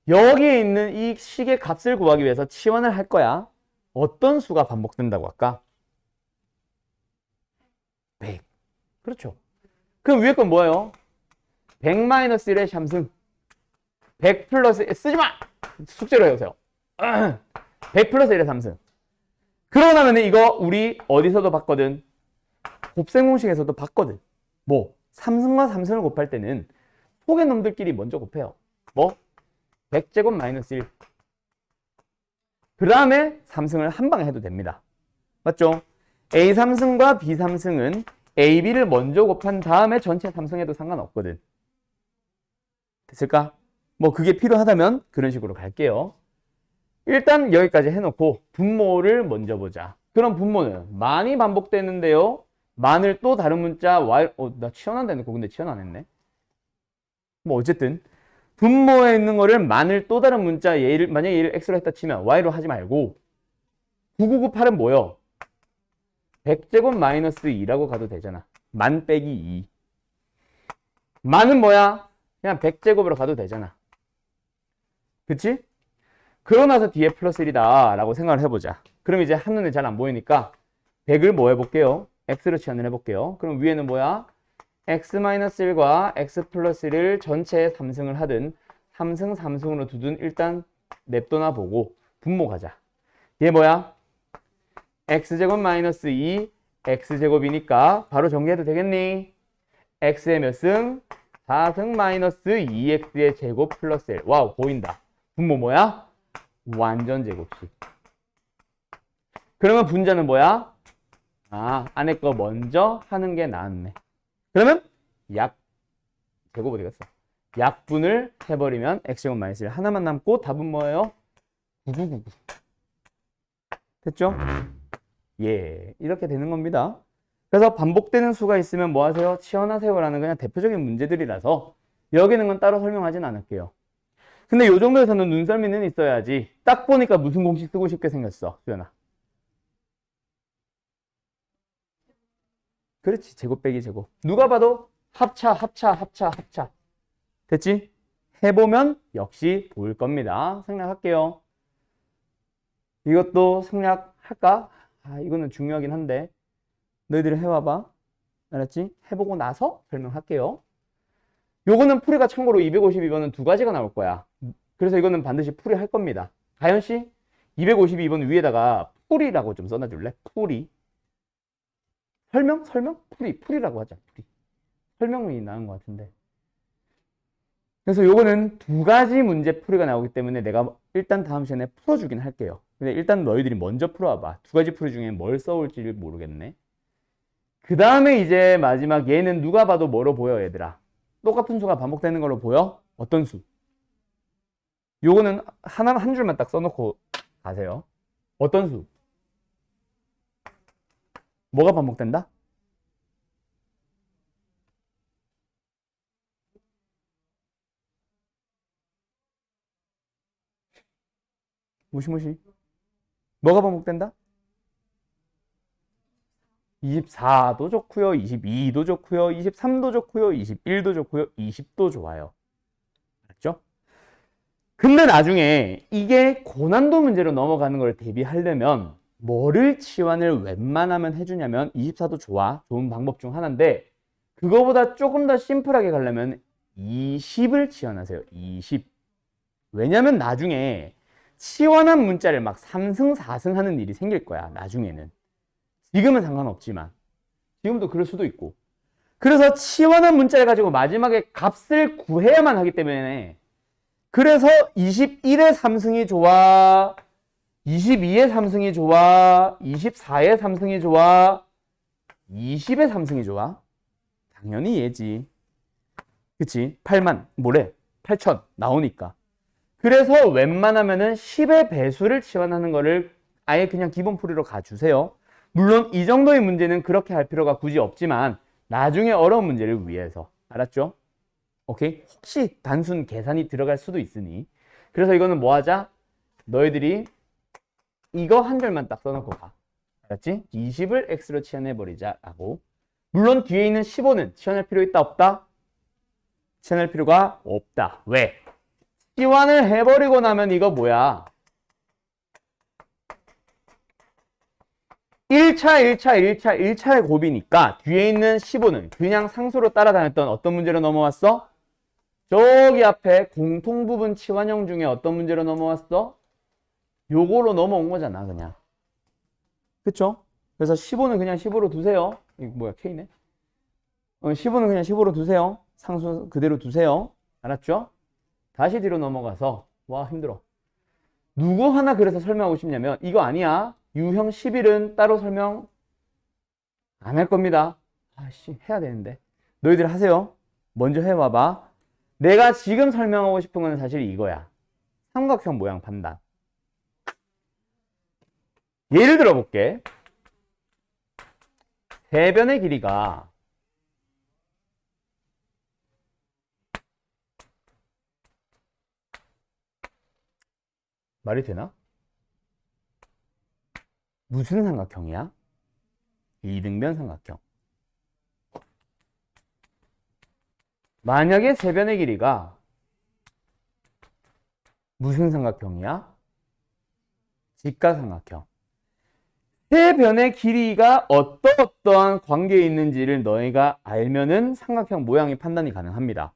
여기에 있는 이 식의 값을 구하기 위해서 치환을 할 거야. 어떤 수가 반복된다고 할까? 100. 그렇죠. 그럼 위에 건 뭐예요? 100-1의 샴승. 100 플러스 쓰지 마! 숙제로 해보세요. 100 플러스 1의 3승. 그러고 나면 이거 우리 어디서도 봤거든? 곱셈 공식에서도 봤거든. 3승과 3승을 곱할 때는 속의 놈들끼리 먼저 곱해요. 100제곱 마이너스 1. 그 다음에 3승을 한 방에 해도 됩니다. 맞죠? A 3승과 B 3승은 A, B를 먼저 곱한 다음에 전체 3승 해도 상관없거든. 됐을까? 뭐 그게 필요하다면 그런 식으로 갈게요. 일단 여기까지 해놓고 분모를 먼저 보자. 그럼 분모는 많이 반복되는데요. 만을 또 다른 문자 y, 나 치환한다 해놓고 근데 치환 안 했네. 뭐 어쨌든 분모에 있는 거를 만을 또 다른 문자 얘를 만약에 얘를 x로 했다 치면 y로 하지 말고 9998은 뭐요? 100제곱 마이너스 2라고 가도 되잖아. 만 빼기 2. 만은 뭐야? 그냥 100제곱으로 가도 되잖아. 그치? 그러고 나서 뒤에 플러스 1이다 라고 생각을 해보자. 그럼 이제 한눈에 잘 안 보이니까 100을 뭐 해볼게요? x로 치환을 해볼게요. 그럼 위에는 뭐야? x-1과 x 플러스 1을 전체에 3승을 하든 3승 3승으로 두든 일단 냅둬나 보고 분모 가자. 얘 뭐야? x제곱 마이너스 2 x제곱이니까 바로 정리해도 되겠니? x의 몇 승? 4승 마이너스 2x의 제곱 플러스 1. 와우, 보인다. 분모 뭐야? 완전 제곱식. 그러면 분자는 뭐야? 안에 거 먼저 하는 게 낫네. 그러면 제곱 어디 갔어? 약분을 해버리면 x제곱 마이너스 1 하나만 남고 답은 뭐예요? 9999. 됐죠? 예, 이렇게 되는 겁니다. 그래서 반복되는 수가 있으면 뭐 하세요? 치환하세요라는 그냥 대표적인 문제들이라서 여기는 건 따로 설명하진 않을게요. 근데 이 정도에서는 눈썰미는 있어야지. 딱 보니까 무슨 공식 쓰고 싶게 생겼어, 수연아? 그렇지, 제곱 빼기 제곱. 누가 봐도 합차. 됐지? 해보면 역시 보일 겁니다. 생략할게요. 이것도 생략할까? 이거는 중요하긴 한데 너희들이 해와봐. 알았지? 해보고 나서 설명할게요. 요거는 풀이가 참고로 252번은 두 가지가 나올 거야. 그래서 이거는 반드시 풀이할 겁니다. 가연씨 252번 위에다가 풀이라고 좀 써놔줄래? 풀이. 설명? 풀이라고 하자. 풀이. 설명이 나은 것 같은데. 그래서 요거는 두 가지 문제 풀이가 나오기 때문에 내가 일단 다음 시간에 풀어주긴 할게요. 근데 일단 너희들이 먼저 풀어와봐. 두 가지 풀이 중에 뭘 써올지 모르겠네. 그 다음에 이제 마지막 얘는 누가 봐도 뭐로 보여, 얘들아? 똑같은 수가 반복되는 걸로 보여? 어떤 수? 요거는 한 줄만 딱 써놓고 가세요. 어떤 수? 뭐가 반복된다? 무시무시. 뭐가 반복된다? 24도 좋고요. 22도 좋고요. 23도 좋고요. 21도 좋고요. 20도 좋아요. 알았죠? 근데 나중에 이게 고난도 문제로 넘어가는 걸 대비하려면 뭐를 치환을 웬만하면 해주냐면 24도 좋아. 좋은 방법 중 하나인데 그거보다 조금 더 심플하게 가려면 20을 치환하세요. 20. 왜냐면 나중에 치환한 문자를 막 3승, 4승 하는 일이 생길 거야. 나중에는. 지금은 상관없지만. 지금도 그럴 수도 있고. 그래서 치환한 문자를 가지고 마지막에 값을 구해야만 하기 때문에 그래서 21의 3승이 좋아, 22의 3승이 좋아, 24의 3승이 좋아, 20의 3승이 좋아? 당연히 얘지. 그치? 8만, 8천 나오니까. 그래서 웬만하면은 10의 배수를 치환하는 거를 아예 그냥 기본 풀이로 가주세요. 물론 이 정도의 문제는 그렇게 할 필요가 굳이 없지만 나중에 어려운 문제를 위해서. 알았죠? 오케이? 혹시 단순 계산이 들어갈 수도 있으니. 그래서 이거는 뭐 하자? 너희들이 이거 한 줄만 딱 써놓고 가. 알았지? 20을 x로 치환해버리자 라고. 물론 뒤에 있는 15는 치환할 필요 있다 없다? 치환할 필요가 없다. 왜? 치환을 해버리고 나면 이거 뭐야? 1차의 곱이니까 뒤에 있는 15는 그냥 상수로 따라다녔던 어떤 문제로 넘어왔어? 저기 앞에 공통부분 치환형 중에 어떤 문제로 넘어왔어? 요거로 넘어온 거잖아, 그냥. 그쵸? 그래서 15는 그냥 15로 두세요. 이거 뭐야, K네? 15는 그냥 15로 두세요. 상수 그대로 두세요. 알았죠? 다시 뒤로 넘어가서, 와, 힘들어. 누구 하나 그래서 설명하고 싶냐면, 이거 아니야. 유형 11은 따로 설명 안 할 겁니다. 아씨, 해야 되는데. 너희들 하세요. 먼저 해와봐. 내가 지금 설명하고 싶은 건 사실 이거야. 삼각형 모양 판단. 예를 들어 볼게. 세변의 길이가 말이 되나? 무슨 삼각형이야? 이등변 삼각형. 만약에 세변의 길이가 무슨 삼각형이야? 직각삼각형. 세변의 길이가 어떠한 관계에 있는지를 너희가 알면은 삼각형 모양이 판단이 가능합니다.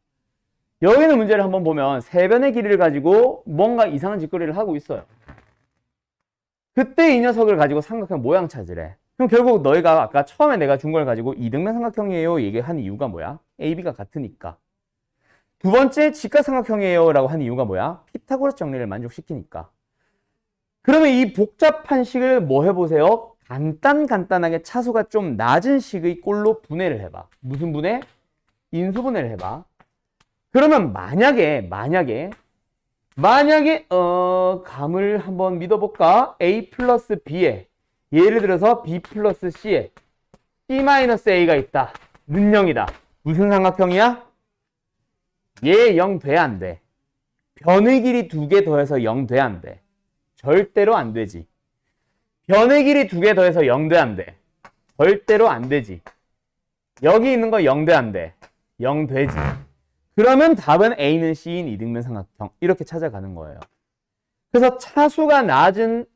여기 있는 문제를 한번 보면 세변의 길이를 가지고 뭔가 이상한 짓거리를 하고 있어요. 그때 이 녀석을 가지고 삼각형 모양 찾으래. 그럼 결국 너희가 아까 처음에 내가 준 걸 가지고 이등변 삼각형이에요 얘기한 이유가 뭐야? A, B가 같으니까. 두 번째 직각삼각형이에요 라고 한 이유가 뭐야? 피타고라스 정리를 만족시키니까. 그러면 이 복잡한 식을 뭐 해보세요? 간단하게 차수가 좀 낮은 식의 꼴로 분해를 해봐. 무슨 분해? 인수분해를 해봐. 그러면 만약에 감을 한번 믿어볼까? A 플러스 B에 예를 들어서 B 플러스 C에 C 마이너스 A가 있다. 는 0이다. 무슨 삼각형이야? 얘 0 돼, 안 돼? 변의 길이 2개 더해서 0 돼, 안 돼? 절대로 안 되지. 변의 길이 2개 더해서 0 돼, 안 돼? 절대로 안 되지. 여기 있는 거 0 돼, 안 돼? 0 되지. 그러면 답은 A는 C인 이등변 삼각형. 이렇게 찾아가는 거예요. 그래서 차수가 낮은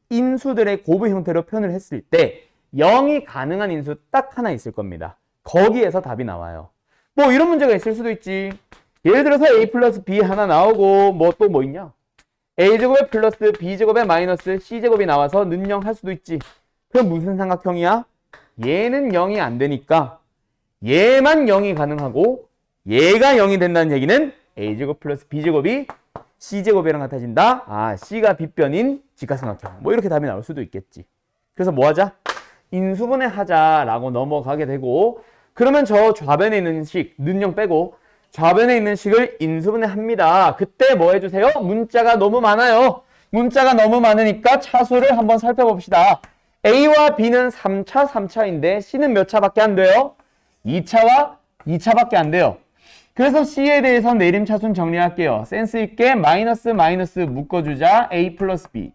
인수들의 곱의 형태로 표현을 했을 때 0이 가능한 인수 딱 하나 있을 겁니다. 거기에서 답이 나와요. 뭐 이런 문제가 있을 수도 있지. 예를 들어서 A 플러스 B 하나 나오고 뭐 또 뭐 있냐? A제곱에 플러스 B제곱에 마이너스 C제곱이 나와서 는 0 할 수도 있지. 그럼 무슨 삼각형이야? 얘는 0이 안 되니까 얘만 0이 가능하고 얘가 0이 된다는 얘기는 A제곱 플러스 B제곱이 C제곱이랑 같아진다. 아, C가 B변인 직각삼각형. 뭐 이렇게 답이 나올 수도 있겠지. 그래서 뭐 하자? 인수분해 하자라고 넘어가게 되고, 그러면 저 좌변에 있는 식, 는 0 빼고 좌변에 있는 식을 인수분해 합니다. 그때 뭐 해주세요? 문자가 너무 많아요. 문자가 너무 많으니까 차수를 한번 살펴봅시다. A와 B는 3차인데 C는 몇 차밖에 안 돼요? 2차와 2차밖에 안 돼요. 그래서 C에 대해서 내림차순 정리할게요. 센스 있게 마이너스 묶어주자. A 플러스 B.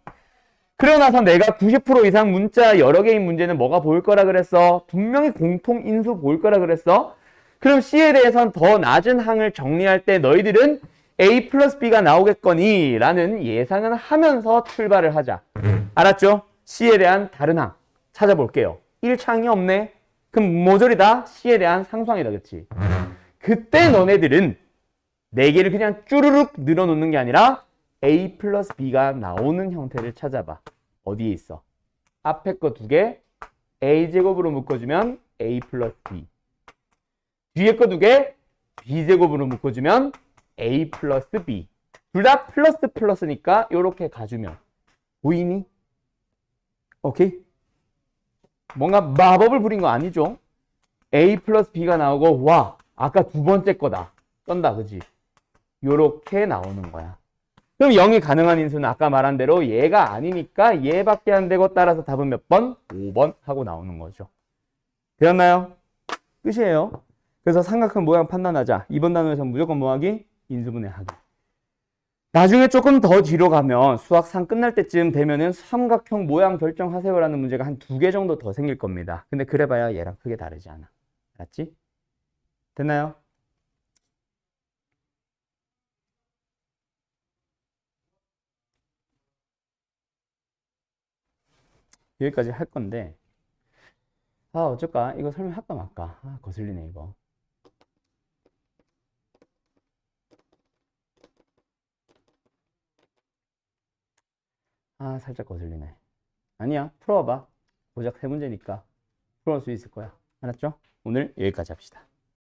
그러고 나서 내가 90% 이상 문자 여러 개인 문제는 뭐가 보일 거라 그랬어? 분명히 공통인수 보일 거라 그랬어? 그럼 C에 대해서는 더 낮은 항을 정리할 때 너희들은 A 플러스 B가 나오겠거니 라는 예상은 하면서 출발을 하자. 알았죠? C에 대한 다른 항 찾아볼게요. 1차항이 없네? 그럼 모조리다 C에 대한 상수항이다. 그치? 그때 너네들은 4개를 그냥 쭈르륵 늘어놓는 게 아니라 A 플러스 B가 나오는 형태를 찾아봐. 어디에 있어? 앞에 거 2개 A제곱으로 묶어주면 A 플러스 B. 뒤에 거 2개 B제곱으로 묶어주면 A 플러스 B. 둘 다 플러스니까 이렇게 가주면 보이니? 오케이? 뭔가 마법을 부린 거 아니죠? A 플러스 B가 나오고 와 아까 두 번째 거다. 쩐다, 그지? 요렇게 나오는 거야. 그럼 0이 가능한 인수는 아까 말한 대로 얘가 아니니까 얘밖에 안 되고 따라서 답은 몇 번? 5번 하고 나오는 거죠. 되었나요? 끝이에요. 그래서 삼각형 모양 판단하자. 이번 단원에서 무조건 뭐하기? 인수분해하기. 나중에 조금 더 뒤로 가면 수학 3 끝날 때쯤 되면은 삼각형 모양 결정하세요라는 문제가 한 2개 정도 더 생길 겁니다. 근데 그래봐야 얘랑 크게 다르지 않아. 알았지? 됐나요? 여기까지 할 건데 어쩔까? 이거 설명할까 말까? 거슬리네 이거. 살짝 거슬리네. 아니야, 풀어봐. 고작 3문제니까 풀어볼 수 있을 거야. 알았죠? 오늘 여기까지 합시다.